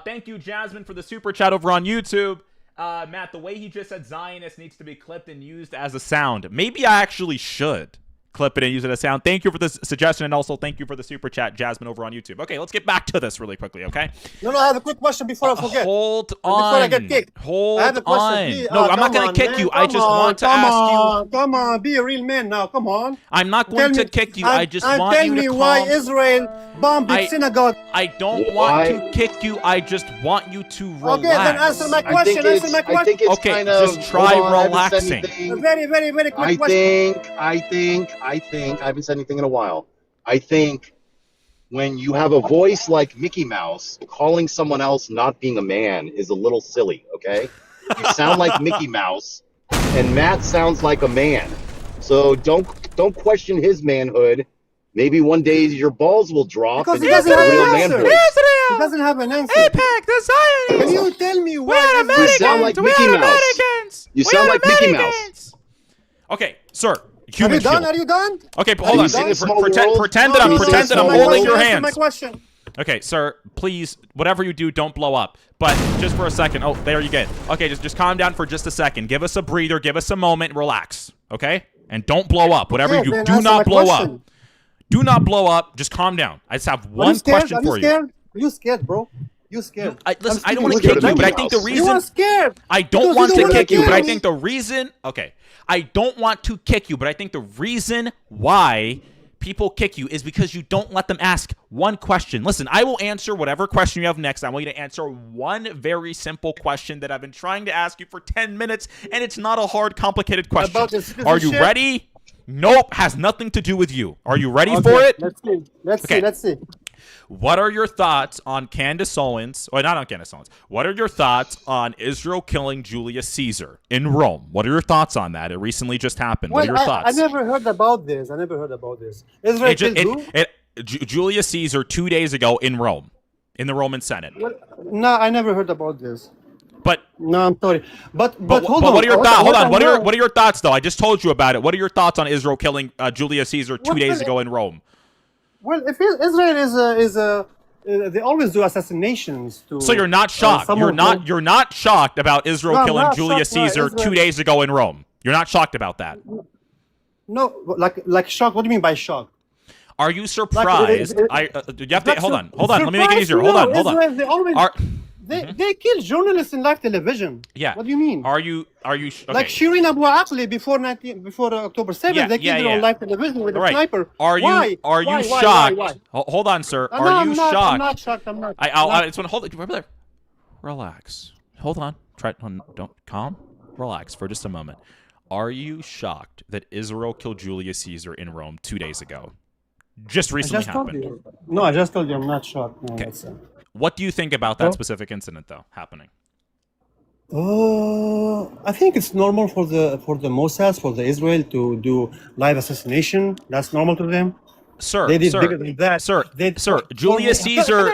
Thank you, Jasmine, for the super chat over on YouTube. Matt, the way he just said Zionist needs to be clipped and used as a sound. Maybe I actually should clip it and use it as sound. Thank you for this suggestion, and also thank you for the super chat, Jasmine, over on YouTube. Okay, let's get back to this really quickly, okay? No, I have a quick question before I forget. Hold on. Before I get kicked. Hold on. No, I'm not going to kick you. I just want to ask you. Come on, be a real man now. Come on. I'm not going to kick you. I just want you to tell me why Israel bombed the synagogue. I don't want to kick you. I just want you to relax. Okay, then answer my question. Okay, just try relaxing. A very, very, very quick question. I haven't said anything in a while. I think when you have a voice like Mickey Mouse, calling someone else not being a man is a little silly, okay? You sound like Mickey Mouse, and Matt sounds like a man. So don't question his manhood. Maybe one day your balls will drop because and you have a real man voice. He doesn't have an answer. AIPAC, the Zionists. Can you tell me why? You sound like Mickey Mouse. You sound like Mickey Mouse. Okay, sir. Are you done? Okay, hold on. Pretend that I'm holding your hands. My question. Okay, sir, please, whatever you do, don't blow up. But just for a second. Oh, there you go. Okay, just calm down for just a second. Give us a breather. Give us a moment. Relax. Okay? And don't blow up. Whatever you do, do not blow up. Do not blow up. Just calm down. I just have one question for you. Are you scared, bro? You scared? Listen, I don't want to kick you, but I think the reason... You are scared. I don't want to kick you, but I think the reason... Okay. I don't want to kick you, but I think the reason why people kick you is because you don't let them ask one question. Listen, I will answer whatever question you have next. I want you to answer one very simple question that I've been trying to ask you for 10 minutes, and it's not a hard, complicated question. Are you ready? Nope, has nothing to do with you. Are you ready for it? Let's see. What are your thoughts on Candace Owens, or not on Candace Owens, what are your thoughts on Israel killing Julius Caesar in Rome? What are your thoughts on that? It recently just happened. What are your thoughts? I never heard about this. Israel killed who? Julius Caesar 2 days ago in Rome, in the Roman Senate. No, I never heard about this. But no, I'm sorry. But hold on. What are your thoughts? Hold on. What are your thoughts, though? I just told you about it. What are your thoughts on Israel killing Julius Caesar 2 days ago in Rome? Well, if Israel they always do assassinations. So you're not shocked. You're not shocked about Israel killing Julius Caesar 2 days ago in Rome. You're not shocked about that. No, like shocked. What do you mean by shocked? Are you surprised? You have to hold on. Let me make it easier. Hold on. They kill journalists in live television. Yeah. What do you mean? Are you okay. Like Shireen Abu Akleh before October 7th? They killed her on live television with a sniper. Are you shocked? Why? Hold on, sir. Are you shocked? I'm not shocked. I'm not. I just want to hold it. Remember there. Relax. Hold on. Don't calm. Relax for just a moment. Are you shocked that Israel killed Julius Caesar in Rome 2 days ago? Just recently happened. No, I just told you I'm not shocked. No, okay. What do you think about that specific incident, though, happening? I think it's normal for the Mossad, for the Israel to do live assassination. That's normal to them. Sir, they did bigger than that. Sir, Julius Caesar.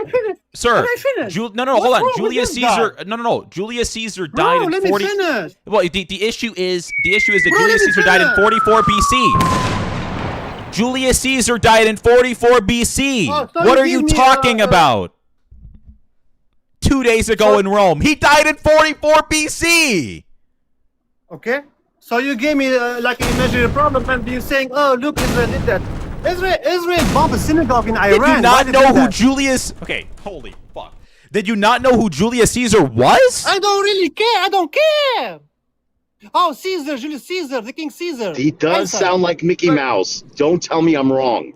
Sir, hold on. Julius Caesar. No. Julius Caesar died in 40. Well, the issue is that Julius Caesar died in 44 BC. Julius Caesar died in 44 BC. What are you talking about? 2 days ago in Rome. He died in 44 BC. Okay. So you gave me like an imaginary problem and you're saying, oh, look, Israel did that. Israel bombed a synagogue in Iran. Did you not know who Julius... Okay, holy fuck. Did you not know who Julius Caesar was? I don't really care. I don't care. Oh, Caesar, Julius Caesar, the King Caesar. He does sound like Mickey Mouse. Don't tell me I'm wrong.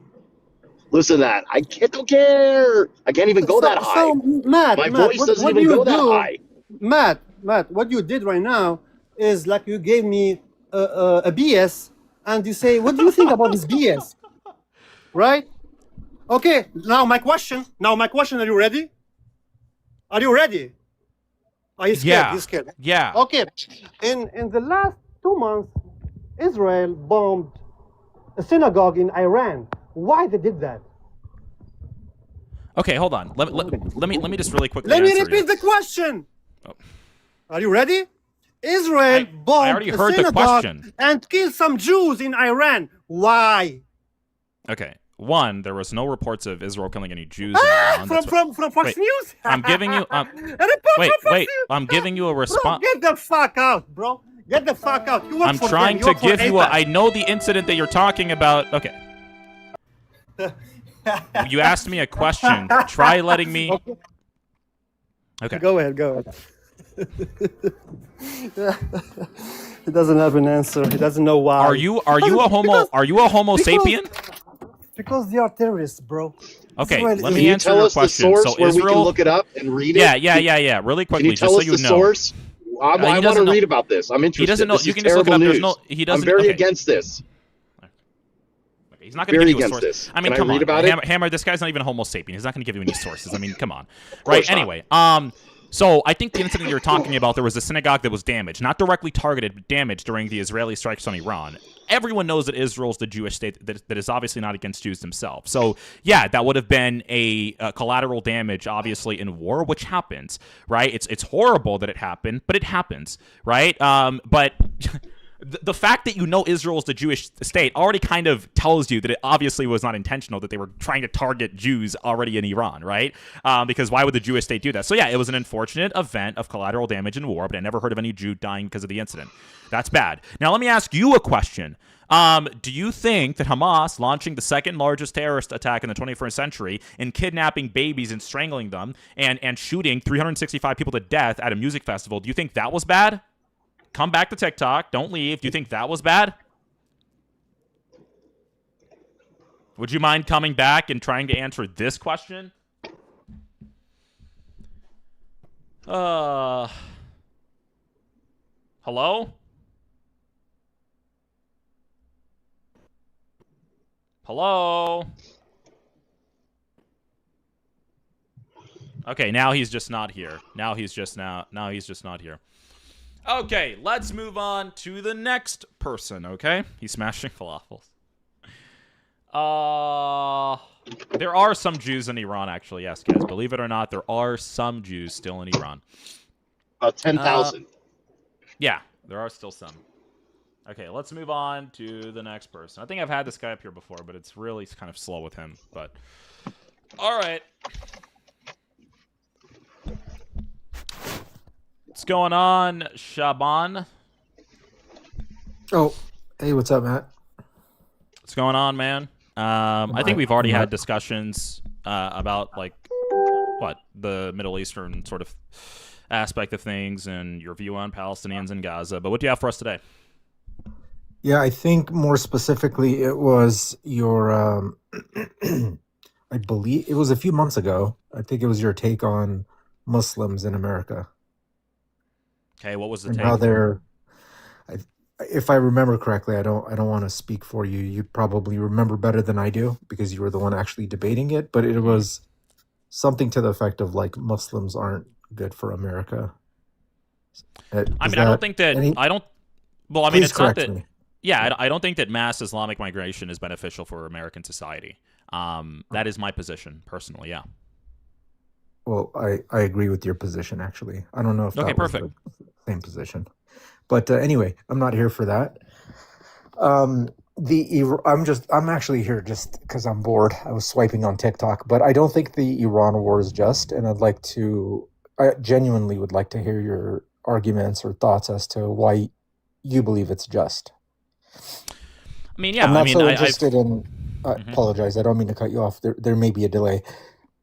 Listen to that. I don't care. I can't even go that high. So, Matt, my voice doesn't even go that high. Matt, what you did right now is like you gave me a BS and you say, what do you think about this BS? Right? Okay, now my question, are you ready? Are you ready? Are you scared? Yeah. You scared? Yeah. Okay. In the last 2 months, Israel bombed a synagogue in Iran. Why they did that? Okay, hold on. Let me just really quickly Let me answer repeat the question. Oh. Are you ready? Israel bombed a synagogue and killed some Jews in Iran. Why? Okay. One, there was no reports of Israel killing any Jews in Iran. From Fox News? I'm giving you I'm giving you a response. Get the fuck out, bro. Get the fuck out. You work I'm trying to give you I know the incident that you're talking about. Okay. You asked me a question. Try letting me. Okay. Go ahead. He doesn't have an answer. He doesn't know why. Are you a homo sapien? Because they are terrorists, bro. Okay, let me answer your question. The source where we can look it up and read it? Yeah. Really quickly, just so you know. Source? I want to read about this. I'm interested. He doesn't know. You can just look it up. There's no. He doesn't. I'm very against this. He's not going to give you a source. This. I mean, come on, about Hammer. This guy's not even a Homo sapien. He's not going to give you any sources. I mean, come on. Right. Anyway, so I think the incident you're talking about, there was a synagogue that was damaged, not directly targeted, but damaged during the Israeli strikes on Iran. Everyone knows that Israel's the Jewish state that is obviously not against Jews themselves. So yeah, that would have been a collateral damage, obviously, in war, which happens, right? It's horrible that it happened, but it happens, right? But the fact that you know Israel is the Jewish state already kind of tells you that it obviously was not intentional, that they were trying to target Jews already in Iran, right? Because why would the Jewish state do that? So yeah, it was an unfortunate event of collateral damage in war, but I never heard of any Jew dying because of the incident. That's bad. Now let me ask you a question. Do you think that Hamas launching the second largest terrorist attack in the 21st century and kidnapping babies and strangling them and shooting 365 people to death at a music festival, do you think that was bad? Come back to TikTok. Don't leave. Do you think that was bad? Would you mind coming back and trying to answer this question? Hello? Hello? Okay, now he's just not here. Now he's just not here. Okay, let's move on to the next person, okay? He's smashing falafels. There are some Jews in Iran, actually. Yes, guys, believe it or not, there are some Jews still in Iran. 10,000. Yeah, there are still some. Okay, let's move on to the next person. I think I've had this guy up here before, but it's really kind of slow with him. But all right. What's going on, Shaban? Oh, hey, what's up, Matt? What's going on, man? I think we've already had discussions about, like, what, the Middle Eastern sort of aspect of things and your view on Palestinians in Gaza. But what do you have for us today? Yeah, I think more specifically it was your, I believe it was a few months ago. I think it was your take on Muslims in America. Okay, what was the and take? How they're, if I remember correctly, I don't want to speak for you. You probably remember better than I do because you were the one actually debating it. But it was something to the effect of like Muslims aren't good for America. I mean, I don't think that Well, I mean, it's not that. Me. Yeah, I don't think that mass Islamic migration is beneficial for American society. That is my position personally. Yeah. Well, I agree with your position, actually. I don't know if that was the same position. But anyway, I'm not here for that. I'm actually here just because I'm bored. I was swiping on TikTok, but I don't think the Iran war is just, and I genuinely would like to hear your arguments or thoughts as to why you believe it's just. I mean, yeah. I'm not so interested in. I apologize. I don't mean to cut you off. There may be a delay.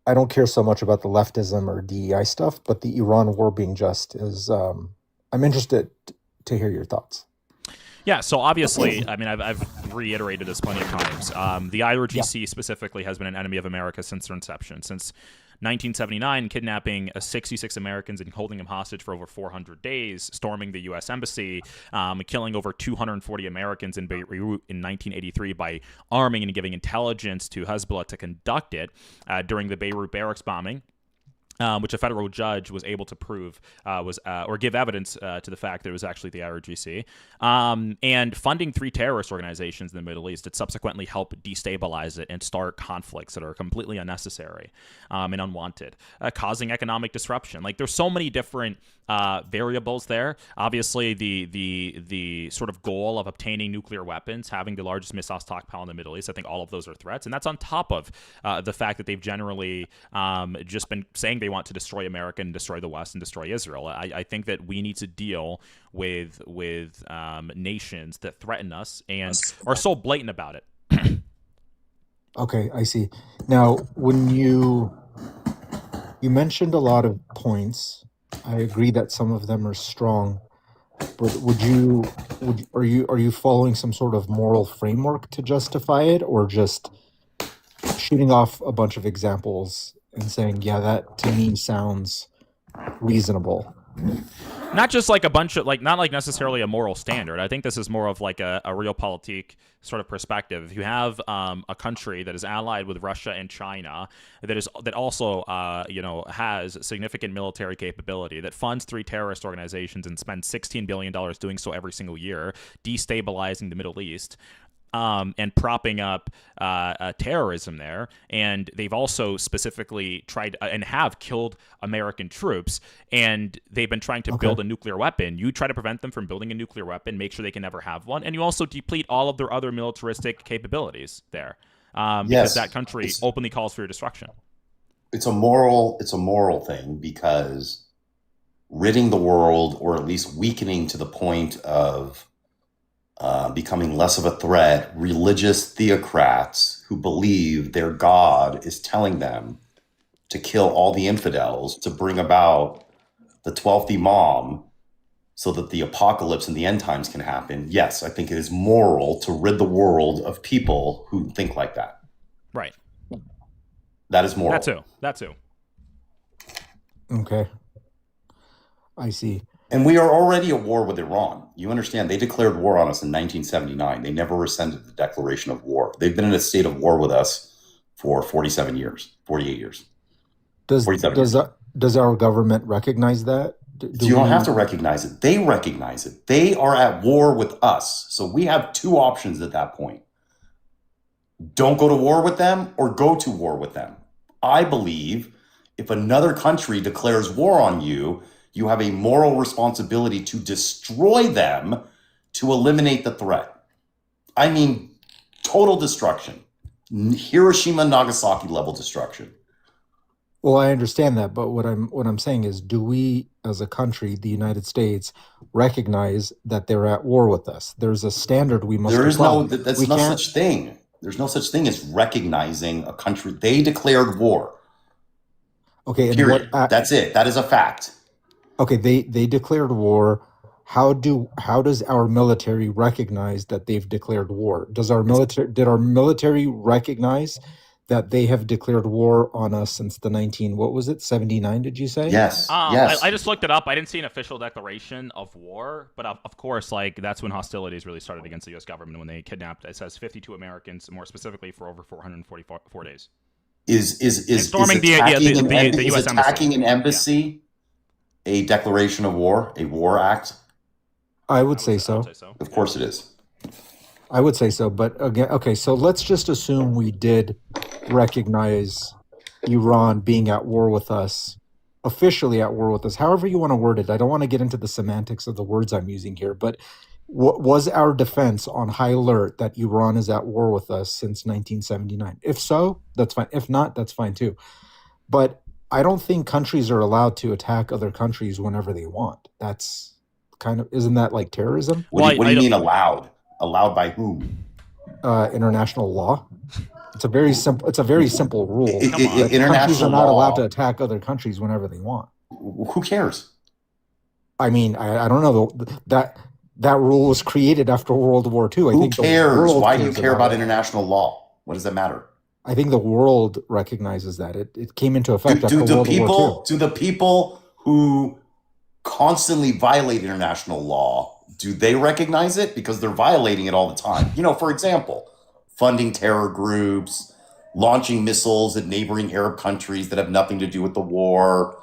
I don't care so much about the leftism or DEI stuff, but the Iran war being just is. I'm interested to hear your thoughts. Yeah, so obviously, I mean, I've reiterated this plenty of times. The IRGC specifically has been an enemy of America since their inception. Since 1979, kidnapping 66 Americans and holding them hostage for over 400 days, storming the U.S. Embassy, killing over 240 Americans in Beirut in 1983 by arming and giving intelligence to Hezbollah to conduct it during the Beirut barracks bombing. Which a federal judge was able to prove or give evidence to the fact that it was actually the IRGC, and funding 3 terrorist organizations in the Middle East that subsequently helped destabilize it and start conflicts that are completely unnecessary and unwanted, causing economic disruption. Like, there's so many different variables there. Obviously, the sort of goal of obtaining nuclear weapons, having the largest missile stockpile in the Middle East, I think all of those are threats, and that's on top of the fact that they've generally just been saying they want to destroy America and destroy the West and destroy Israel. I think that we need to deal with nations that threaten us and are so blatant about it. Okay, I see. Now, when you mentioned a lot of points, I agree that some of them are strong, but are you following some sort of moral framework to justify it, or just shooting off a bunch of examples and saying, yeah, that to me sounds reasonable? Not just like a bunch of, like, not like necessarily a moral standard. I think this is more of like a realpolitik sort of perspective. If you have a country that is allied with Russia and China, that also has significant military capability, that funds 3 terrorist organizations and spends $16 billion doing so every single year, destabilizing the Middle East, and propping up terrorism there. And they've also specifically tried and have killed American troops. And they've been trying to build a nuclear weapon. You try to prevent them from building a nuclear weapon, make sure they can never have one. And you also deplete all of their other militaristic capabilities there. Because that country openly calls for your destruction. It's a moral thing, because ridding the world, or at least weakening to the point of becoming less of a threat, religious theocrats who believe their God is telling them to kill all the infidels to bring about the 12th Imam so that the apocalypse and the end times can happen. Yes, I think it is moral to rid the world of people who think like that. Right. That is moral. That too. Okay. I see. And we are already at war with Iran. You understand, they declared war on us in 1979. They never rescinded the declaration of war. They've been in a state of war with us for 48 years. Does our government recognize that? You don't have to recognize it. They recognize it. They are at war with us. So we have two options at that point. Don't go to war with them, or go to war with them. I believe if another country declares war on you, you have a moral responsibility to destroy them to eliminate the threat. I mean, total destruction. Hiroshima, Nagasaki level destruction. Well, I understand that, but what I'm saying is, do we, as a country, the United States, recognize that they're at war with us? There's a standard we must. There is no. That's no such thing. There's no such thing as recognizing a country. They declared war. Okay. Period. That's it. That is a fact. Okay. They declared war. How does our military recognize that they've declared war? Did our military recognize that they have declared war on us since the 79, did you say? Yes. I just looked it up. I didn't see an official declaration of war, but of course, that's when hostilities really started against the U.S. government, when they kidnapped, it says, 52 Americans, more specifically for over 444 days. Is storming the U.S. attacking an embassy a declaration of war, a war act? I would say so. Of course it is. I would say so, but again, okay, so let's just assume we did recognize Iran being at war with us, officially at war with us, however you want to word it. I don't want to get into the semantics of the words I'm using here, but was our defense on high alert that Iran is at war with us since 1979? If so, that's fine. If not, that's fine too. But I don't think countries are allowed to attack other countries whenever they want. That's isn't that like terrorism? What do you mean allowed? Allowed by whom? International law. It's a very simple rule. Countries are not allowed to attack other countries whenever they want. Who cares? I mean, I don't know. That rule was created after World War II. Who cares? Why do you care about international law? What does that matter? I think the world recognizes that. It came into effect after World War II. Do the people who constantly violate international law, do they recognize it? Because they're violating it all the time. For example, funding terror groups, launching missiles at neighboring Arab countries that have nothing to do with the war,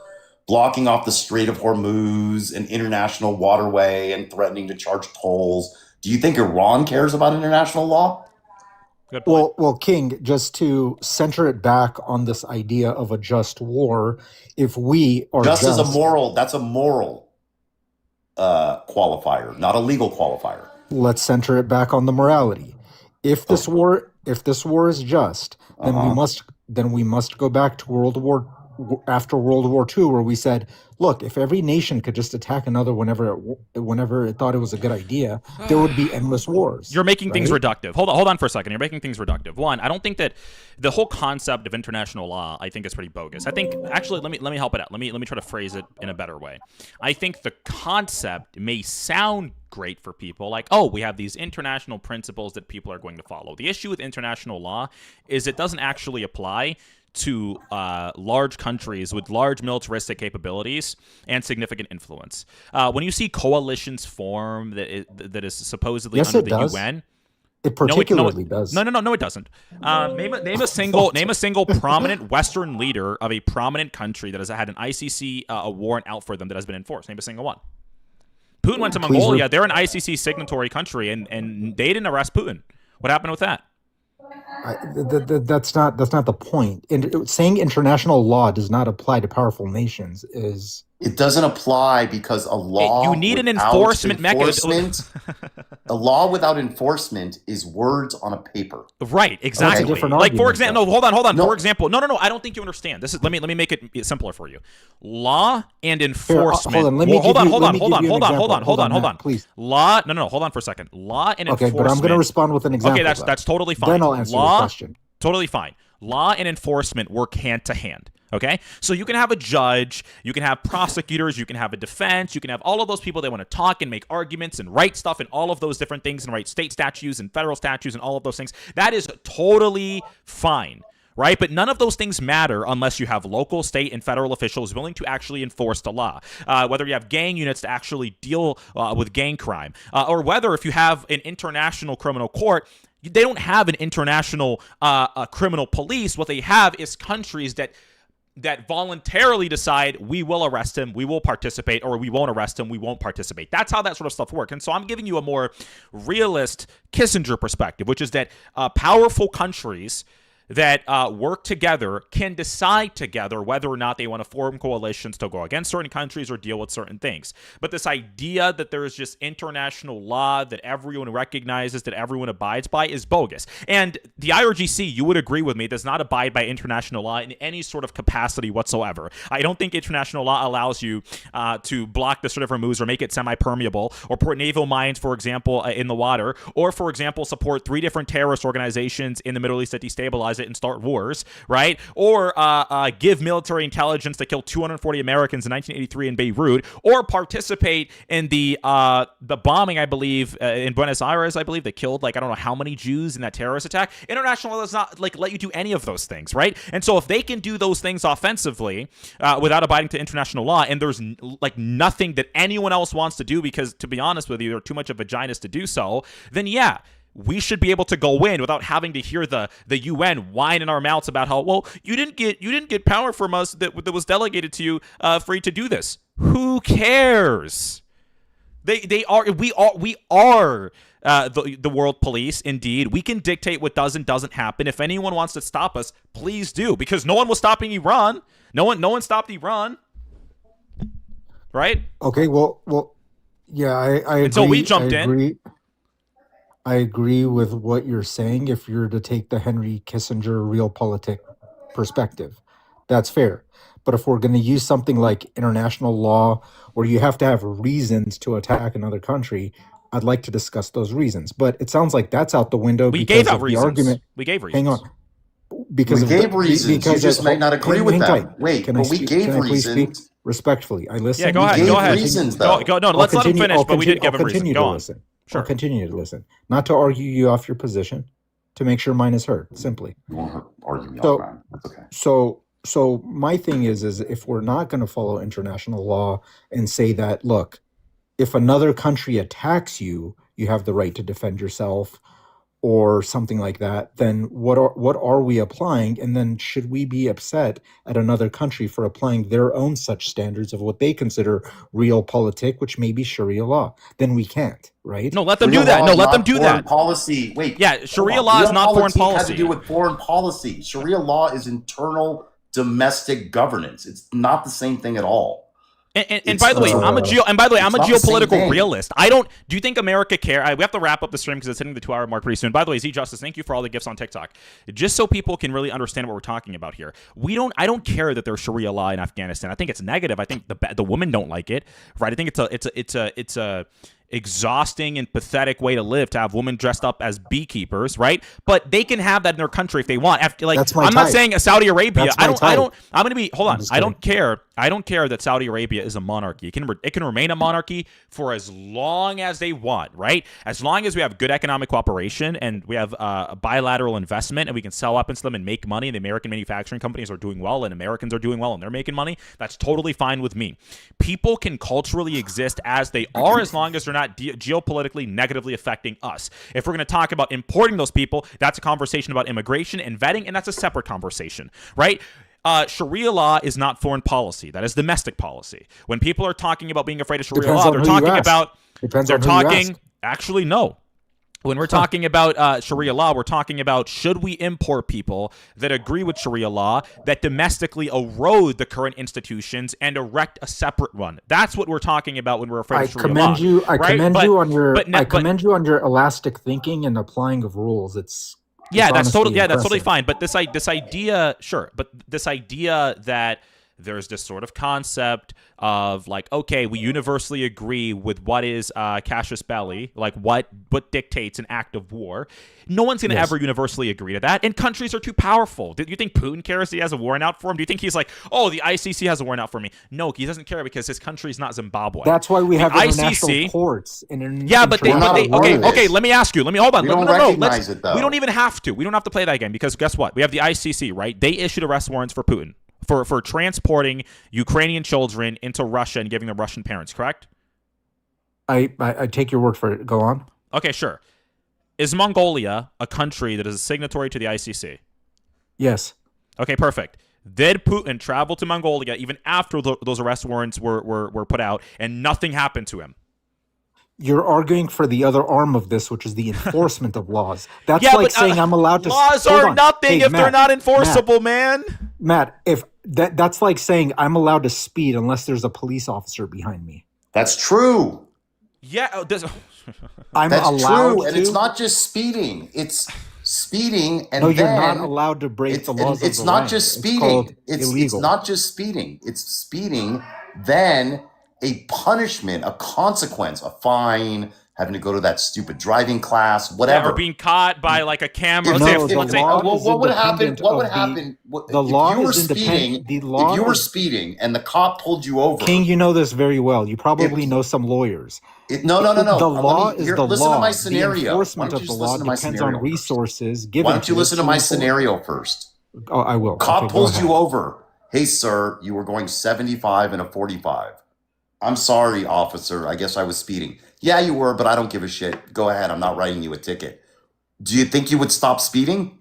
blocking off the Strait of Hormuz, an international waterway, and threatening to charge tolls. Do you think Iran cares about international law? Good point. Well, King, just to center it back on this idea of a just war, if we are that's a moral qualifier, not a legal qualifier. Let's center it back on the morality. If this war is just, then we must go back to after World War II, where we said, look, if every nation could just attack another whenever it thought it was a good idea, there would be endless wars. You're making things reductive. Hold on for a second. You're making things reductive. One, I don't think that the whole concept of international law, I think, is pretty bogus. I think, actually, let me help it out. Let me try to phrase it in a better way. I think the concept may sound great for people, like, oh, we have these international principles that people are going to follow. The issue with international law is it doesn't actually apply to large countries with large militaristic capabilities and significant influence. When you see coalitions form that is supposedly under the UN, it particularly does. No, it doesn't. Name a single prominent Western leader of a prominent country that has had an ICC warrant out for them that has been enforced. Name a single one. Putin went to Mongolia. They're an ICC signatory country, and they didn't arrest Putin. What happened with that? That's not the point. Saying international law does not apply to powerful nations is. It doesn't apply because a law. You need an enforcement mechanism. A law without enforcement is words on a paper. Right, exactly. Like for example, no, hold on. No. For example, no. I don't think you understand. This is let me make it simpler for you. Law and enforcement. Hold on. Please. Law. No. Hold on for a second. Law and enforcement. Okay, but I'm going to respond with an example. Okay, that's totally fine. Then I'll answer the question. Totally fine. Law and enforcement work hand to hand. Okay, so you can have a judge, you can have prosecutors, you can have a defense, you can have all of those people that want to talk and make arguments and write stuff and all of those different things and write state statutes and federal statutes and all of those things. That is totally fine, right? But none of those things matter unless you have local, state, and federal officials willing to actually enforce the law. Whether you have gang units to actually deal with gang crime, or whether if you have an international criminal court. They don't have an international criminal police. What they have is countries that voluntarily decide we will arrest him, we will participate, or we won't arrest him, we won't participate. That's how that sort of stuff works. And so I'm giving you a more realist Kissinger perspective, which is that powerful countries that work together can decide together whether or not they want to form coalitions to go against certain countries or deal with certain things. But this idea that there is just international law that everyone recognizes, that everyone abides by, is bogus. And the IRGC, you would agree with me, does not abide by international law in any sort of capacity whatsoever. I don't think international law allows you to block the Strait of Hormuz or make it semi-permeable, or put naval mines, for example, in the water, or, for example, support 3 different terrorist organizations in the Middle East that destabilize it and start wars, right? Or give military intelligence to kill 240 Americans in 1983 in Beirut, or participate in the bombing, I believe, in Buenos Aires, I believe, that killed, like, I don't know how many Jews in that terrorist attack. International law does not, like, let you do any of those things, right? And so if they can do those things offensively without abiding to international law, and there's, like, nothing that anyone else wants to do because, to be honest with you, they're too much of vaginas to do so, then yeah, we should be able to go in without having to hear the UN whine in our mouths about how, well, you didn't get power from us that was delegated to you for you to do this. Who cares? We are the world police. Indeed, we can dictate what does and doesn't happen. If anyone wants to stop us, please do, because no one was stopping Iran. No one stopped Iran, right? Okay, well, yeah, I agree. Until we jumped in. I agree with what you're saying if you're to take the Henry Kissinger realpolitik perspective. That's fair. But if we're going to use something like international law, where you have to have reasons to attack another country, I'd like to discuss those reasons. But it sounds like that's out the window. We gave out reasons. We gave reasons. Hang on. Because we gave reasons. You just might not agree with them. Wait, but we gave reasons. Respectfully, I listened. Yeah, go ahead. Go ahead. Reasons, though. No, let's let him finish, but we did give him reasons. Go on. Sure. I'll continue to listen. Not to argue you off your position, to make sure mine is heard, simply. You won't argue me off, man. That's okay. So my thing is if we're not going to follow international law and say that, look, if another country attacks you, you have the right to defend yourself, or something like that, then what are we applying? And then should we be upset at another country for applying their own such standards of what they consider realpolitik, which may be Sharia law? Then we can't, right? No, let them do that. No, let them do that. Policy. Wait. Yeah, Sharia law is not foreign policy. Has to do with foreign policy. Sharia law is internal domestic governance. It's not the same thing at all. And by the way, I'm a geopolitical realist. Do you think America care? We have to wrap up the stream because it's hitting the 2-hour mark pretty soon. By the way, Z Justice, thank you for all the gifts on TikTok. Just so people can really understand what we're talking about here. I don't care that there's Sharia law in Afghanistan. I think it's negative. I think the women don't like it, right? I think it's a exhausting and pathetic way to live, to have women dressed up as beekeepers, right? But they can have that in their country if they want. I'm not saying Saudi Arabia. I'm going to be. Hold on. I don't care. I don't care that Saudi Arabia is a monarchy. It can remain a monarchy for as long as they want, right? As long as we have good economic cooperation and we have a bilateral investment and we can sell weapons to them and make money, and the American manufacturing companies are doing well and Americans are doing well and they're making money, that's totally fine with me. People can culturally exist as they are as long as they're not geopolitically negatively affecting us. If we're going to talk about importing those people, that's a conversation about immigration and vetting, and that's a separate conversation, right? Sharia law is not foreign policy. That is domestic policy. When people are talking about being afraid of Sharia law, they're talking about... Actually, no. When we're talking about Sharia law, we're talking about should we import people that agree with Sharia law that domestically erode the current institutions and erect a separate one. That's what we're talking about when we're afraid of Sharia law. I commend you on your elastic thinking and applying of rules. It's that's totally impressive. fine. But this idea, sure, but this idea that there's this sort of concept of like, okay, we universally agree with what is casus belli, like what dictates an act of war. No one's going to ever universally agree to that, and countries are too powerful. Do you think Putin cares he has a warrant out for him? Do you think he's like, oh, the ICC has a warrant out for me? No, he doesn't care because his country is not Zimbabwe. That's why we have international courts. Okay, let me ask you. Hold on. We don't recognize it, though. We don't even have to. We don't have to play that game because guess what? We have the ICC, right? They issued arrest warrants for Putin. For transporting Ukrainian children into Russia and giving them Russian parents, correct? I take your word for it. Go on. Okay, sure. Is Mongolia a country that is a signatory to the ICC? Yes. Okay, perfect. Did Putin travel to Mongolia even after those arrest warrants were put out and nothing happened to him? You're arguing for the other arm of this, which is the enforcement of laws. That's like saying I'm allowed to... Laws are nothing if they're not enforceable, man. Matt, if that's like saying I'm allowed to speed unless there's a police officer behind me. That's true. Yeah, that's true, and it's not just speeding. It's speeding, and no, you're not allowed to break the laws. It's not just speeding. It's not just speeding. It's speeding. Then a punishment, a consequence, a fine, having to go to that stupid driving class, whatever. Or being caught by like a camera. What would happen? What would happen? The law is independent. If you were speeding and the cop pulled you over, King, you know this very well. You probably know some lawyers. No. The law is the law. Listen to my scenario. The enforcement of the law depends on resources given. Why don't you listen to my scenario first? Oh, I will. Cop pulls you over. Hey, sir, you were going 75 in a 45. I'm sorry, officer. I guess I was speeding. Yeah, you were, but I don't give a shit. Go ahead. I'm not writing you a ticket. Do you think you would stop speeding?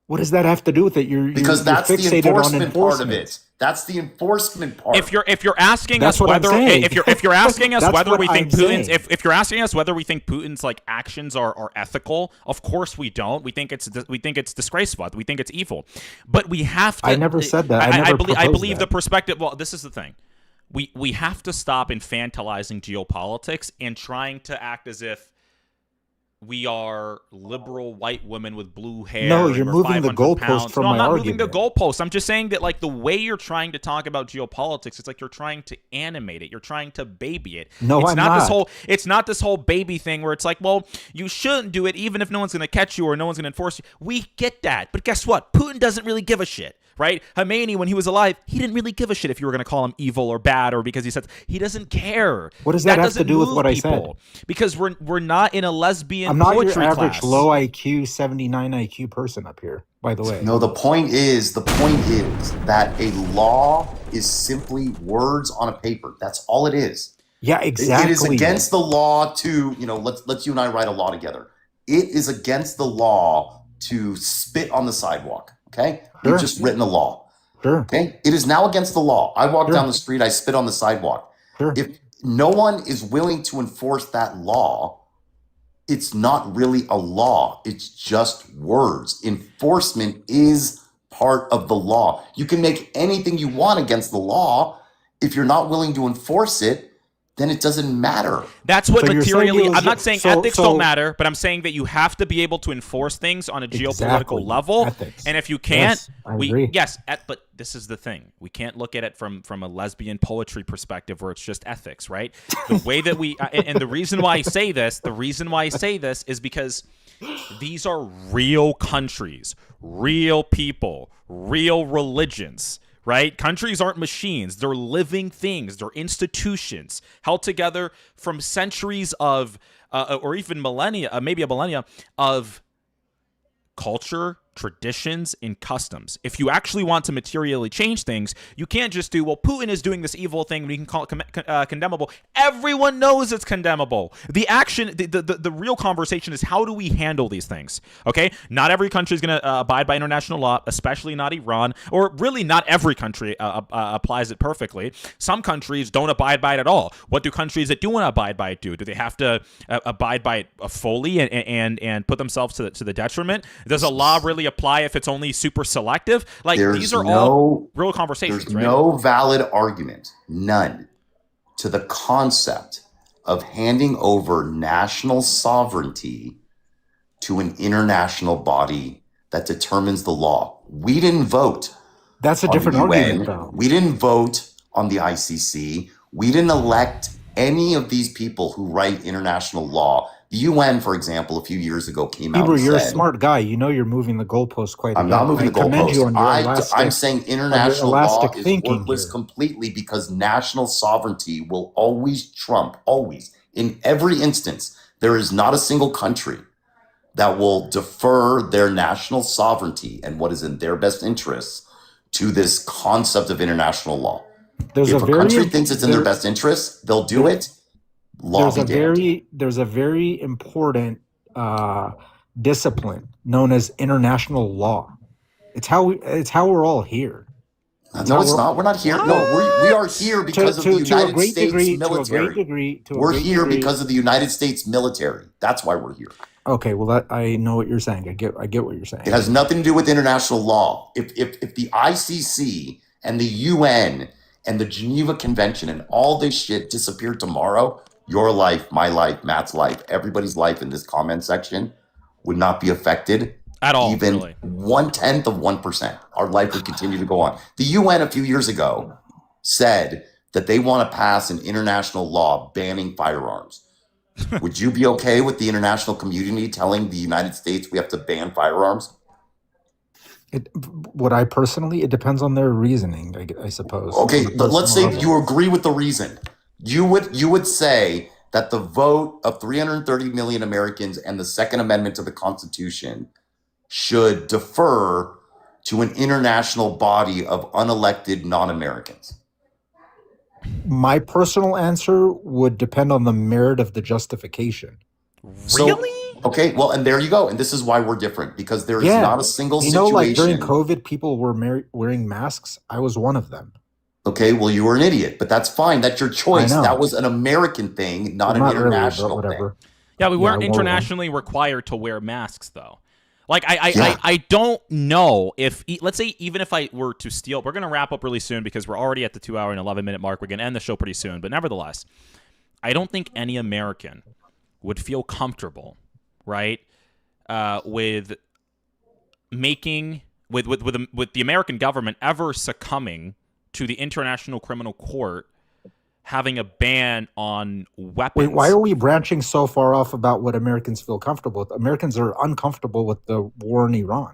What does that have to do with it? Because that's the enforcement part of it. That's the enforcement part. If you're asking us whether if you're asking us whether we think Putin's if you're asking us whether we think Putin's like actions are ethical, of course we don't. We think it's disgraceful. We think it's evil. But we have to. I never said that. I believe the perspective. Well, this is the thing. We have to stop infantilizing geopolitics and trying to act as if we are liberal white women with blue hair. No, you're moving the goalpost from my argument. No, I'm not moving the goalpost. I'm just saying that like the way you're trying to talk about geopolitics, it's like you're trying to animate it. You're trying to baby it. No, I'm not. It's not this whole baby thing where it's like, well, you shouldn't do it even if no one's going to catch you or no one's going to enforce you. We get that. But guess what? Putin doesn't really give a shit. Right? Khomeini, when he was alive, he didn't really give a shit if you were going to call him evil or bad or because he said he doesn't care. What does that have to do with what I said? Because we're not in a lesbian I'm not poetry your average class. Low IQ, 79 IQ person up here, by the way. No, the point is that a law is simply words on a paper. That's all it is. Yeah, exactly. It is against the law to, let's you and I write a law together. It is against the law to spit on the sidewalk. Okay? Sure. You've just written a law. Sure. Okay? It is now against the law. I walk down the street, I spit on the sidewalk. Sure. If no one is willing to enforce that law, it's not really a law. It's just words. Enforcement is part of the law. You can make anything you want against the law. If you're not willing to enforce it, then it doesn't matter. That's what materially. I'm not saying ethics don't matter, but I'm saying that you have to be able to enforce things on a geopolitical level. Ethics. And if you can't, yes, but this is the thing. We can't look at it from a lesbian poetry perspective where it's just ethics, right? The way that we and the reason why I say this is because these are real countries, real people, real religions. Right? Countries aren't machines. They're living things. They're institutions held together from centuries of, or even millennia, maybe a millennia of culture, traditions and customs. If you actually want to materially change things, you can't just do, well, Putin is doing this evil thing, we can call it condemnable. Everyone knows it's condemnable. The action, the real conversation is, how do we handle these things? Okay, not every country is going to abide by international law, especially not Iran, or really not every country applies it perfectly. Some countries don't abide by it at all. What do countries that do want to abide by it do? Do they have to abide by it fully and put themselves to the detriment? Does a law really apply if it's only super selective? Like, these are all real conversations. There's no valid argument, none, to the concept of handing over national sovereignty to an international body that determines the law. We didn't vote. That's a different argument, though. We didn't vote on the ICC. We didn't elect any of these people who write international law. The UN, for example, a few years ago came out and said... You're a smart guy. You know you're moving the goalposts quite a bit. I'm not moving the goalposts. I'm saying international law is worthless completely, because national sovereignty will always trump, always. In every instance, there is not a single country that will defer their national sovereignty and what is in their best interests to this concept of international law. If a country thinks it's in their best interest, they'll do it. There's a very important discipline known as international law. It's how we're all here. No, it's not. We're not here. No, we are here because of the United States military. We're here because of the United States military. That's why we're here. Okay, well, I know what you're saying. I get what you're saying. It has nothing to do with international law. If the ICC and the UN and the Geneva Convention and all this shit disappeared tomorrow, your life, my life, Matt's life, everybody's life in this comment section would not be affected at all. Even really. 1/10 of 1%. Our life would continue to go on. The UN a few years ago said that they want to pass an international law banning firearms. Would you be okay with the international community telling the United States we have to ban firearms? Would I personally? It depends on their reasoning, I suppose. Okay, but let's say you agree with the reason. You would say that the vote of 330 million Americans and the Second Amendment to the Constitution should defer to an international body of unelected non-Americans. My personal answer would depend on the merit of the justification. Really? Okay, well, and there you go. And this is why we're different, because there is not a single situation. Like during COVID, people were wearing masks. I was one of them. Okay, well, you were an idiot, but that's fine. That's your choice. That was an American thing, not an international thing. Yeah, we weren't internationally required to wear masks, though. Like, I don't know if, let's say, even if I were to steal, we're going to wrap up really soon because we're already at the 2 hour and 11-minute mark. We're going to end the show pretty soon. But nevertheless, I don't think any American would feel comfortable, right, with making, with the American government ever succumbing to the International Criminal Court having a ban on weapons. Wait, why are we branching so far off about what Americans feel comfortable with? Americans are uncomfortable with the war in Iran.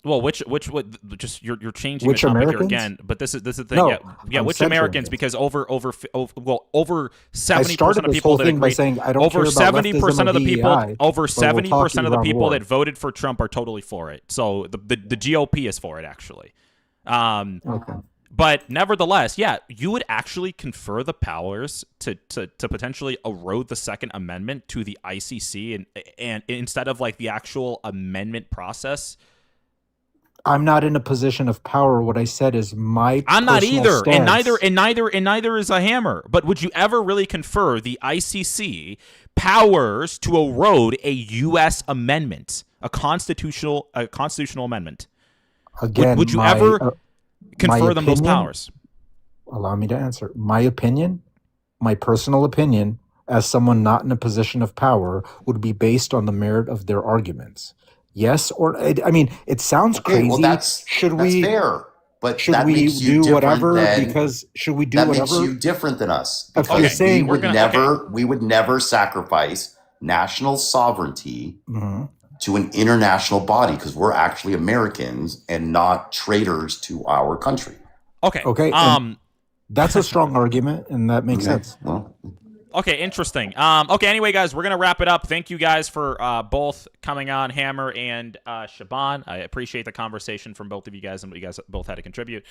Well, which just you're changing the topic here again, but this is the thing. No, yeah, which Americans? Because over 70% of people that agreed, saying, I don't over 70% of the people, over 70% of the people that voted for Trump are totally for it. So the GOP is for it, actually. Okay. But nevertheless, yeah, you would actually confer the powers to potentially erode the Second Amendment to the ICC and instead of like the actual amendment process. I'm not in a position of power. What I said is I'm not either, stance. and neither is a hammer. But would you ever really confer the ICC powers to erode a U.S. amendment, a constitutional amendment? Again, would you ever confer them those powers? Allow me to answer. My opinion, my personal opinion, as someone not in a position of power, would be based on the merit of their arguments. Yes, or I mean, it sounds crazy. Well, that's fair, but should that we makes you do whatever? Than, because should we do that whatever? That makes you different than us. Okay, saying we would never sacrifice national sovereignty to an international body because we're actually Americans and not traitors to our country. Okay. Okay. That's a strong argument, and that makes sense. Well, Okay, interesting. Okay, anyway, guys, we're going to wrap it up. Thank you guys for both coming on, Hammer and Shaban. I appreciate the conversation from both of you guys and what you guys both had to contribute.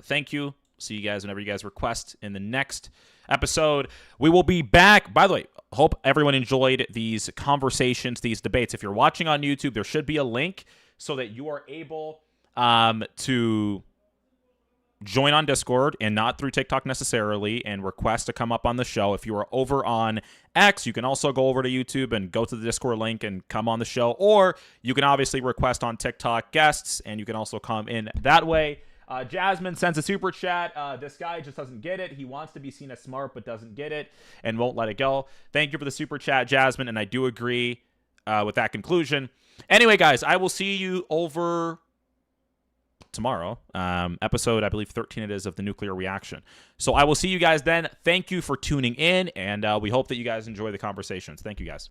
Thank you. See you guys whenever you guys request in the next episode. We will be back. By the way, hope everyone enjoyed these conversations, these debates. If you're watching on YouTube, there should be a link so that you are able to join on Discord and not through TikTok necessarily and request to come up on the show. If you are over on X, you can also go over to YouTube and go to the Discord link and come on the show. Or you can obviously request on TikTok guests and you can also come in that way. Jasmine sends a super chat. This guy just doesn't get it. He wants to be seen as smart but doesn't get it and won't let it go. Thank you for the super chat, Jasmine, and I do agree with that conclusion. Anyway, guys, I will see you over tomorrow. Episode, I believe 13 it is, of the nuclear reaction. So I will see you guys then. Thank you for tuning in, and we hope that you guys enjoy the conversations. Thank you, guys.